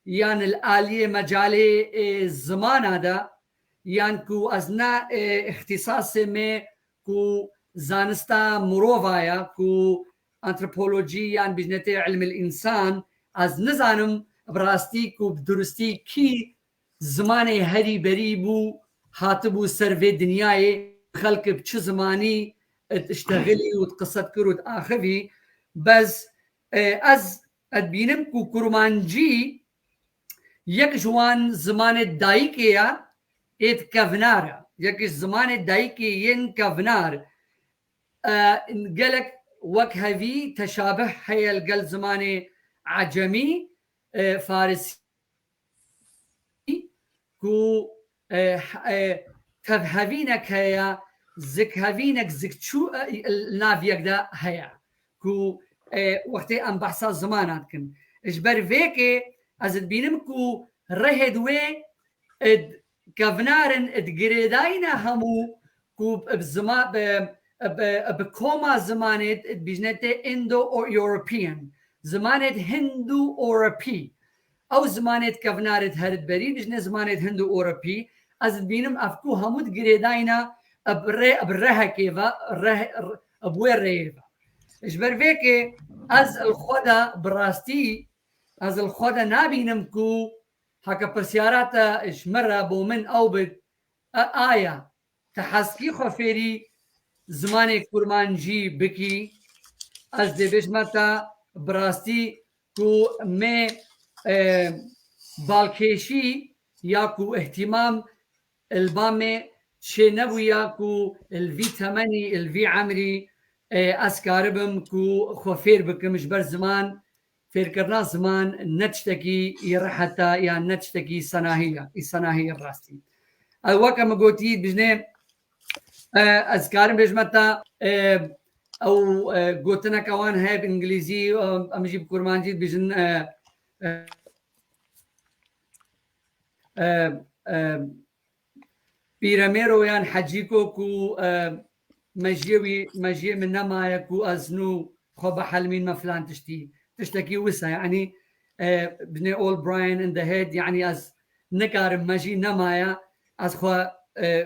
يعني الآلية مجالي الزمان هذا يعني كو أزنا اختصاص میں كو زانستا مروفايا كو أنثروبولوجي يعني بجنة علم الإنسان از نزانم براستي كو بدرستي كي زماني هري بريبو هاتبو سرفي دنياي خلق بچ زماني اشتغلي وتقصد كرود آخفي بس از ادبینم کو کرمانجی یک جوان زمان دایکیا ات کفنار یک زمان دایکی ین کفنار قالك وك هذي تشابه هي القل زمان عجمي فارسي كو تفهفينك هيا زك هفينك زك شو النافيك دا هيا كو وقتی ام بحثا زمانات کن اجبر ویکی از بینم کو رهدوی اد کفنارن اد گریداین همو کو بزمان بکوما زمانت اد بجنت اندو او یوروپیان زمانت هندو اوروپی او زمانت کفنارت هرد بری بجنت زمانت هندو اوروپی از بینم افکو همود گریداینا ابره کیفا ابوی ریفا اجبر فيك از الخدا براستي از الخدا نابينم كو هكا برسياراتا اش مرة بومن او بد آية تحسكي خفيري زماني كورمانجي بكي از دي بجمتا براستي كو مي بالكيشي يا كو اهتمام البامي شي نبويا كو الفي 8 الفي عمري اسكاربم كو خوفير بكمش بر زمان فير كرنا زمان نتشتكي يرحتا يا نتشتكي صناهية الراستي الوكا مقوتي بجنة اسكارم بجمتا او قوتنا كوان هاي بانجليزي امجي بكرمانجي بيجن بيراميرو يان حجيكو كو مجيوي من نمايا كو ازنو خب حلمين ما فلان تشتكي وسا يعني بني اول براين ان ذا هيد يعني از نكارم مجي نمايا از خو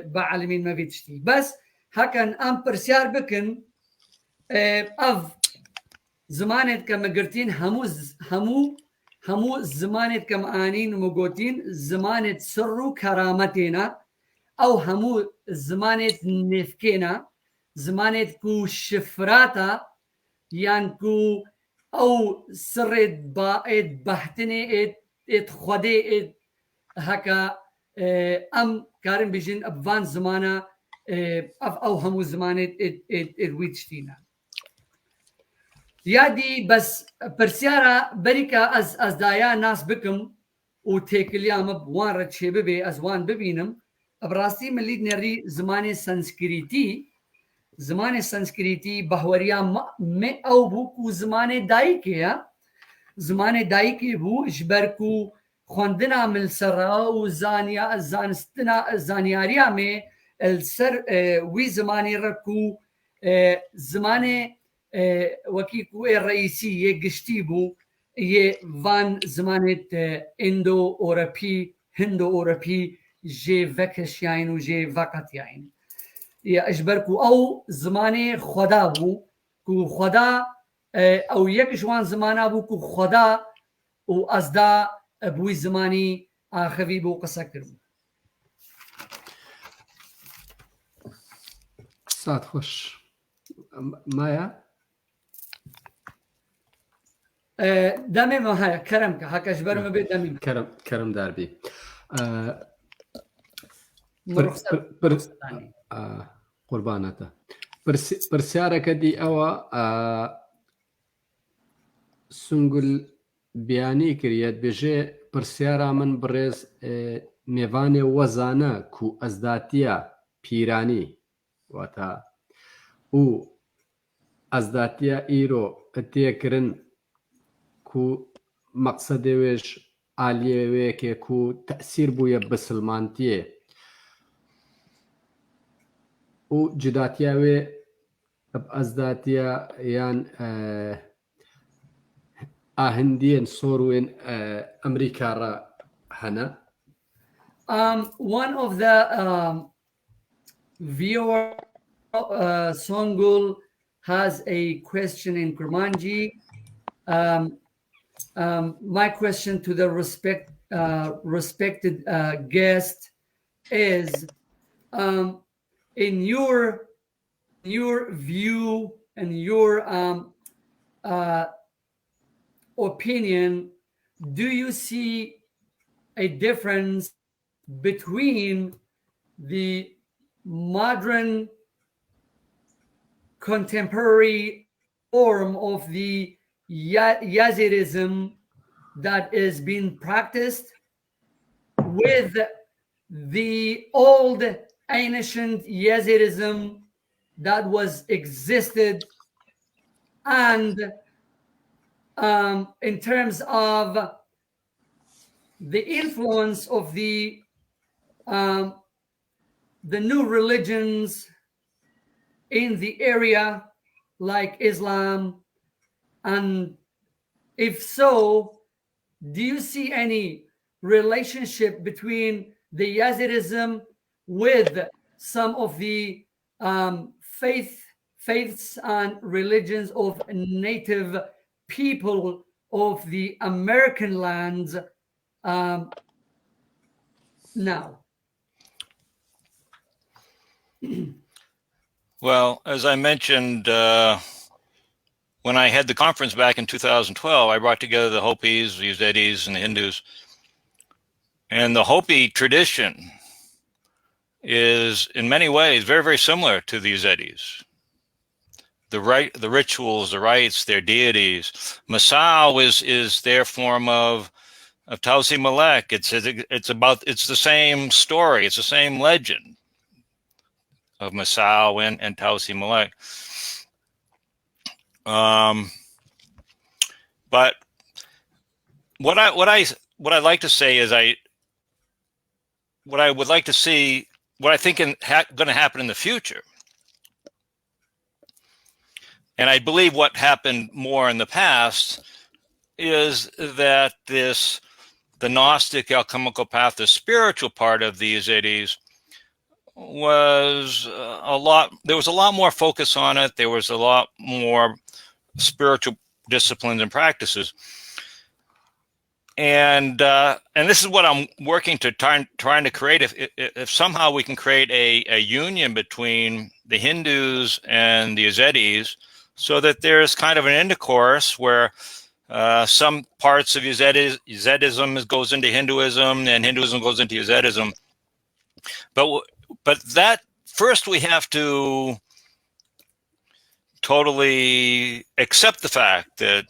بعلمين ما بيتشتي بس هكن ام برسيار بكن اف زمانت كما قرتين همو زمانت كما انين مقوتين زمانت سرو كرامتنا او همو زمانت نفكينا زمانت كو شفراتا يان كو او سرت باید بحتني ات خودي ات هكا ام كارن بيجين ابفان زمانا او همو زمانت ات ويتشتينا يادي بس برسيارة بريكا از دايا ناس بكم وتيكليا مبوان رتشي ببي از وان ببينم براستي مليد نري زمان سنسكريتي بهوريا مي او بوكو زمان دايكيا زمان دايكي بو جبركو خوندنا من سرا وزانيا زانستنا زانياريا مي السر وي زماني ركو زمان وكيكو الرئيسي يقشتيبو يفان زمانت اندو اوربي هندو اوربي جي فكش ياين وجي فقط ياين يا اجبركو او زماني خدا بو كو خدا او يكشوان زمانا بو كو خدا و ازدا ابوي زماني اخوي بو قسكر سات خوش مايا دمي ما هيا كرمك هكا اجبر ما بي دمي كرم داربي قربانته برسيارك دي أوا سنقل بياني كريات بيجي برسيارة من بريز ميفاني وزانا كو أزداتيا بيراني واتا و أزداتيا إيرو اتيكرن كو مقصد ويش عالية ويكي كو تأثير بويا بسلمانتيه و جداتياوي بأزداتيا يان هنديا صوروين أمريكا را هنا. One of the viewer Songul has a question in Kurmanji. My question to the respected guest is, in your view and your opinion, do you see a difference between the modern contemporary form of the Yazidism that is being practiced with the old ancient Yazidism that was existed, and in terms of the influence of the new religions in the area, like Islam, and if so, do you see any relationship between the Yazidism with some of the faiths and religions of native people of the American lands now? Well, as I mentioned, when I had the conference back in 2012, I brought together the Hopis, the Ezdatis, and the Hindus. And the Hopi tradition is in many ways very, very similar to the Ezdatis. The rituals, the rites, their deities. Masao is their form of Tausi Malek. It's the same story. It's the same legend of Masao and Tausi Malek. But what I'd like to say is what I would like to see, what I think going to happen in the future. And I believe what happened more in the past is that the Gnostic alchemical path, the spiritual part of the Ezdatîs, there was a lot more focus on it. There was a lot more spiritual disciplines and practices. And this is what I'm working to trying to create. If somehow we can create a union between the Hindus and the Ezdatîs, so that there's kind of an intercourse where some parts of Ezdatism goes into Hinduism and Hinduism goes into Ezdatism. But that first we have to totally accept the fact that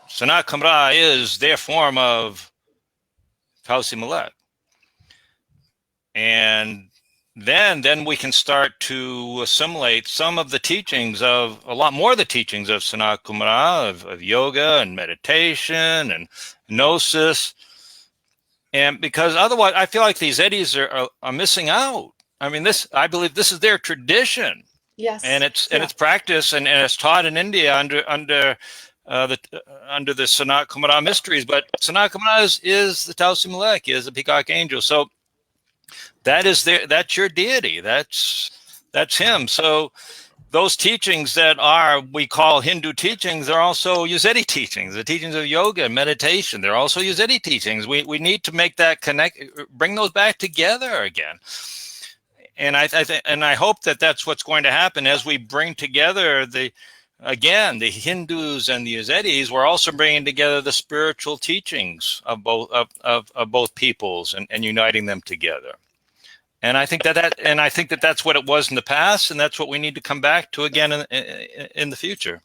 Sanat Kumara is their form of Tausi Malek. And then we can start to assimilate some of the teachings of, a lot more of the teachings of Sanat Kumara, of yoga and meditation and gnosis. And because otherwise, I feel like these Ezdatîs are missing out. I mean, I believe this is their tradition. Yes. And it's practice and it's taught in India under the Sanat Kumara mysteries. But Sanat Kumara is the Tausi Malek, is the peacock angel. So that's your deity. That's him. So those teachings that we call Hindu teachings, are also Ezdatî teachings. The teachings of yoga and meditation, they're also Ezdatî teachings. We need to make that bring those back together again. And I hope that that's what's going to happen as we bring together the Hindus and the Ezdatîs. We're also bringing together the spiritual teachings of both peoples and uniting them together. And I think that's what it was in the past, and that's what we need to come back to again in the future.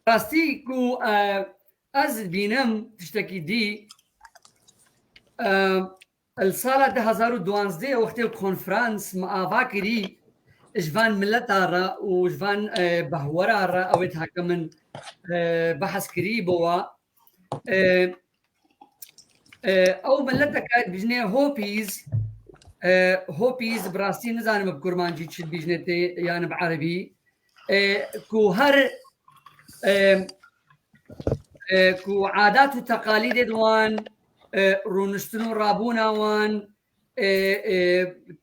راستی کو از بینم تشتکی دی السال 2012 وقتی کنفرانس معاوا کری جوان ملتا را و جوان بهورا را اوید حکمن بحث کری بوا او ملتا که بجنه هوپیز براستی نزانم بکرمانجی چی بجنه تی یعنی بعربی کو هر کو عادات و تقالید دوان رونشتن و رابونا وان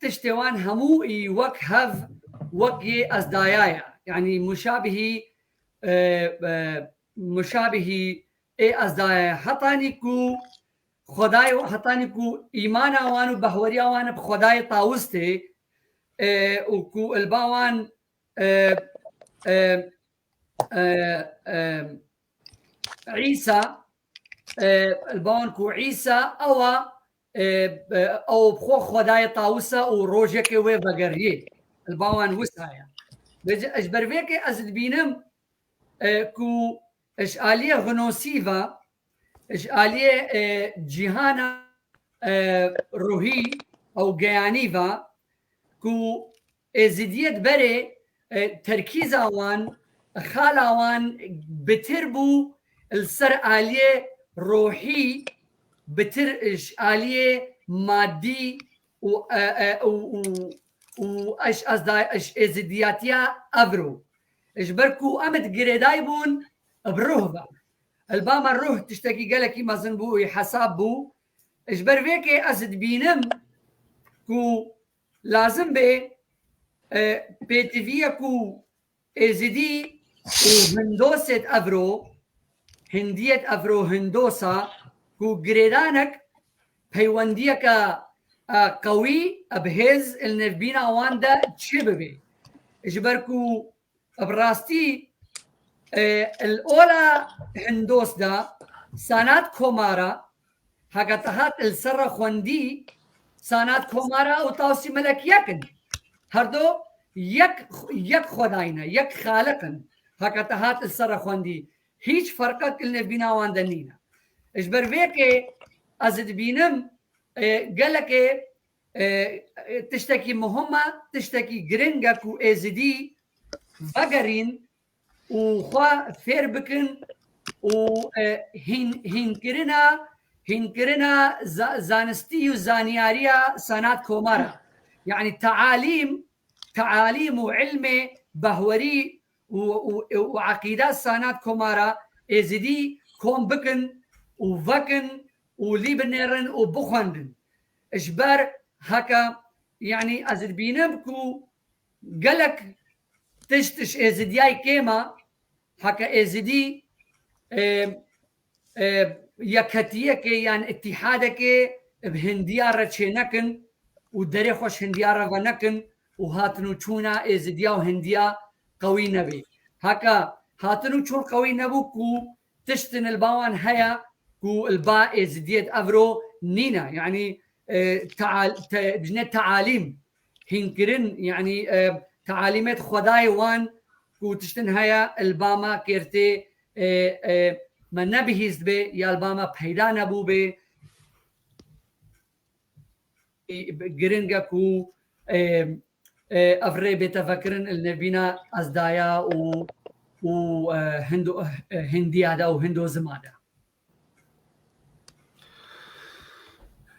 تشتوان همو وك هف وكي أزدايا يعني مشابه أزدايا حطانيكو خداي حطانيكو إيمانا وانو بحوريا وان بخداي طاوستي وكو الباوان عيسى الباوان كو عيسى او بخو خداي طاوسا وروجك وبقريه الباوان وسايا اجبر فيك ازد بينم كو اشاليه غنوسيفا اشاليه جهانا روحي او جيانيفا كو ازديت بري تركيزا وان خالا وان بتربو السر آليه روحي بترش آليه مادي واش اش ازدياتيا افرو اجبركو امد جريدايبون بروهبا الباما الروح تشتكي قالك ما زنبو حساب بو اجبر فيك ازد بينم كو لازم بي بيتفيا كو ازدي وهندوسة افرو هندية افرو هندوسا كو جريدانك بيوانديك قوي بهز النبينا واندا تشببي اجبركو براستي الاولى هندوس دا سانات كومارا حقتهات السر خوندي سانات كومارا وتاوسي ملك يكن هردو يك خداينا يك خالقن حقتهات السر خوندي هيج فرقك النبينا واندا نينا اجبر فيكي ازد بينم قال لك تشتكي مهمة تشتكي جرينجك وازدي فقرين وخوا فير بكن وهنكرنا زانستي وزانياريا سانات كومارا يعني تعاليم وعلم بهوري وعقيدات سانات كومارا ازدي كوم بكن وفكن وليبنيرن وبخندن اشبار هكا يعني ازد بينبكو قالك تشتش ازدياي كيما هكا ازدي يكتيك يعني اتحادك بهنديارة تشينكن ودري خوش هنديارة ونكن وهاتنو تشونا ازديا وهنديا قوي نبي هكا هاتنو تشون قوي نبو كو تشتن الباوان هيا كو البا ازديت افرو نينا يعني تعاليم هنكرن يعني تعاليمات خداي وان كو تشتن هيا الباما كيرتي ما نبيهيز بي يا الباما بيدا نبو بي جرينجا كو افري بيتفكرن النبينا ازدايا و هندي هذا وهندو زمادا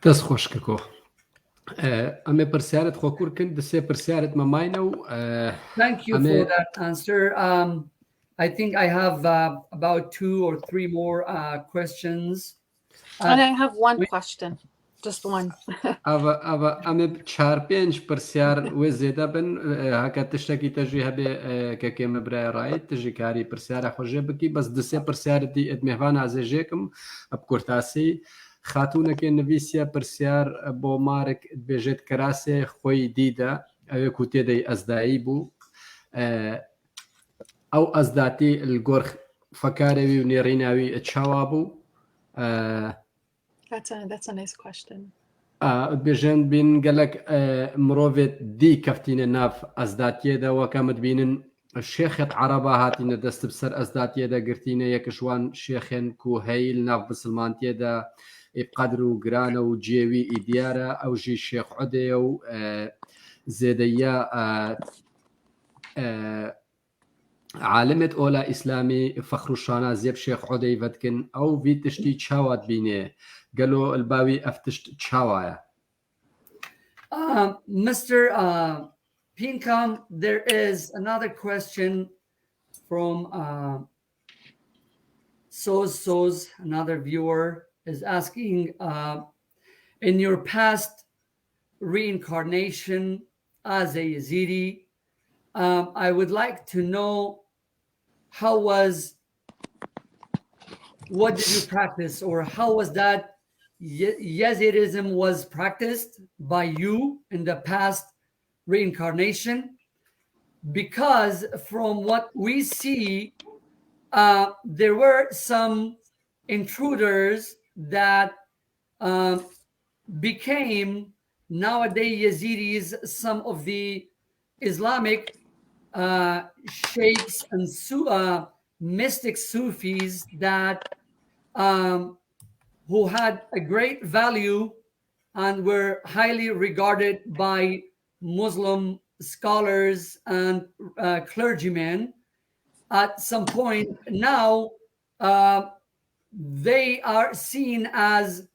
دەست خۆشکەکۆ ئەمێ پرسیارت خۆکوور کرد دەسێ پرسیارت مەماینە و Thank you for that answer. I think I have about 2 or 3 more questions. And I have one question, just one. ئەمێ 4-5 پرسیار وێ زێدە بن هەکە تشتێکی تەژی هەبێ کە کێمە برای ڕایت تژی کاری پرسیارە خۆژێ بکی بەس دەسێ پرسیارتی ئەدمێڤان ئازێژێکم ئەبکورتاسی خاتونەکێ نویسیە پرسیار بۆ مارک بێژێت کراسێ خۆی دیدە ئەوێ کو تێدەی ئەزدایی بوو ئەو ئەزداتی گۆر فەکارەوی و نێڕیناوی چاوا بوو That's a nice question. بێژێن بین گەلک مرۆڤێت دی کەفتینە ناف ئەزداتیێدا وەکەمت بینن شێخێت عەرەبا هاتینە دەست بسەر ئەزداتیێدا گرتینە یەکشوان شێخێن کو هەیل ناف بسلمانتیێدا قەدر و گرانە و جێوی ئیدیارە ئەوژی شێخ عودەیە و زێدەیە عالمت ئۆلا ئیسلامی فەخر و شانە زێب شێخ عودەی ڤەتکن ئەو ڤی تشتی چاوات بینێ گەلۆ الباوی ئەف تشت چاوایە Mr. Pinkham, there is another question from Soz, another viewer is asking, in your past reincarnation as a Yazidi, I would like to know what did you practice, or how was that Yazidism was practiced by you in the past reincarnation? Because from what we see, there were some intruders that became nowadays Yazidis, some of the Islamic sheikhs and mystic Sufis that who had a great value and were highly regarded by Muslim scholars and clergymen. At some point now, they are seen as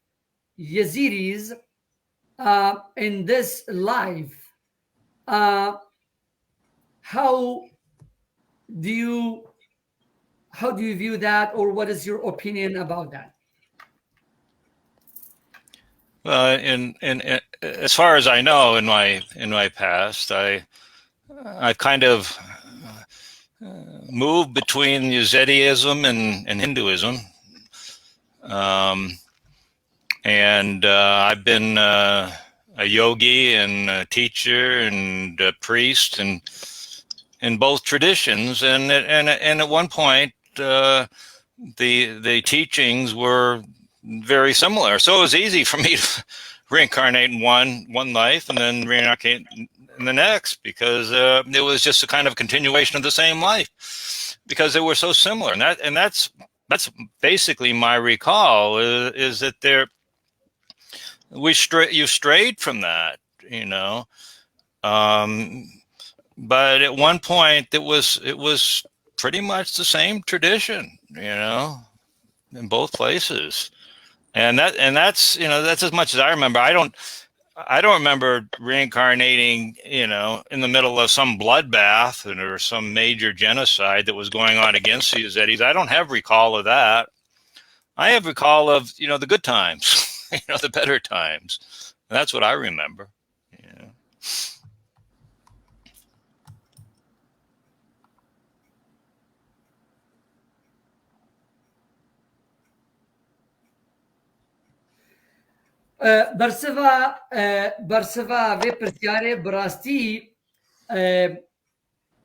Yazidis in this life. How do you view that, or what is your opinion about that? As far as I know, in my past, I've kind of moved between Yazidism and Hinduism, and I've been a yogi and a teacher and a priest, and in both traditions, and at one point the teachings were very similar. So it was easy for me to reincarnate in one life and then reincarnate in the next, because it was just a kind of continuation of the same life, because they were so similar. And that's basically my recall, is that you strayed from that, but at one point it was pretty much the same tradition, in both places. And that's as much as I remember. I don't remember reincarnating, in the middle of some bloodbath or some major genocide that was going on against the Ezdatis. I don't have recall of that. I have recall of, the good times, the better times. And that's what I remember. برسفا في برسياري براستي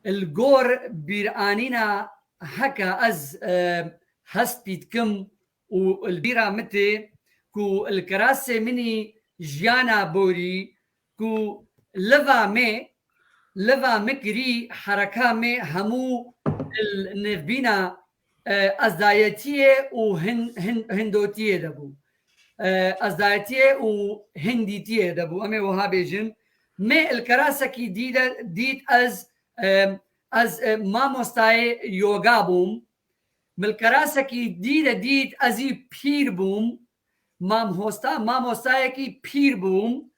الجور بيرانينا هكا از هست بيتكم والبيرا متي كو الكراسة مني جيانا بوري كو لفا مكري حركة مي همو النفبينا ازدايتية وهندوتية دبو ازدايتية وهنديتية دبو امي وهابيجن مي الكراسة كي ديت از ماموستاي يوغا بوم ملكراسة كي ديت ازي بير بوم ماموستاي كي بير بوم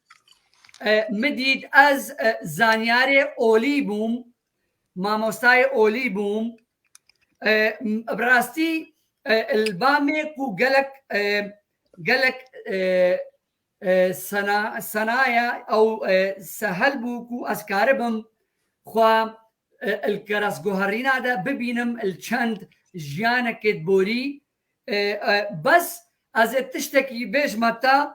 مديد از زانياري اولي بوم ماموستاي اولي بوم براستي البامي كو قالك صنايا او سهل بو كو اسكاربم خوا الكراس جوهرينا دا ببينم الچند جيانا كتبوري بس از تشتكي بيج متا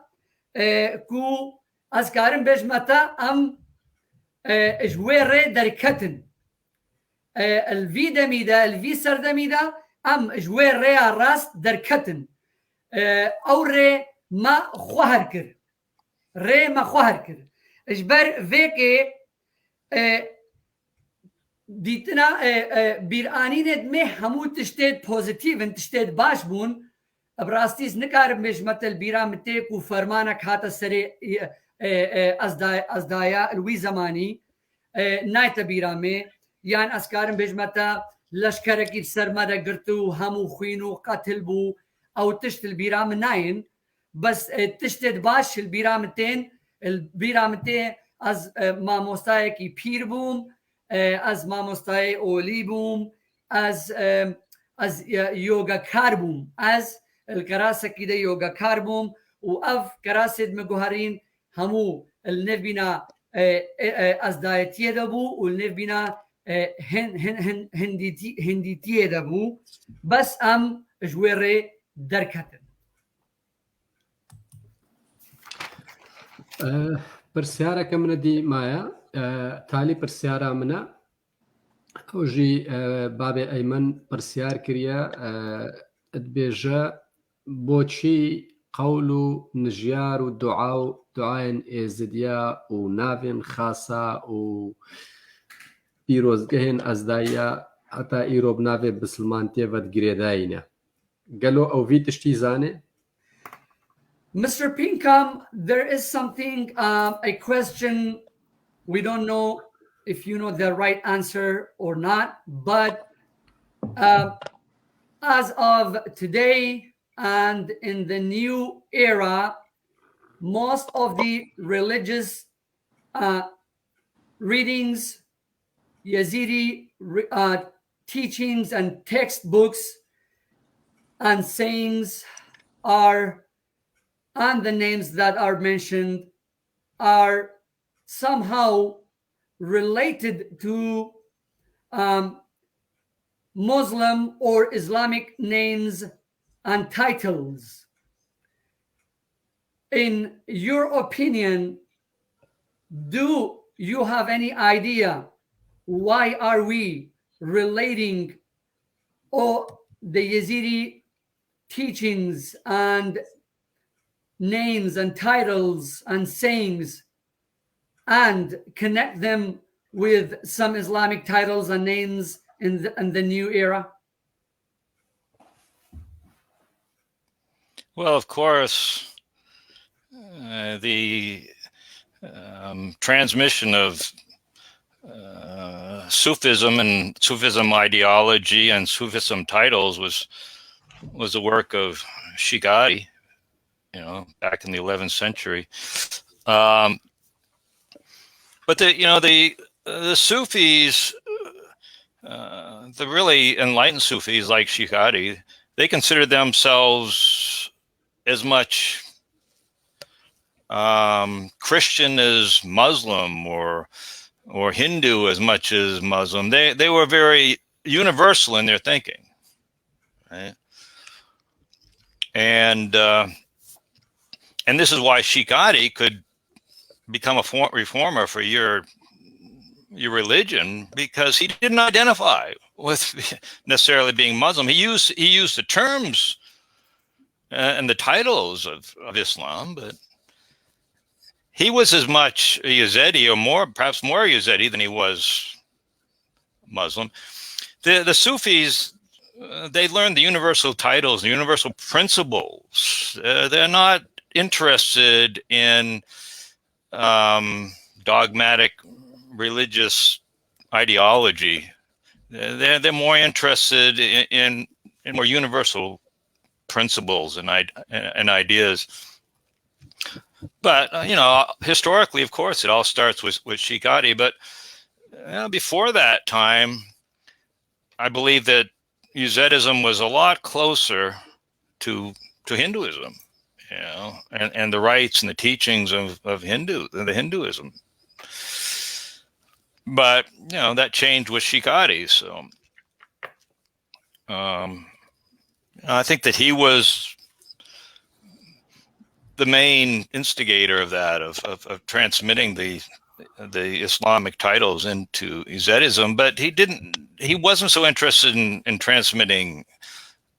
كو اسكارم بيج متا ام جويري دركتن الفي دميدا الفي سردميدا ام جويري راس دركتن او ري ما خوهر كر ري ما خوهر كر اجبر فيكي ديتنا بيرانين دمي همو تشتيد بوزيتيف ان تشتيد باش بون براستيس نكارب مجمت البيرا متيك وفرمانك هاتا سري ازدايا الوي زماني نايتا بيرامي يعني اسكارم بجمتا لشكركي سرمدا قرتو همو خوينو قتل بو او تشت البيرام ناين بس تشتد باش البيرامتين از ماموستاي كي بير بوم از ماموستاي اولي بوم از يوغا كاربوم از الكراسة كده يوغا كاربوم واف كراسة مجوهرين همو النبينا ازدايتيه دبو والنبينا هنديتيه دبو بس ام جويري دركتن پرسیارەکە منە دی مایە تالی پرسیارە منە ئەوژی بابێ ئەیمن پرسیار کردە دبێژە بۆچی قەول و نژیار و دوعاین ئێزدیا و ناوێن خاسا و پیرۆزگەهێن ئەزدایە هەتا ئیرۆ بناوێ بسلمان تێڤەت گرێداینە گەلۆ ئەوڤی تشتی زانێ Mr. Pinkham, there is something, a question. We don't know if you know the right answer or not, but as of today and in the new era, most of the religious readings, Yazidi teachings and textbooks and sayings and the names that are mentioned are somehow related to Muslim or Islamic names and titles. In your opinion, do you have any idea why are we relating the Yazidi teachings and names and titles and sayings and connect them with some Islamic titles and names in the new era? Well, of course, the transmission of Sufism and Sufism ideology and Sufism titles was the work of Shikari, back in the 11th century. But the Sufis, the really enlightened Sufis like Shikari, they consider themselves as much Christian as Muslim, or Hindu as much as Muslim. They were very universal in their thinking, right? And this is why Shikari could become a reformer for your religion, because he didn't identify with necessarily being Muslim. He used the terms and the titles of Islam, but he was as much a Yazidi, or perhaps more Yazidi than he was Muslim. The Sufis, they learned the universal titles, the universal principles. They're not interested in dogmatic religious ideology. They're more interested in more universal principles and ideas. But historically, of course, it all starts with Shikari. But before that time, I believe that Yazidism was a lot closer to Hinduism, and the rites and the teachings of the Hinduism. But that changed with Shikari. So I think that he was the main instigator of that, of transmitting the Islamic titles into Yazidism. But he wasn't so interested in transmitting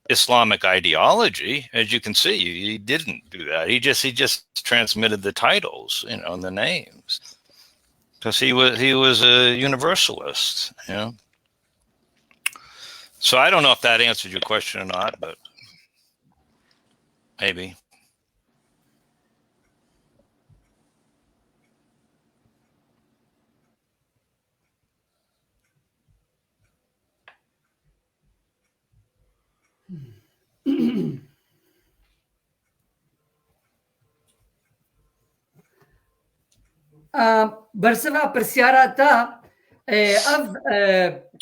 Islamic ideology. As you can see, he didn't do that. He just transmitted the titles, and the names, because he was a universalist. So I don't know if that answered your question or not, but maybe. برسفا برسيارة تا أف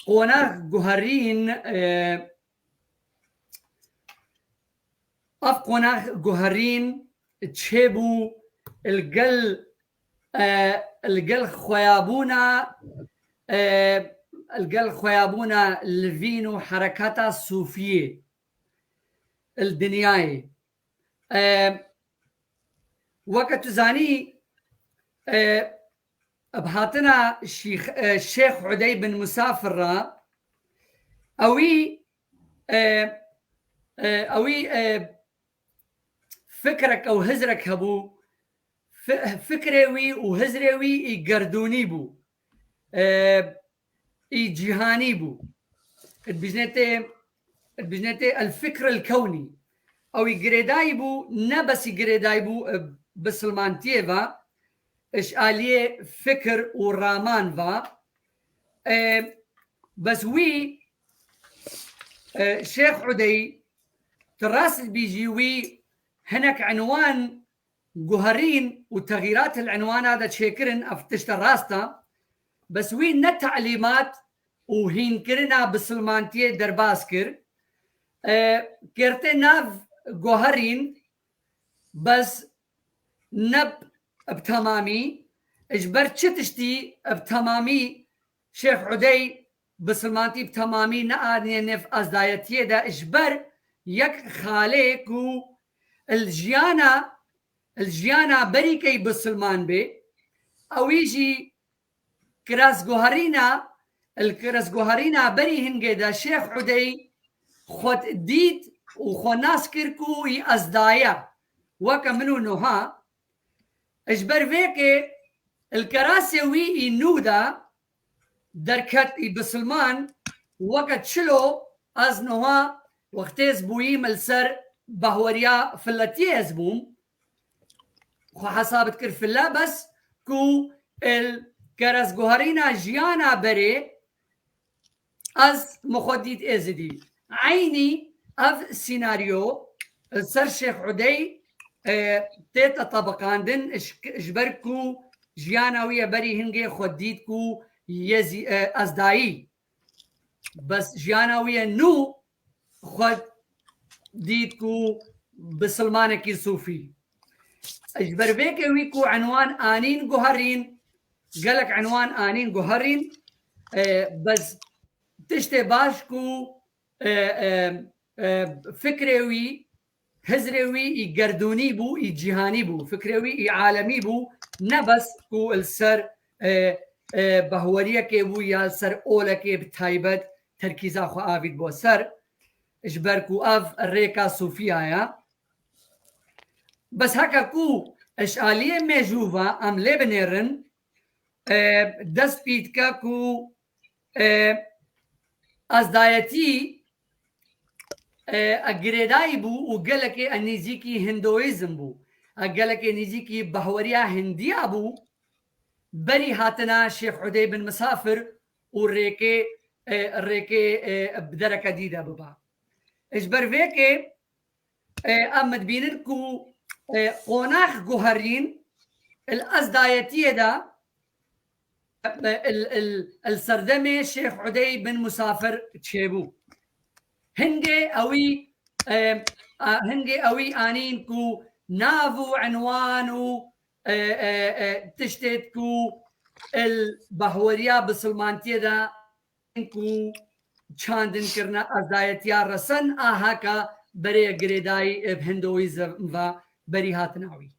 قوناغ جوهرين أف قوناغ جوهرين تشيبو الجل خيابونا الفينو حركاتا الصوفية الدنياي وقت زاني بهاتنا الشيخ عدي بن مسافر أوي فكرك أو هزرك هبو فكري وهزري يقردوني بو جهاني بو البجنتي الفكر الكوني أو يقرداي بو نبس يقرداي بو بسلمانتيفا إيش آلية فكر ورامان فا بس شيخ عدي تراسل بيجي هناك عنوان جوهرين وتغييرات العنوان هذا تشيكرن أفتشت راستا بس نتعليمات وهينكرنا بسلمانتية درباسكر كرتي ناف جوهرين بس نب بتمامي اجبر تشتشتي بتمامي شيخ عدي بسلمانتي بتمامي نقارني نف ازدايتيه دا اجبر يك خاليكو الجيانا بريكي بسلمان بي او يجي كراس جوهرينا بري هنجي دا شيخ عدي خود ديد وخو ناس كركو ازدايا وكا منو نوها اجبر فيكي الكراسي وي نودا دركت بسلمان وقت شلو از نوها وقتيز بوي ملسر بهوريا فلتيه زبوم خو حسابت كر في الله بس كو الكرس جوهرينا جيانا بري از مخديت ازدي عيني اف سيناريو سر شيخ عدي تيتا طبقاندن اجبركو جيانا ويا بري هنجي خديتكو يزي ازداي بس جيانا ويا نو خد ديتكو بسلمانكي صوفي اجبر بيك ويكو عنوان انين جوهرين قالك عنوان انين جوهرين بس تشتي باشكو فكريوي هزروي يقردوني بو يجيهاني بو فكريوي عالمي بو نبس كو السر بهوريه كيبو يا سر اولكي بتايبت تركيزا خو افيد بو سر اجبركو اف الريكا صوفيا بس هكا كو اشاليه ميجوفا ام لبنيرن دست بيتكا كو ازدايتي اجريداي بو وقالك النيزيكي هندويزم بو قالك النيزيكي بهوريا هنديا بو بري هاتنا شيخ عدي بن مسافر والريكي الريكي بدركه ديدا ببا اجبر فيكي امد بينكو قوناخ جوهرين الازدايتيه دا السردمي شيخ عدي بن مسافر تشيبو هنجي اوي انينكو نافو عنوانو تشتيتكو البهوريا بسلمانتي دا انكو چاندن كرنا ازدايتيا رسن هكا بري جريداي بهندويزم و بري هاتناوي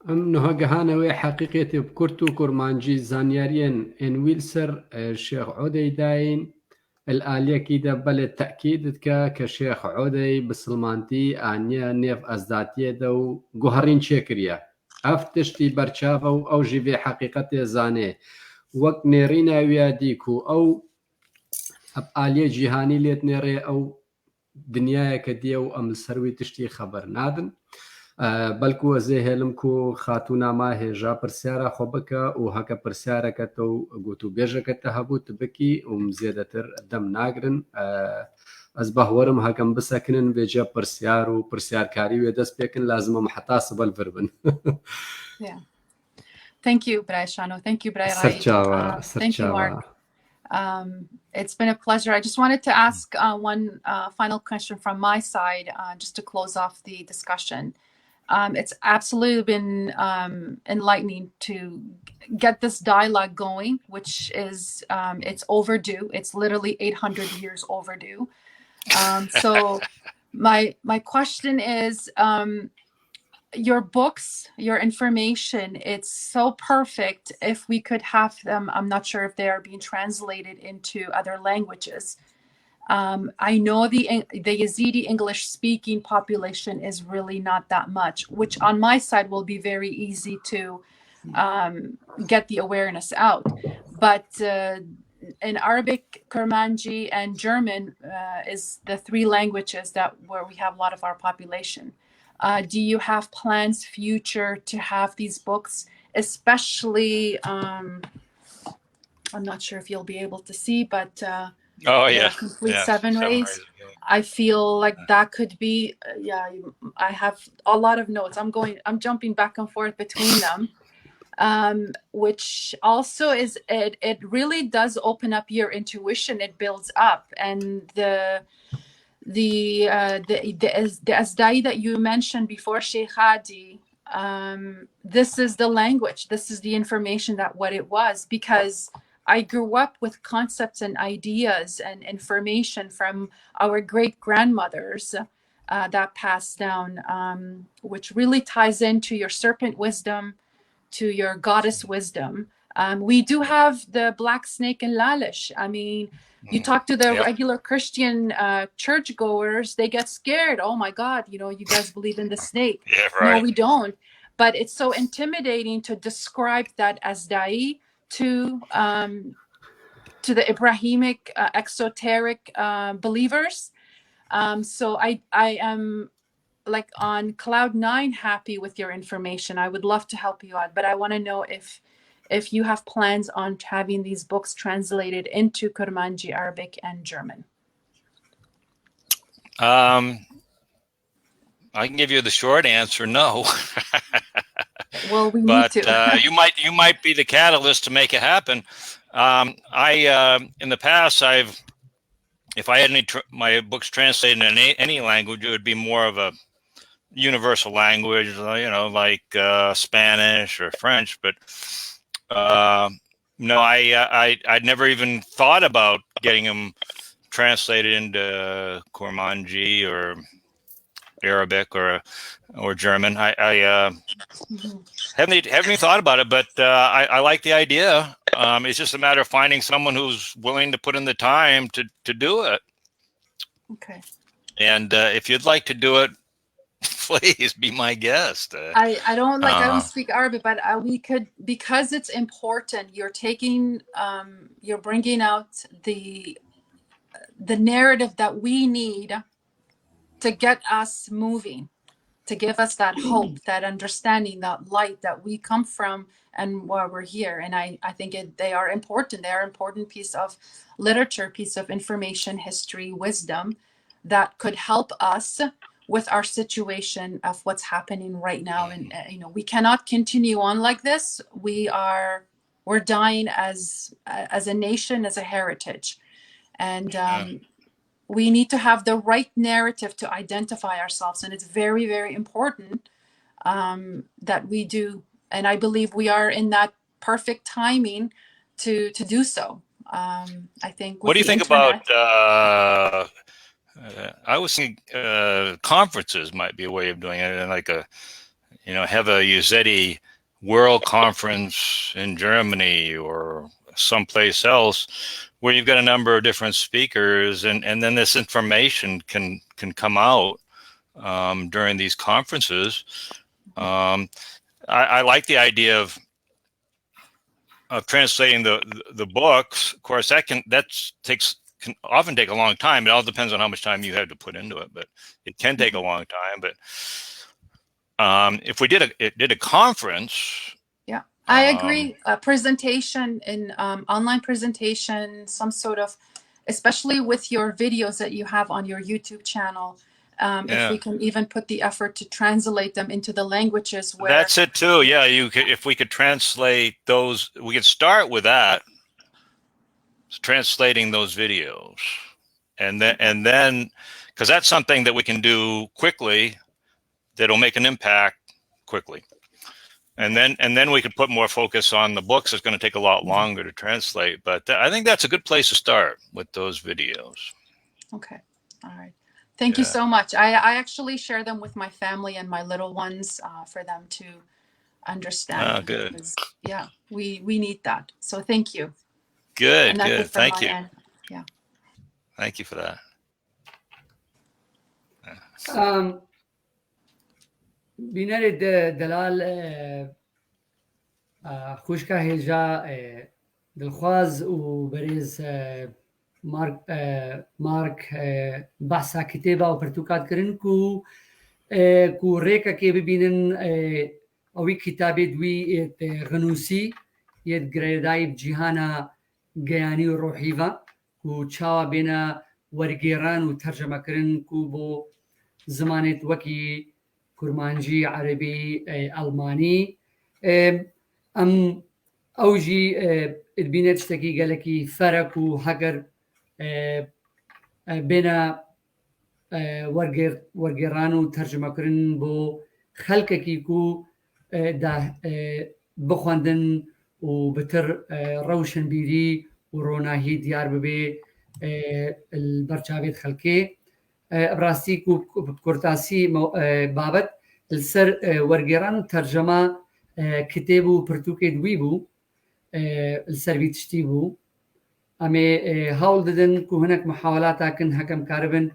ام نهاجهانوي حقيقتي بكرتو كرمانجي زانيارين ان ويلسر الشيخ عودي داين الآلية كده بل تأكيد كشيخ عودي بسلمانتي آنيا نيف أزداتية دو جوهرين شكريا أفتشتي برشافو أو جيبي حقيقتي زاني وقت نيرينا وياديكو أو آلية جيهاني ليت نيري أو دنيا كديو أم السروي تشتي خبر نادن بلکو زه هلم کو خاتونا ما هجا پرسیارا خوبکا و هکا پرسیارا کتو گوتو بیجا کتا هبوت بکی و مزیدتر دم ناگرن از بهورم هکم بسکنن بیجا پرسیار و پرسیارکاری و دست بیکن لازم محتاس بالفربن. Yeah. Thank you, Bray Shano. Thank you, Bray. Thank you, Mark. It's been a pleasure. I just wanted to ask one final question from my side, just to close off the discussion. It's absolutely been enlightening to get this dialogue going, which is it's overdue. It's literally 800 years overdue. So my question is, your books, your information, it's so perfect. If we could have them, I'm not sure if they are being translated into other languages. I know the Yazidi English speaking population is really not that much, which on my side will be very easy to get the awareness out. But in Arabic, Kurmanji, and German is the three languages where we have a lot of our population. Do you have plans future to have these books, especially, I'm not sure if you'll be able to see, but complete 7 rays. I feel like that could be, I have a lot of notes. I'm jumping back and forth between them, which also is, it really does open up your intuition. It builds up. And the Ezdatî that you mentioned before, Sheikh Hadi, this is the language, this is the information that what it was, because I grew up with concepts and ideas and information from our great grandmothers that passed down, which really ties into your serpent wisdom, to your goddess wisdom. We do have the black snake and Lalish. I mean, you talk to the regular Christian churchgoers, they get scared. Oh my God, you guys believe in the snake. Yeah, right. No, we don't. But it's so intimidating to describe that Ezdatî to the Abrahamic exoteric believers. So I am like on cloud 9 happy with your information. I would love to help you out, but I want to know if you have plans on having these books translated into Kurmanji, Arabic, and German. I can give you the short answer, no. Well, we But need to. you might be the catalyst to make it happen. In the past, if I had my books translated in any language, it would be more of a universal language, like Spanish or French. But no, I'd never even thought about getting them translated into Kurmanji or Arabic or German. I haven't even thought about it, but I like the idea. It's just a matter of finding someone who's willing to put in the time to do it. Okay. And if you'd like to do it, please be my guest. I don't speak Arabic, but we could, because it's important. You're bringing out the narrative that we need to get us moving, to give us that hope, that understanding, that light that we come from and why we're here. And I think they are important. They are an important piece of literature, piece of information, history, wisdom that could help us with our situation of what's happening right now. And we cannot continue on like this. We're dying as a nation, as a heritage, and we need to have the right narrative to identify ourselves. And it's very, very important that we do. And I believe we are in that perfect timing to do so. I think. What do you think about? I was thinking conferences might be a way of doing it, and like have a Ezdatî World Conference in Germany or someplace else where you've got a number of different speakers, and then this information can come out during these conferences. I like the idea of translating the books. Of course, that can often take a long time. It all depends on how much time you have to put into it, but it can take a long time. But if we did a conference, yeah, I agree. A presentation in online presentation, some sort of, especially with your videos that you have on your YouTube channel. If we can even put the effort to translate them into the languages where. That's it too. Yeah, if we could translate those, we could start with that. Translating those videos, and then because that's something that we can do quickly, that'll make an impact quickly, and then we could put more focus on the books. It's going to take a lot longer to translate, but I think that's a good place to start with those videos. Okay, all right. Thank you so much. I actually share them with my family and my little ones for them to understand. Oh, good. Because, yeah, we need that. So thank you. Good. Thank you. Yeah. Thank you for that. بنرد دلال خوشکا هجا دلخواز و بریز مارك بحثا كتابة وبرتوكات كرنكو كو ريكا كي ببينن اوي كتابي دوي غنوسي يد جريداي بجيهانا جياني وروحيفا كو تشاوا بينا ورقيران وترجمة كرنكو بو زمانت وكي كرمانجي عربي ألماني أم أوجي البينات اشتكي قالكي فرق وهجر بين ورقيران وترجمة كرن بو خلقكي كو ده بخواندن وبتر روشن بيري وروناهي ديار ببي البرشابيت خلقي براستي كو بكورتاسي بابت السر ورقيران ترجمة كتابو برتوكي دويبو السر بيتشتيبو أمي هاول ددن كو هناك محاولات كن هكم كاربن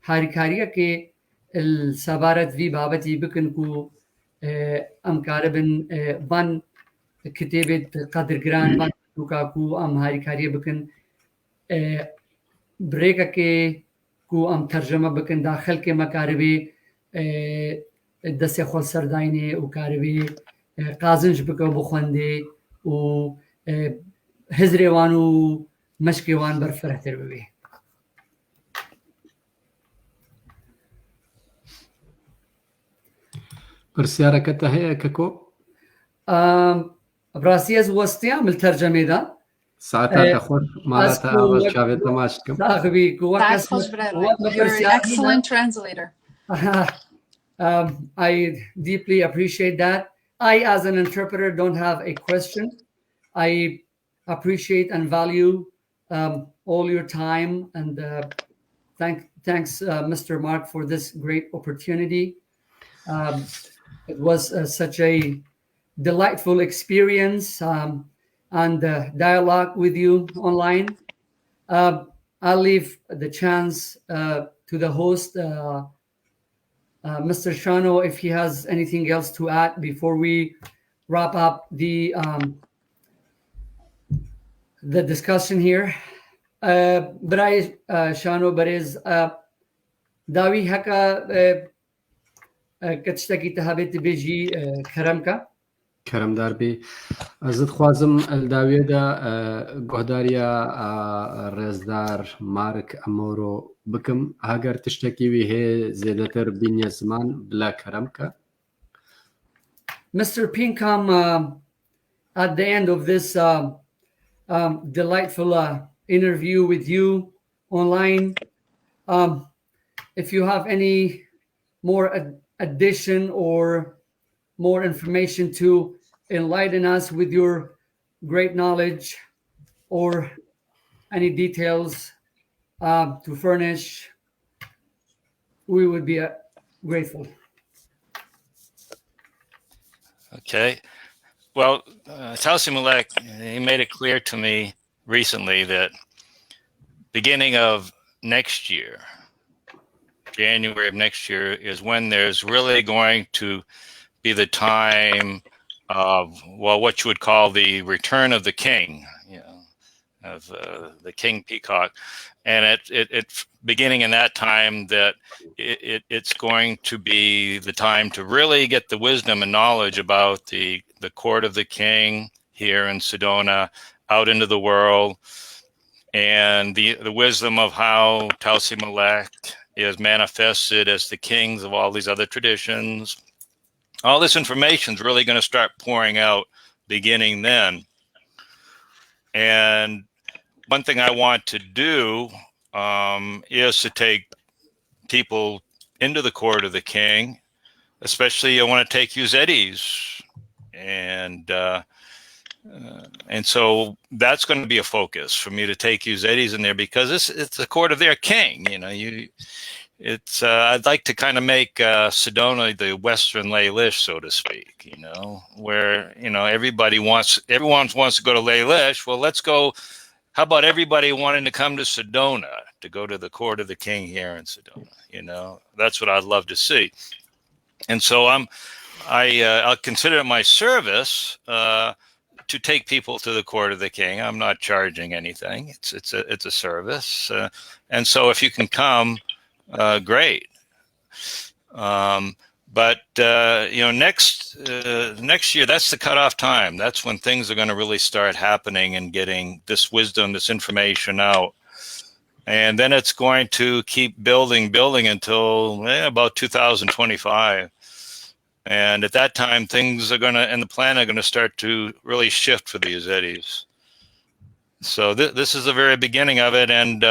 هاريكاريا كي السبارت في بابتي بكن كو أم كاربن بان كتابة قدر جران بان كو أم هاريكاريا بكن بريكا كي كو أم ترجمة بكن داخل كي مكاربي دەسێ خۆ سەرداینێ و کارەبێ قازنج بکە و بخوێندێ و هزرێوان و مەشکێوان بەرفرەتر ببێ. پرسیارەکەتە هەیە کەکۆ؟ بڕاستی ئەس وەستیان ملتەرجەمێدا ساعتاتە خۆش مالاتە ئاوەش چاوێت تەماشکم. ساخبی That's You're an excellent translator. I deeply appreciate that. I, as an interpreter, don't have a question. I appreciate and value all your time, and thanks, Mr. Mark, for this great opportunity. It was such a delightful experience and dialogue with you online. I'll leave the chance to the host, Mr. Shano, if he has anything else to add before we wrap up the discussion here. برای شانۆ بەرێز داوی هەکە کە تشتێکی تە هەبێت بێژی کەرەمکە؟ کەرەمدار بێ. ئەزت خوازم ئەلداوێدا گۆهداریە ڕێزدار مارک ئەمۆرۆ بکەم هەگەر تشتێکی وی هەیە زێدەتر بینیە زمان بلا کەرەمکە. Mr. Pinkham, at the end of this delightful interview with you online, if you have any more addition or more information to enlighten us with your great knowledge or any details to furnish, we would be grateful. Okay. Well, Tausi Malek, he made it clear to me recently that beginning of next year, January of next year, is when there's really going to be the time of, well, what you would call the return of the king, you know, of the king peacock. And it's beginning in that time that it's going to be the time to really get the wisdom and knowledge about the court of the king here in Sedona out into the world, and the wisdom of how Tausi Malek is manifested as the kings of all these other traditions. All this information is really going to start pouring out beginning then. And one thing I want to do is to take people into the court of the king, especially I want to take Uzedis. And so that's going to be a focus for me to take Uzedis in there, because it's the court of their king. You know, I'd like to kind of make Sedona the Western Leilish, so to speak, you know, where, you know, everyone wants to go to Leilish. Well, let's go. How about everybody wanting to come to Sedona to go to the court of the king here in Sedona? You know, that's what I'd love to see. And so I'll consider it my service to take people to the court of the king. I'm not charging anything. It's a service. And so if you can come, great. But you know, next year, that's the cutoff time. That's when things are going to really start happening and getting this wisdom, this information out. And then it's going to keep building until about 2025. And at that time, things are going to, and the plan are going to start to really shift for the Uzedis. So this is the very beginning of it. And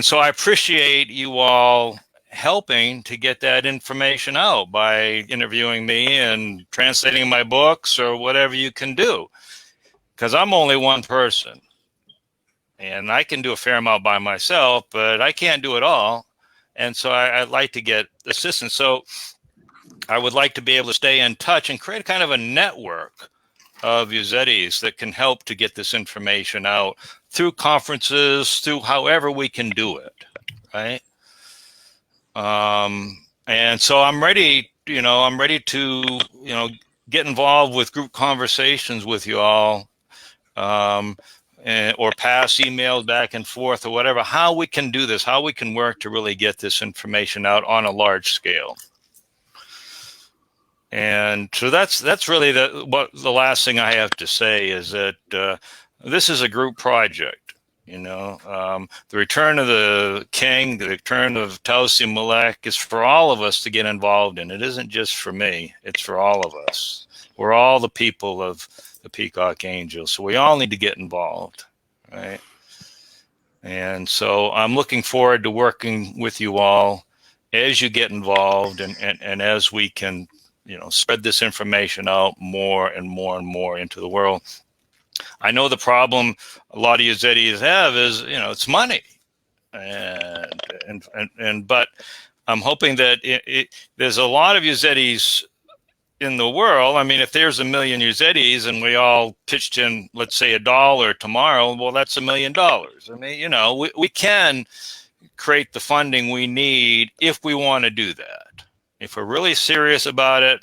so I appreciate you all helping to get that information out by interviewing me and translating my books or whatever you can do, because I'm only one person and I can do a fair amount by myself, but I can't do it all. And so I'd like to get assistance. So I would like to be able to stay in touch and create kind of a network of Uzedis that can help to get this information out through conferences, through however we can do it, right? And so I'm ready to, you know, get involved with group conversations with you all. or pass emails back and forth or whatever, how we can do this, how we can work to really get this information out on a large scale. And so that's really the last thing I have to say is that this is a group project. The return of the king, the return of Tausi Malek is for all of us to get involved in. It isn't just for me. It's for all of us. We're all the people of the Peacock Angels. So we all need to get involved, right? And so I'm looking forward to working with you all as you get involved and as we can, spread this information out more and more and more into the world. I know the problem a lot of Yazidis have is, it's money. But I'm hoping that there's a lot of Yazidis in the world. I mean, if there's 1 million Yazidis and we all pitched in, let's say $1 tomorrow, well, that's $1 million. I mean, we can create the funding we need if we want to do that. If we're really serious about it,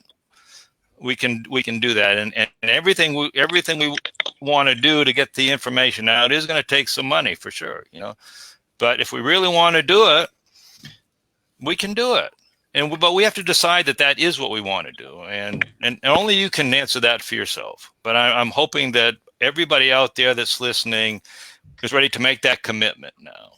we can do that. And everything we want to do to get the information out is going to take some money for sure, But if we really want to do it, we can do it. But we have to decide that is what we want to do. And only you can answer that for yourself. But I'm hoping that everybody out there that's listening is ready to make that commitment now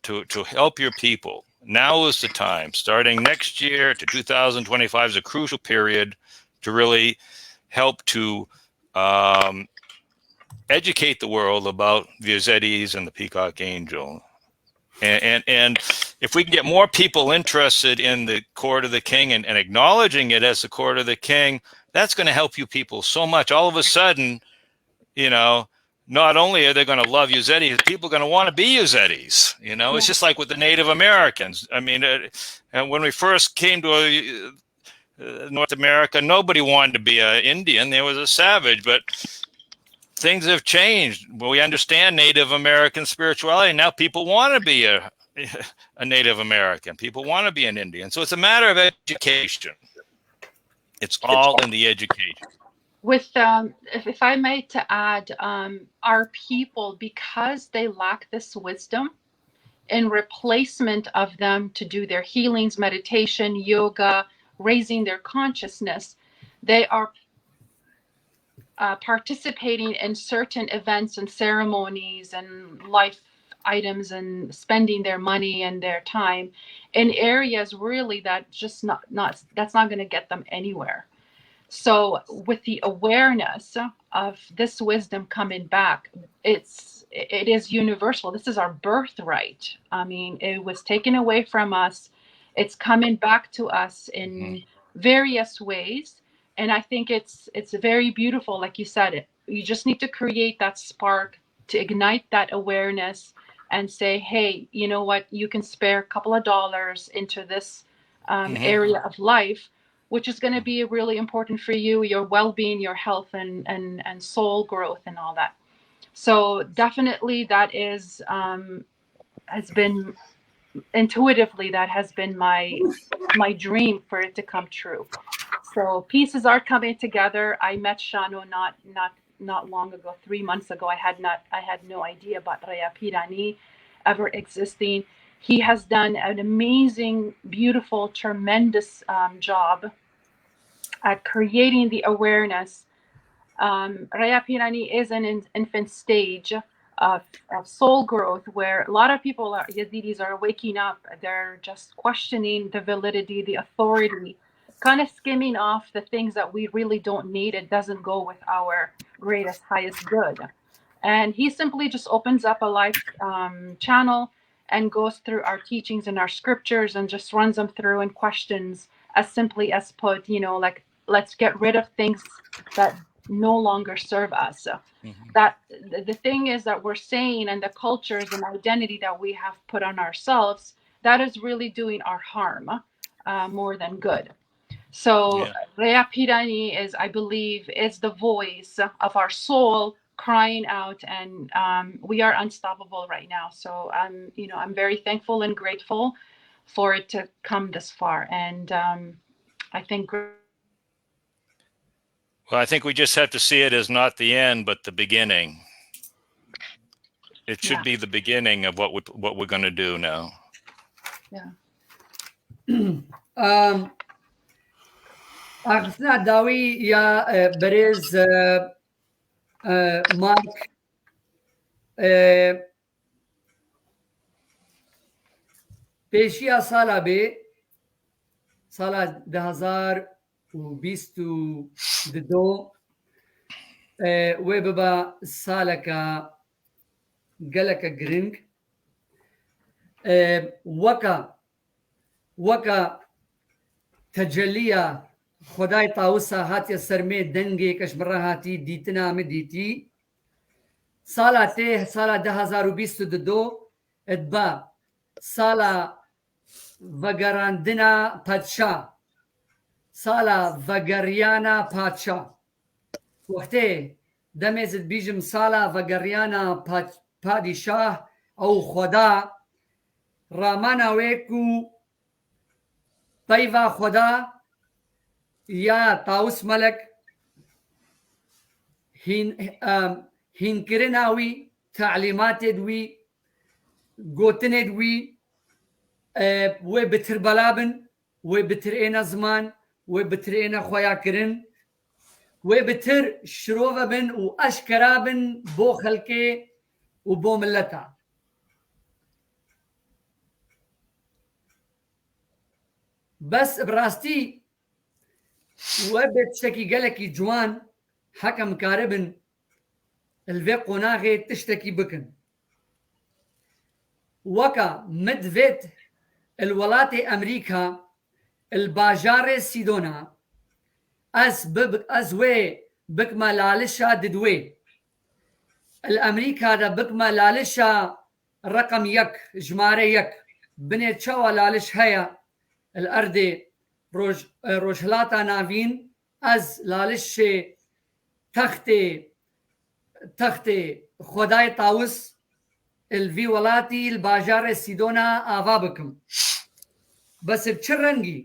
to help your people. Now is the time. Starting next year to 2025 is a crucial period to really help to educate the world about the Yazidis and the Peacock Angel. And if we can get more people interested in the Court of the King and acknowledging it as the Court of the King, that's going to help you people so much. All of a sudden, not only are they going to love Yazidis, people are going to want to be Yazidis. It's just like with the Native Americans. I mean, when we first came to North America, nobody wanted to be an Indian. There was a savage, but things have changed. We understand Native American spirituality. Now people want to be a Native American. People want to be an Indian. So it's a matter of education. It's all in the education. With if I may to add, our people, because they lack this wisdom, in replacement of them to do their healings, meditation, yoga, raising their consciousness, they are participating in certain events and ceremonies and life items and spending their money and their time in areas really that just that's not going to get them anywhere. So with the awareness of this wisdom coming back, it is universal. This is our birthright. I mean, it was taken away from us. It's coming back to us in various ways. And I think it's very beautiful. Like you said, you just need to create that spark to ignite that awareness and say, hey, you know what? You can spare a couple of dollars into this area of life, which is going to be really important for you, your well-being, your health, and soul growth and all that. So definitely that has been intuitively, that has been my dream for it to come true. So pieces are coming together. I met Shano not long ago, 3 months ago. I had no idea about Raya Pirani ever existing. He has done an amazing, beautiful, tremendous job at creating the awareness. Raya Pirani is an infant stage of soul growth, where a lot of people, Yazidis, are waking up. They're just questioning the validity, the authority, kind of skimming off the things that we really don't need. It doesn't go with our greatest, highest good. And he simply just opens up a live channel and goes through our teachings and our scriptures and just runs them through and questions as simply as put, like, let's get rid of things that no longer serve us. That the thing is that we're saying, and the cultures and identity that we have put on ourselves, that is really doing our harm more than good. So Raya Pirani is, I believe, is the voice of our soul crying out, and we are unstoppable right now. So I'm very thankful and grateful for it to come this far. And I think. Well, I think we just have to see it as not the end, but the beginning. it should be the beginning of what we're going to do now. Yeah. أخذنا داوي يا بريز مارك پیشیا سالا بێ سالا 2022 وێ ببە سالەکە گەلەکە گرنگ وەکە تەجەلیە خدای تاوسە هاتیە سەرمێ دەنگێ کەشمڕە هاتی دیتنامە دیتی سالا تێ سالا 2022 ئەدبە سالا ڤەگەڕاندنە پادشا سالا ڤەگەڕیانە پادشا وەختێ دەمێزت بیژم سالا ڤەگەڕیانە پادیشاه ئەو خۆدا ڕاماناوێک و پەیڤا خۆدا یا تاوس مەلەک هینکردناوی تعلیماتێت وی گوتنێت وی وێ بتر بەلابن وێ بتر ئێنە زمان وێ بتر ئێنە خۆیاکردن وێ بتر شرۆڤە بن و ئەشکەرا بن بۆ خەڵکێ و بۆ ملەتە بەس بڕاستی وە بێت شتێکی گەلێکی جوان حەکەم کارە بن الڤێ قۆناغێ تشتێکی بکن وەکە مدڤێت الوڵاتی ئەمریکا الباژارێ سیدۆنا ئەس وێ بکمە لالشە ددوێ الئەمریکادا بکمە لالشە ڕقم یەک ژمارە یەک بنێ چاوە لالش هەیە الئەردێ ڕۆژهەڵاتە ناوین ئەس لالشێ تەختێ خۆدای تاوس الڤی وڵاتی الباژارێ سیدۆنا ئاوا بکەم بەسب چ ڕەنگی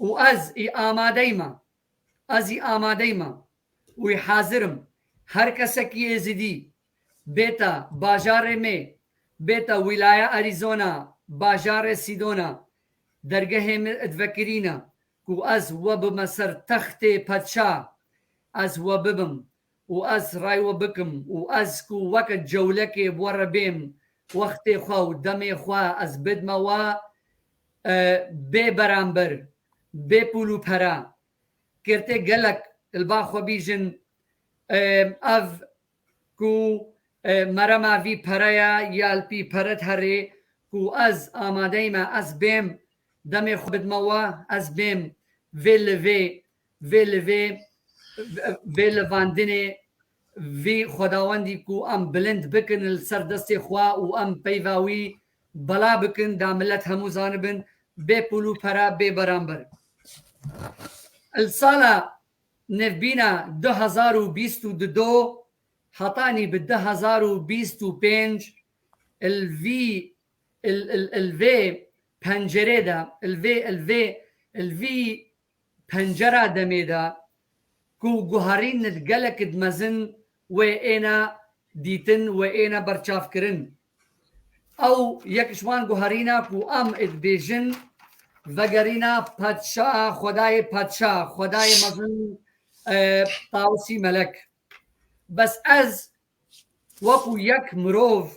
و ئەزئی ئامادەیمە وی حازرم هەر کەسێکی ئێزیدی بێتە باژارێ مێ بێتە ویلایە ئەریزۆنا باژارێ سیدۆنا دەرگەهێ ئەدڤەکرینە و ئەس وە بمە سەر تەختێ پەدشا ئەس وە ببم و ئەس ڕایوە بکەم و ئەس و وەکە جەولەکێ وەڕە بێم وەختێ خوا و دەمێ خوا ئەس بدمەوە بێ بەرامبەر بێ پول و پەرا کردێ گەلک الباخۆ بیژن ئەڤ و مەرەماڤی پەرەیە یالپی پەرەت هەرێ و ئەس ئامادەیمە ئەس بێم دەمێ خۆ بدمەوە ئەس بێم vê levandinê vî xwedawendî ku em bilind bikin li ser destê xwe û em peyva wî bela bikin da millet hemû zanibin bê pûl û pera bê beramber. Li sala nevbîna 2022 hetanî bi 2025 li vê pencerê de li vî pencera demê de ku guharînit gelekî mezin wê êna dîtin wê êna berçavkirin. Ew yek ji wan guharîna ku em dibêjin vegerîna padşa Xwedayê padşa Xwedayê mezin tawsî melek. Bes ez wekû yek mirov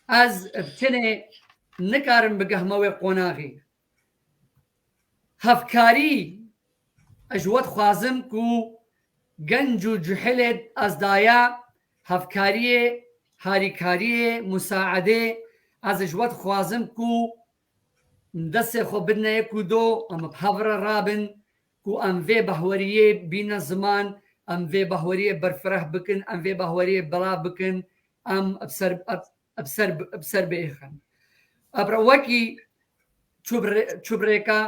ez tinê nikarim bigehme wê qonaxê. Hevkarî ez ji we dixwazim ku genc û cihilê ez daya hevkariyê, harîkariyê, musaedê ez ji we dixwazim ku destê xwe bidine yek û do em bi hev re rabin ku em vê behweriyê bîne ziman, em vê behweriyê berfireh bikin, em vê behweriyê belav bikin, em bi ser biêxin. Wekî çûbrêka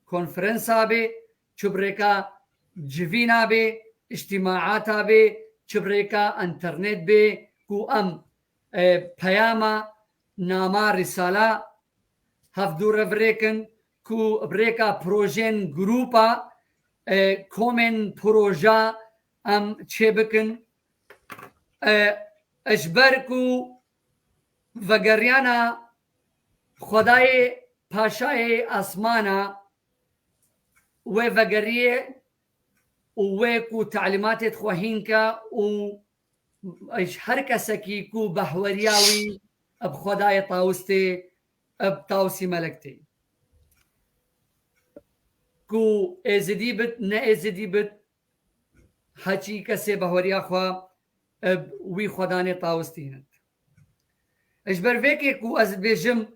konferensa bê, çûbrêka civîna bê, îjtîmaata bê, çûbrêka internet bê ku em peyama nama rîsala hevdû re virêkin ku birêka projeyên grûpa komên proja em çê bikin. اجبركو وگریانا خدای پاشای آسمانا و وگریه و کو تعلیمات خوهین که و ايش هر کسکی کو بحوریاوی اب خدای طاوستی اب طاوسی ملکتی کو ازدی بت نه ازدی بت حچی کسی بحوریا خوا اب وی خدانه طاوستینت ايش برویکی کو از بیجم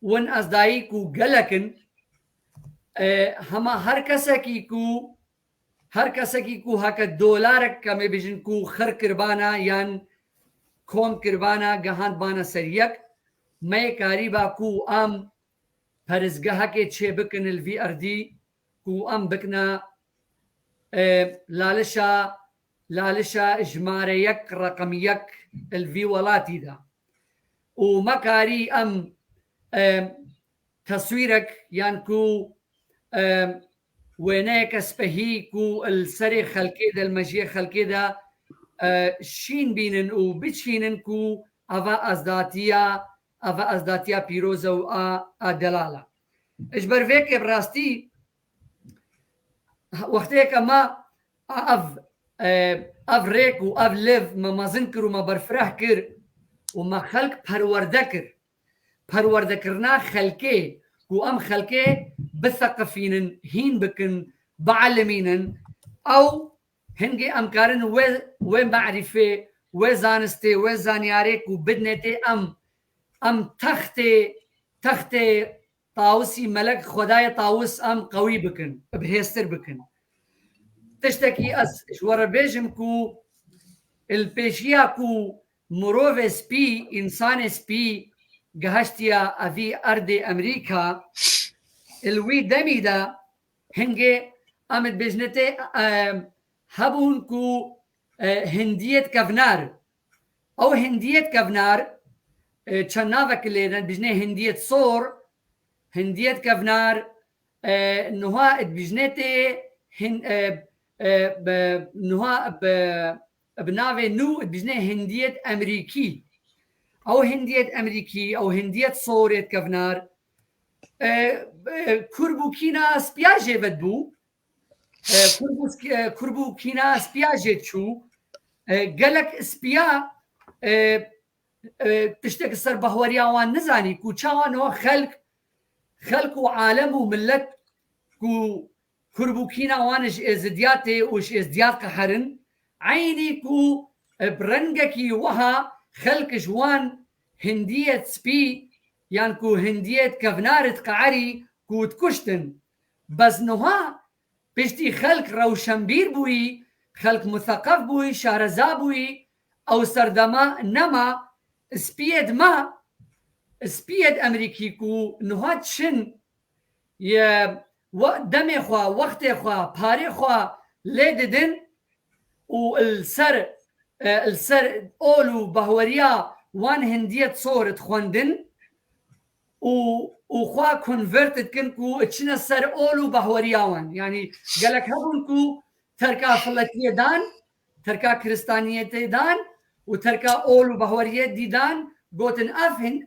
ون از دایی کو گلکن هما هر کسکی کو هک دولارک کمی بیجن کو خر کربانا یان کوم کربانا گهاند بانا سریک می کاری با کو ام پرزگاه که چه بکن الوی اردی کو ام بکنا لالشا اجماره یک رقم یک الوی ولاتی دا و مکاری ام تصویرك یان کو وينك اسبهي كو السري خلقي دا المجيه خلقي دا شين بينن و بتشينن كو افا ازداتيا بيروزا و دلالا اجبر فيك براستي وقتك ما اف ريك و اف ليف ما زنكر و ما برفرح كر وما خلق پروردكرنا خلقي و ام خلقي بثقفين هين بكن بعلمين او هنجي امكارن و معرفه و زانستي و زانياريك و بدنتي ام تخت طاوسي ملك خداي طاوس ام قوي بكن بهستر بكن تشتكي اس شور بيجم كو البيشيا كو مروف سبي انسان سبي جهشتيا أفي أرض أمريكا الوي دمي دا هنجي أمد بجنتي هبون كو هندية كفنار أو هندية كفنار تشنافك اللي بجنة هندية صور هندية كفنار نها بجنتي نها بنافي نو بجنة هندية أمريكي او هندية امريكي او هندية صورة كفنار كربوكينا سبياجي بدبو كربوكينا سبياجي تشو قالك سبيا تشتك السر بهوريا وان نزاني كو تشاوان هو خلق وعالم وملت كو كربوكينا وانش ازدياتي وش ازديات قحرن عيني كو برنجكي وها خلق جوان هندية سبي يعني كو هندية كفنارة قعري كو تكشتن بس نها بشتي خلق روشنبير بوي خلق مثقف بوي شارزا بوي او سردما نما سبيد امريكي كو نها تشن يا دمي خوا وقت خوا باري خوا ليددن والسر اولو بهوريا وان هندية صورة خوندن وخوا كونفرتد كنكو اتشنا السر اولو بهوريا وان يعني قالك هبونكو تركا فلتية دان تركا كريستانية دان وتركا اولو بهوريا دي دان قوتن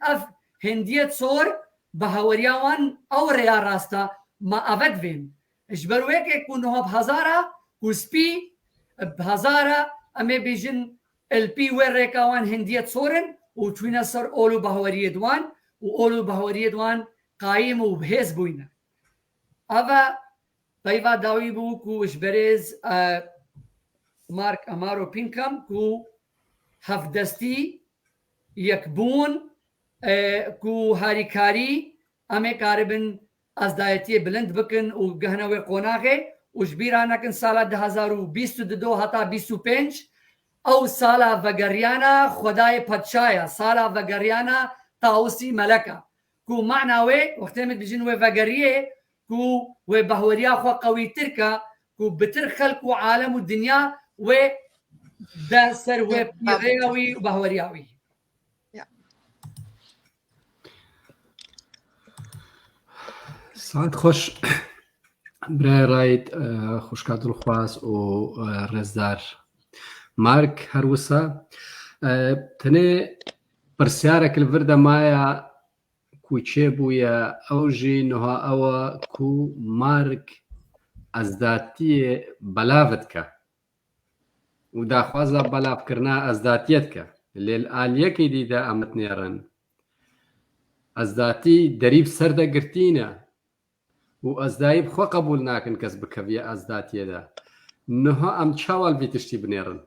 اف هندية صور بهوريا وان او ريا راستا ما ابد فين اجبرويك يكونوا بهزارة وسبي بهزارة امي بيجن البي وريكا وان هندية صورن وتوينا صار اولو بهورية دوان واولو بهورية دوان قايم وبهز بوينا افا طيبا داوي بو كو اجبريز مارك امارو بينكام كو هفدستي يكبون كو هاريكاري امي كاربن ازدايتي بلند بكن وقهنوي قوناغي وجبيرانا كن سالة 2022 هتا 25 او سالة وگریانا خدای پدشایا سالة وگریانا طاوسی ملكا كو معناوي وقتامت بجين وگریه كو وبهوريا خو قوي تركا كو بتر خلق عالم الدنيا و داسر وبيغيوي وبهورياوي ساعت خوش برای رایت خوشکات الخواس و رزدار مارك هەروسا تەنێ پرسیارێک li vir de maya ku çêbûye ew jî niha ew e ku Mark ezdatiyê belav dike û daxwaza belavkirina ezdatiyê dike lê li aliyekê dî de em nêrin ezdatî derî bi ser de girtîne û ezdayî bi xwe qebûl nakin kes bikeviye ezdatiyê de niha em çawa li vî tiştî binêrin.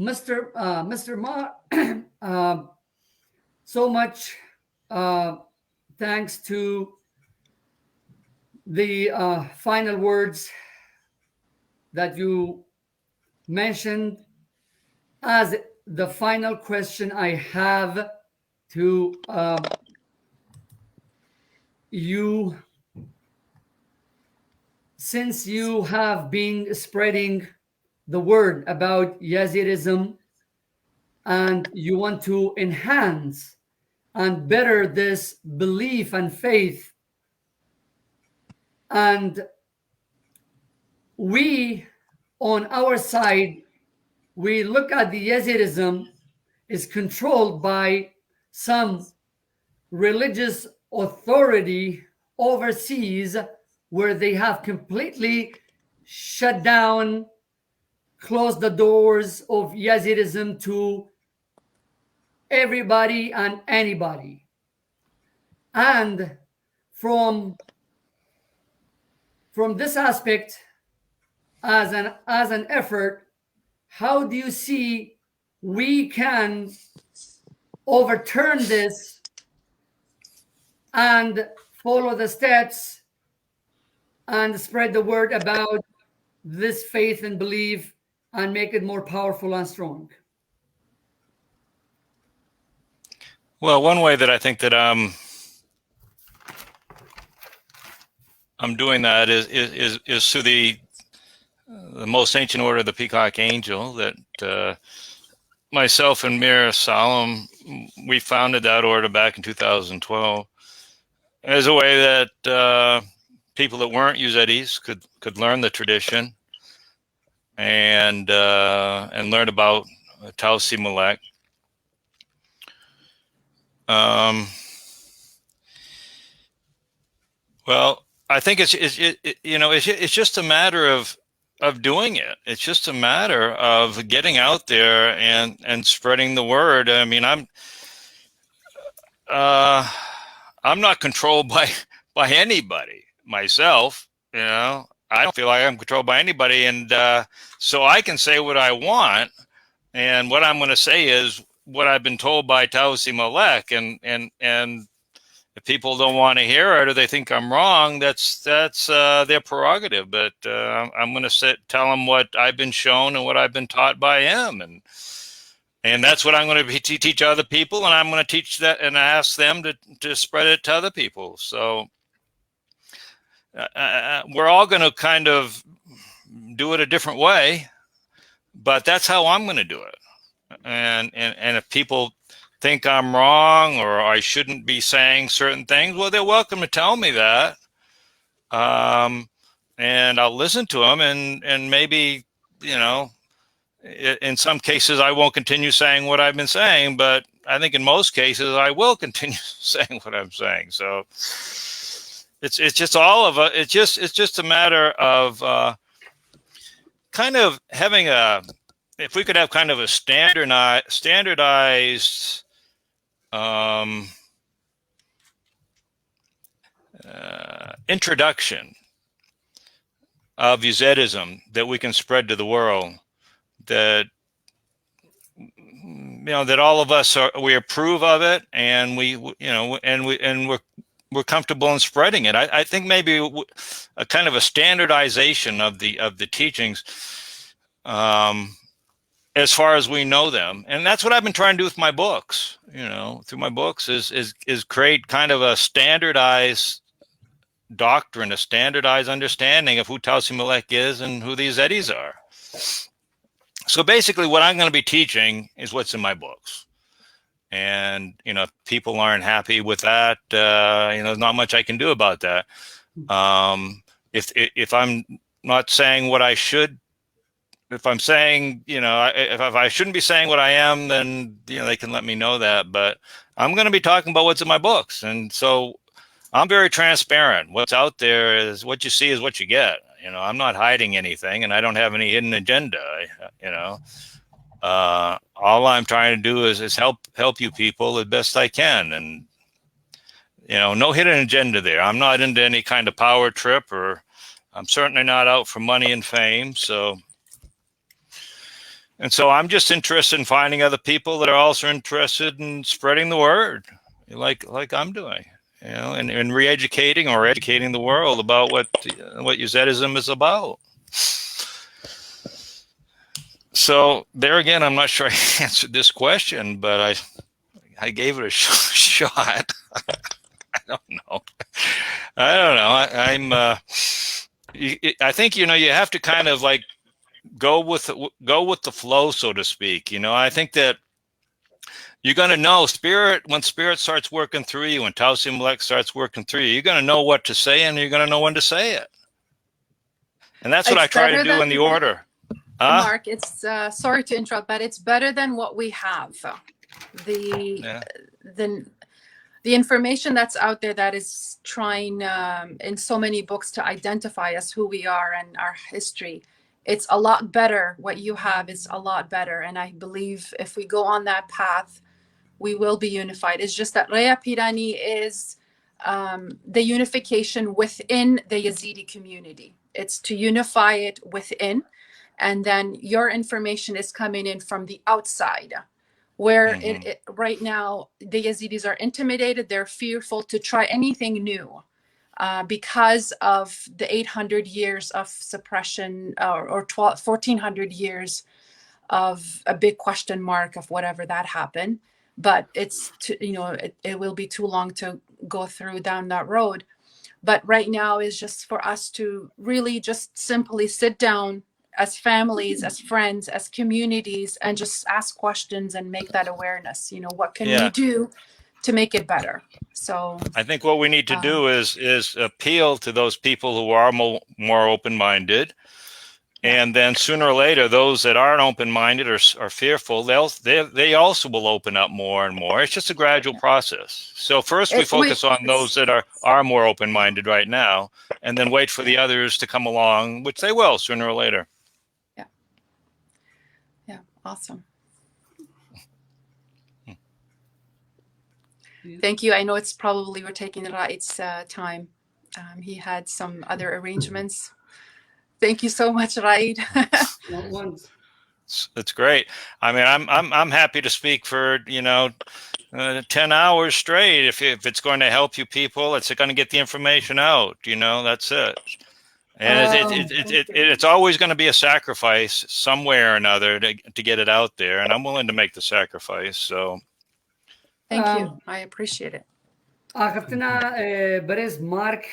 Mr. Ma, so much thanks to the final words that you mentioned. As the final question I have to you, since you have been spreading the word about Yazidism and you want to enhance and better this belief and faith, and we on our side, we look at the Yazidism is controlled by some religious authority overseas where they have completely shut down, closed the doors of Yazidism to everybody and anybody. And from this aspect, as an effort, how do you see we can overturn this and follow the steps and spread the word about this faith and belief and make it more powerful and strong? Well, one way that I think that I'm doing that is through the most ancient order of the Peacock Angel that myself and Mir Salam, we founded that order back in 2012 as a way that people that weren't Yazidis could learn the tradition and learn about Tausi Malek. Well, I think it's just a matter of doing it. It's just a matter of getting out there and spreading the word. I mean, I'm not controlled by anybody myself. I don't feel like I'm controlled by anybody, and so I can say what I want, and what I'm going to say is what I've been told by Tausi Malek, and if people don't want to hear it or they think I'm wrong, that's their prerogative. But I'm going to tell them what I've been shown and what I've been taught by him, and that's what I'm going to teach other people, and I'm going to teach that and ask them to spread it to other people. So we're all going to kind of do it a different way, but that's how I'm going to do it. And if people think I'm wrong or I shouldn't be saying certain things, well, they're welcome to tell me that. And I'll listen to them, and maybe, in some cases I won't continue saying what I've been saying, but I think in most cases I will continue saying what I'm saying. So it's just all of it. It's just a matter of kind of having if we could have kind of a standardized introduction of Yazidism that we can spread to the world, that that all of us we approve of it, and we're comfortable in spreading it. I think maybe a kind of a standardization of the teachings as far as we know them, and that's what I've been trying to do with my books. Through my books is create kind of a standardized doctrine, a standardized understanding of who Tausi Malek is and who these Eddies are. So basically, what I'm going to be teaching is what's in my books. And if people aren't happy with that, there's not much I can do about that. If I'm not saying what I should if I'm saying, if I shouldn't be saying what I am, then, they can let me know that. But I'm going to be talking about what's in my books. And so I'm very transparent. What's out there is what you see is what you get. I'm not hiding anything, and I don't have any hidden agenda. All I'm trying to do is help you people as best I can. And, no hidden agenda there. I'm not into any kind of power trip, or I'm certainly not out for money and fame. So I'm just interested in finding other people that are also interested in spreading the word, like I'm doing, and re-educating or educating the world about what Ezdatism is about. So there again, I'm not sure I answered this question, but I gave it a shot. I don't know. I think you have to kind of like go with the flow, so to speak. I think that you're going to know when spirit starts working through you, when Tao Simulek starts working through you, you're going to know what to say, and you're going to know when to say it. And that's what I try to do in the order. Mark, it's sorry to interrupt, but it's better than what we have. The information that's out there that is trying in so many books to identify us, who we are and our history, it's a lot better. What you have is a lot better. And I believe if we go on that path, we will be unified. It's just that Raya Pirani is the unification within the Yazidi community. It's to unify it within. And then your information is coming in from the outside, where right now the Yazidis are intimidated. They're fearful to try anything new because of the 800 years of suppression or 1400 years of a big question mark of whatever that happened. But it's it will be too long to go through down that road. But right now is just for us to really just simply sit down as families, as friends, as communities, and just ask questions and make that awareness. What can we do to make it better? So I think what we need to do is appeal to those people who are more open-minded. And then sooner or later, those that aren't open-minded or are fearful, they also will open up more and more. It's just a gradual process. So first we focus on those that are more open-minded right now, and then wait for the others to come along, which they will sooner or later. Yeah, awesome. Thank you. I know it's probably we're taking Raid's time. He had some other arrangements. Thank you so much, Raid. It's great. I mean, I'm happy to speak for 10 hours straight. If it's going to help you people, it's going to get the information out. That's it. And it's always going to be a sacrifice somewhere or another to get it out there, and I'm willing to make the sacrifice. So thank you. I appreciate it. آخفتنا برز مارك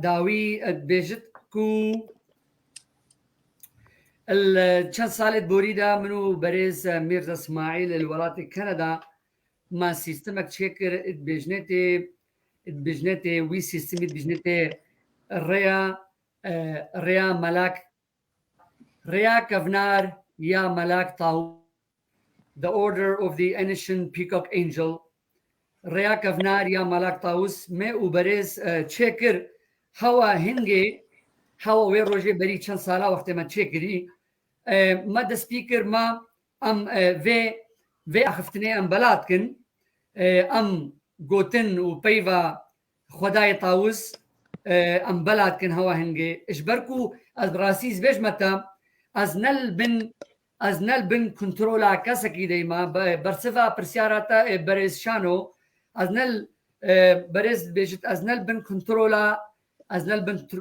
داوي بيجت كو چند سالت بوريدا منو برز ميرزا اسماعيل الولايات كندا ما سيستمك تشكر بجنتي وي سيستمي بجنتي ريا ملاك ريا كفنار يا ملاك طاو the order of the ancient peacock angel ريا كفنار يا ملاك طاوس ما وبرز تشكر هوا هنجي هوا وين روجي بري چند سالا وقت ما تشكري ما د سبيكر ما ام في اخفتني ام بلاتكن ام گوتن و پیوا خدای طاوس ام بلاتكن هوا هنجي اجبركو از راسيز بيج متى از نل بن كنترولا كاسكي ديما برسفا برسياراتا برز شانو از نل برز بيجت از نل بن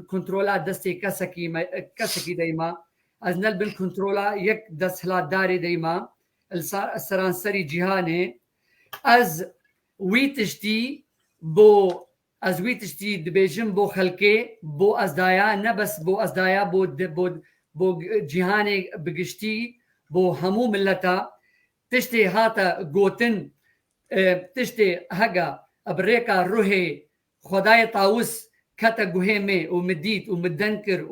كنترولا دستي كاسكي ديما از نل بن كنترولا يك دست هلا داري ديما السرانسري جهاني از ويتشتي دبيجن بو خلقي بو ازدايا نبس بو ازدايا بو جهاني بگشتي بو همو ملتا تشتي هاتا گوتن تشتي هگا ابريكا روحي خداي طاوس كتا گوهمي ومديت ومدنكر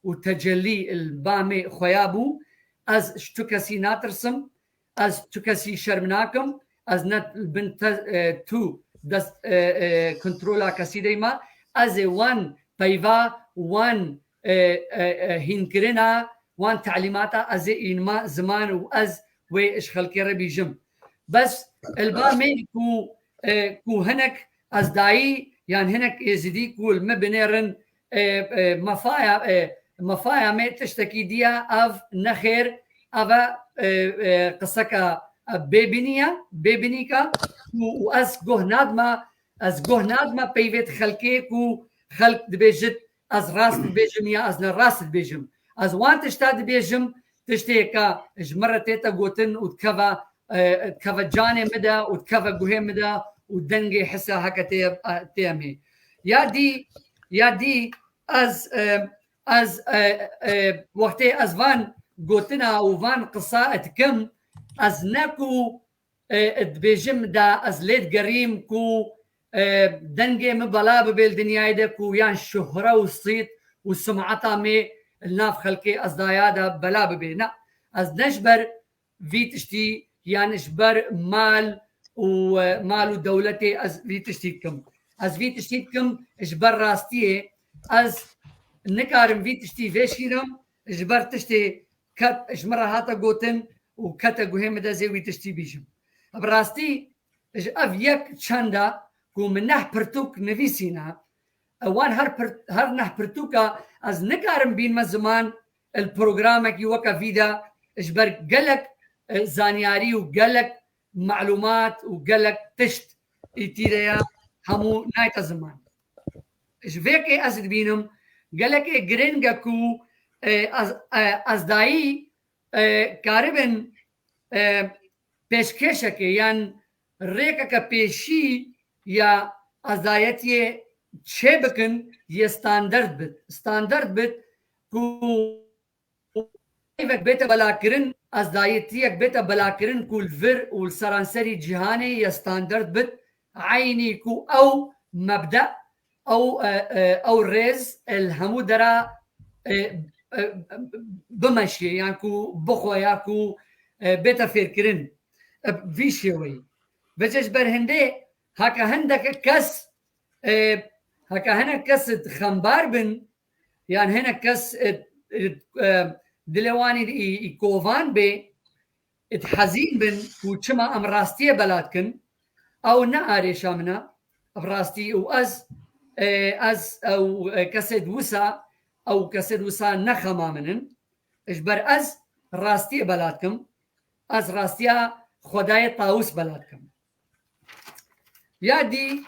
وتجلي البامي خيابو از شتكسي ناترسم از تكسي شرمناكم از نت البنت تو دست كنترولا كسي ديما از وان بيفا وان هينكرنا وان تعليماتا از إنما زمان وأز وإيش خلقي ربي جم بس البامي كو هنك از داي يعني هنك يزيدي كو المبنيرن مفايا مي تشتكي ديا اف نخير افا قصكا بيبنيكا واز جهناد ما بيفيت خلقيك وخلق دبيجت از راس دبيجم يا از راس دبيجم از وان تشتاد بيجم تشتيكا جمرتيتا قوتن وتكفى جاني مدى وتكفى جوهي مدى ودنجي حسها هكا تيامي يا دي از وقتی از وان گوتنا و وان قصائت کم از نکو دبیجم دا از لید گریم کو دنگی مبلا ببیل دنیای دا کو یان شهره و صیت و سمعتا می الناف خلقی از دایادا بلا ببیل نا از نشبر فيتشتي يعني شبر مال ومال دولتي از فيتشتيكم از فيتشتيكم شبر راستيه از نكارم فيتشتي فيشيرم جبر تشتي كت جمرة هاتا قوتن وكتا قوهم دا زي ويتشتي بيجم براستي اف يك چندا كو من نه پرتوك نفيسينا وان هر نه پرتوكا از نكارم بين ما زمان البروغرامك يوكا فيدا جبر قلق زانياري وقلق معلومات وقلق تشت ايتيريا همو نايتا زمان جفيكي ازد بينم قالك جرينجا كو ازداي كاربن پیشکشك يعني ريكا كبيشي يا ازدايتي تشبكن يا ستاندرد بت كو بيتا بلاكرن ازدايتيك بيتا بلاكرن كو الفر والسرانسري جهاني يا ستاندرد بت عيني كو او مبدأ او الرز الهمو درا بمشي يعني كو بخويا كو بيتا فيركرن في شوي بجش برهندي هكا هندك كس هكا هنا كس خمبار بن يعني هنا كس دلواني كوفان بي اتحزين بن وشما امراستيه بلادكن او ناري شامنا براستي واز او كسد وسا او كسد وسا نخما منن اجبر از راستي بلادكم از راستيا خداي طاوس بلادكم يادي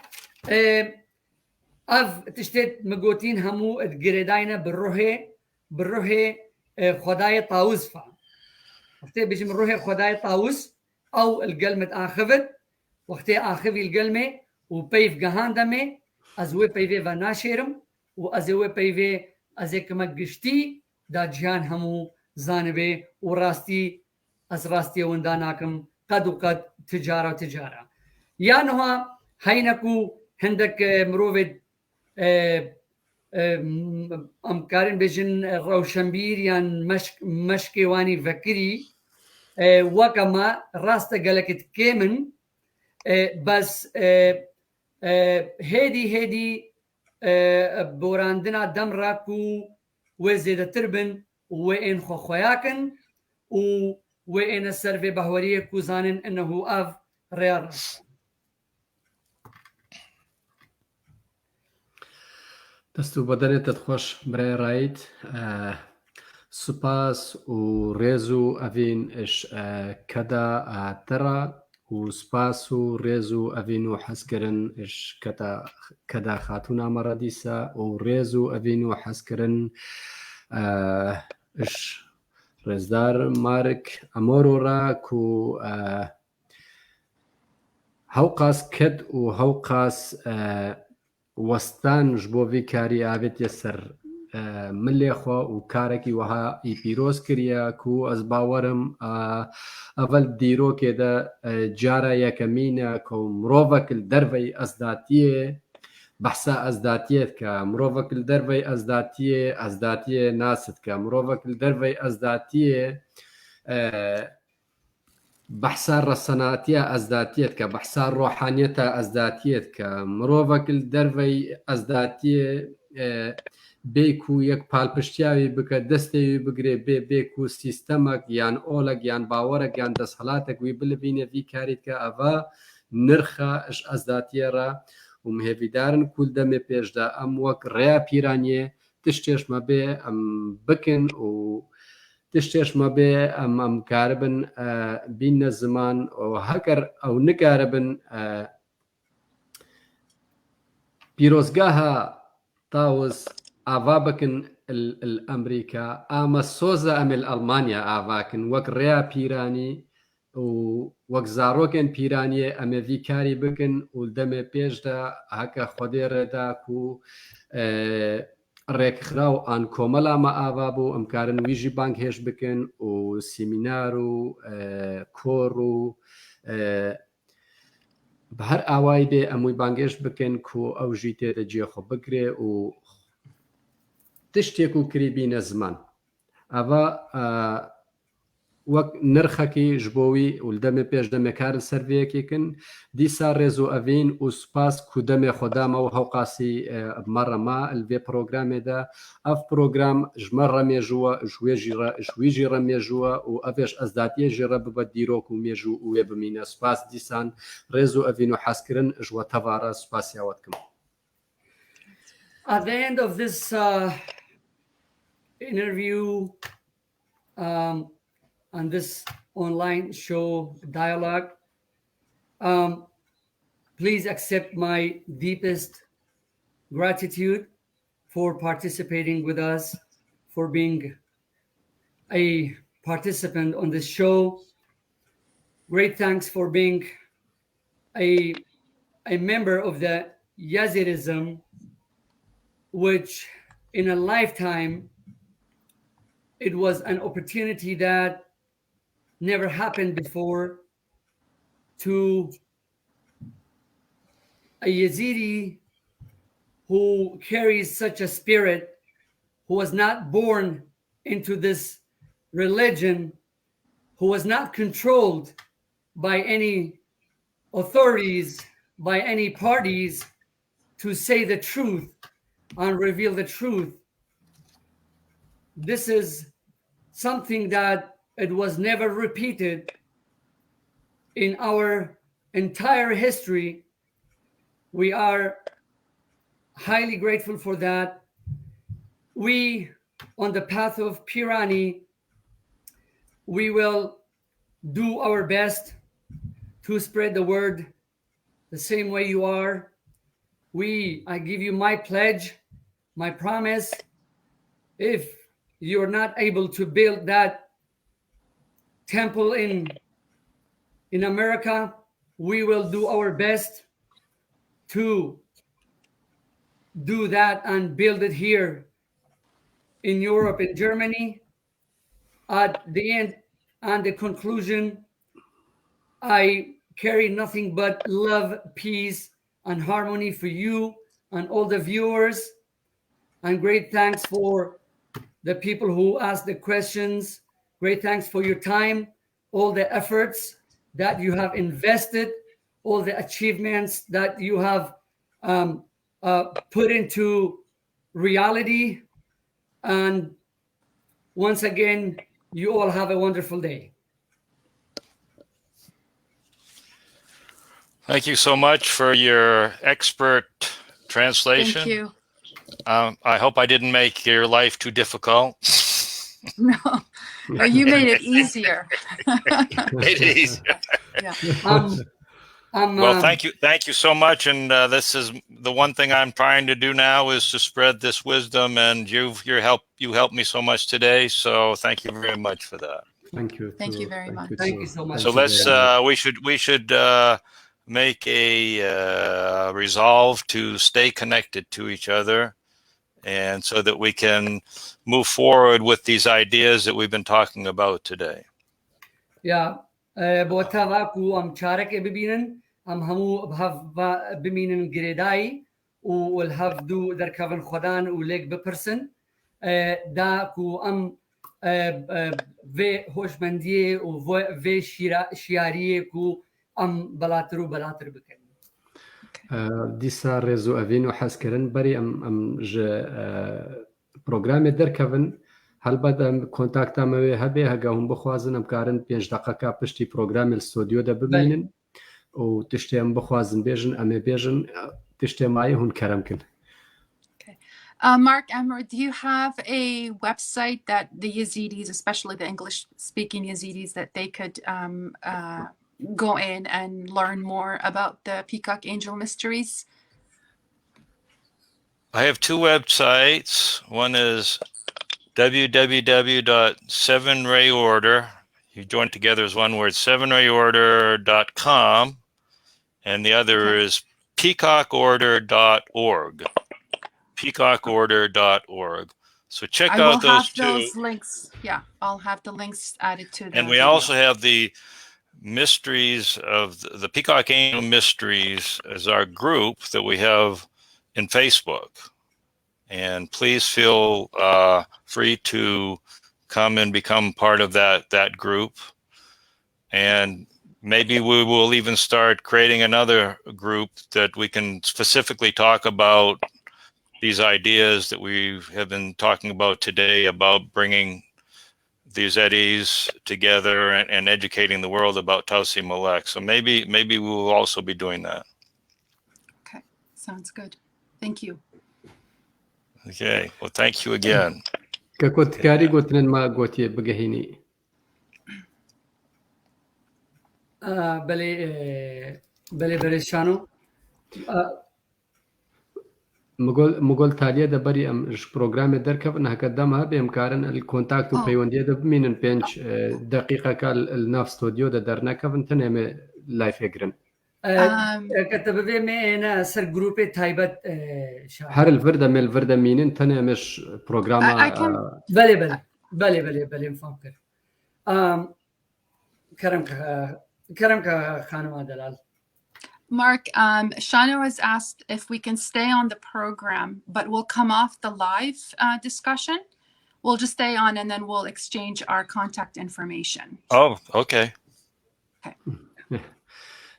اف تشتت مقوتين همو اتقرداينا بالروحي خداي طاوس فا وقتي بيجي من روحي خداي طاوس او القلمة اخفت وقتي اخفي القلمة وبيف جهان دمي ازوي بيفي فناشيرم وازوي بيفي ازيك مقشتي دا جهان همو زانبي وراستي از راستي ونداناكم قد وقد تجارة يا نها هينكو هندك مروفد امكارن بيجن روشنبير يعني مشكي واني فكري وكما راستا قالك كيمن بس هيدي بوراندنا دم راكو وزيد تربن وين خوخوياكن وين السرفي بهوريه كوزانن انه اف ريال دستو بدنت تخوش برای رايت سپاس و ريزو افين اش كدا ترى وسپاس و ريزو افينو حسكرن اش كدا خاتونا مراديسا و ريزو افينو حسكرن اش رزدار مارك امورو را كو هوقاس كد و هوقاس وستان جبو في كاري آبت يسر ملي خوا و كاركي وها يبيروز كريا كو از باورم اول ديرو كده جارا يكمينا كو مروفك الدرفي ازداتيه بەحسا ئەزداتیێت کە مرۆڤک لە دەرەوەی ئەزداتیە ناست کە مرۆڤک لە دەرەوەی ئەزداتیە بەحسا ڕەسەناتیە ئەزداتیێت کە بەحسا ڕۆحانیەتە ئەزداتیێت کە مرۆڤک لە دەرەوەی ئەزداتیە بێک و یەک پاڵپشتیاوی بکە دەستێوی بگرێ بێک و سیستەمەک یان ئۆلەک یان باوەرەك یان دەستهڵاتێک وی بلبینێ وی کاریت کە ئەڤە نرخە ئەش ئەزداتیێڕە و مهێڤیدارن کول دەمێ پێشدا ئەم وەک ڕێیا پیرانیە تشتێشمە بێ ئەم بکن و تشتێشمە بێ ئەم کارە بن بینە زمان و هەکەر ئەو نکارە بن پیرۆزگاها تاوز ئاوا بکن ئەمریکا ئامە سۆزە ئەمل ئەڵمانیا ئاواکن وەک ڕێیا پیرانی و وەک زارۆکێن پیرانیە ئەمەڤی کاری بکن و دەمێ پێشدا هەکە خودێ ڕێداک و ڕێکخرا و ئان کۆمەلامە ئاوا بوو ئەمکارن ویژی بانک هێش بکن و سیمینار و کۆڕ و بە هەر ئاوای بێ ئەمووی بانگێش بکەن و ئەو ژی تێدە جێخۆ بکرێ و تشتێک و کریبینە زمان ئەوە وەک نرخەکی ژ بۆوی و دەمێ پێش دەمێکارن سەرڤەیەکێکن دیسا ڕێز و ئەڤین و سوپاس کو دەمێ خۆدامەوە هەوقاسی مەڕەما لێ پرۆگرامێدا ئەف پرۆگرام ژمە ڕەمێژووە ژویژی ڕەمێژووە و ئەڤێش ئەزداتیێژی ڕە ببە دیرۆک و مێژوو و وێ بمینە سوپاس دیسان ڕێز و ئەڤین و حەسکردن ژوە تەڤارە سوپاسیاوەتکەم. At the end of this interview on this online show dialogue, please accept my deepest gratitude for participating with us, for being a participant on this show. Great thanks for being a member of the Yazidism, which in a lifetime, it was an opportunity that never happened before to a Yazidi who carries such a spirit, who was not born into this religion, who was not controlled by any authorities, by any parties, to say the truth and reveal the truth. This is something that it was never repeated in our entire history. We are highly grateful for that. We, on the path of Pirani, we will do our best to spread the word the same way you are. I give you my pledge, my promise. If you're not able to build that temple in America, we will do our best to do that and build it here in Europe and Germany. At the end and the conclusion, I carry nothing but love, peace, and harmony for you and all the viewers. And great thanks for the people who asked the questions. Great thanks for your time, all the efforts that you have invested, all the achievements that you have put into reality. And once again, you all have a wonderful day. Thank you so much for your expert translation. Thank you. I hope I didn't make your life too difficult. No, you made it easier. Made it easier. Yeah. Well, thank you so much. And this is the one thing I'm trying to do now is to spread this wisdom, and you helped me so much today. So thank you very much for that. Thank you. Thank you very much. Thank you so much. So let's we should make a resolve to stay connected to each other, and so that we can move forward with these ideas that we've been talking about today. Yeah. بۆتەواکو ئەم چارەکێ ببینن ئەم هەموو بمینن گرێدایی والهفدو دركفن خدان وليك ببرسن دا كو ام في هوشمنديه وفي شياريه كو ام بلاتر بكن دیسا ڕێز و ئەڤین و حەزکردن بەری ئەم پرۆگرامی دەرکەون هەلبەت ئەم کۆنتاکتامەوێ هەبێ هەگە هەم بخوازن ئەم کارن 5 دقەکە پشتی پرۆگرامی ستۆدیۆ دەببینن و تشتێم بخوازن بێژن ئەمێ بێژن تشتێمایی هون کەرەمکن. Mark, Amaru, do you have a website that the Yazidis, especially the English-speaking Yazidis, that they could go in and learn more about the Peacock Angel Mysteries? I have two websites. One is www.7rayorder. You join together as one word, 7rayorder.com, and the other is peacockorder.org. peacockorder.org. So check out those two. Those links. Yeah, I'll have the links added to the And we also have the mysteries of the Peacock Angel Mysteries as our group that we have in Facebook. And please feel free to come and become part of that group. And maybe we will even start creating another group that we can specifically talk about these ideas that we have been talking about today about bringing these eddies together and educating the world about Tausi Malek. So maybe we will also be doing that. Okay, sounds good. Thank you. Okay, well, thank you again. ككوتكاري قوتن ما قوتي بقهيني. بلي شانو. مقول تالية دبري أم برنامج دركب إنها قدمها بإمكان الكونتاكت وبيوندية دبمين بينش دقيقة كالناف ستوديو درنا كفن تنام لايف يقرن. كتب في مينا سر جروب تايبت هر الفردة من الفردة مينين تنامش برنامج. بلي مفكر. كرم خانم دلال. Mark, Shano has asked if we can stay on the program, but we'll come off the live discussion. We'll just stay on and then we'll exchange our contact information. Oh, okay. Okay.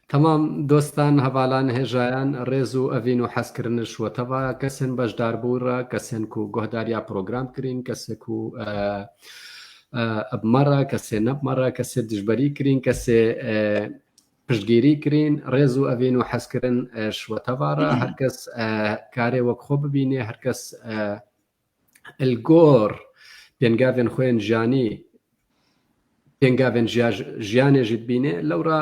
تمام دوستان هەواڵان هێژایان ڕێز و ئەڤین و حەزکردنش وەتەڤە کەسن بەشدار بوورە کەسێن و گۆهداریا پرۆگرام کرین کەسێک و ئەبمەڕە کەسێ نەبمەڕە کەسێ دژبەری کرین کەسێ پشتگیری کرین ڕێز و ئەڤین و حەزکردن شوەتەڤارە هەرکەس کارێ وەک خۆ ببینێ هەرکەس ئەلگۆر پێنگاوێن خۆیان ژیانی پێنگاوێن ژیانێژیت بینێ لەورە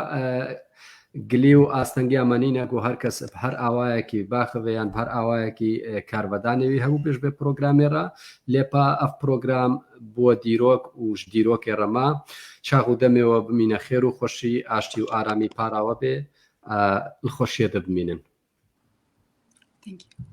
گلی و ئاستەنگی ئەمەنینە و هەرکەس هەر ئاوایەکی باخەوەیان هەر ئاوایەکی کاربەدانەوی هەبوو پێش بێ پرۆگرامێرە لێپا ئەف پرۆگرام بۆ دیرۆک و دیرۆکی ڕەما چاغ و دەمێەوە بمینە خێر و خۆشی ئاشتی و ئارامی پاراوە بێ خۆشیە دەبمینن. Thank you.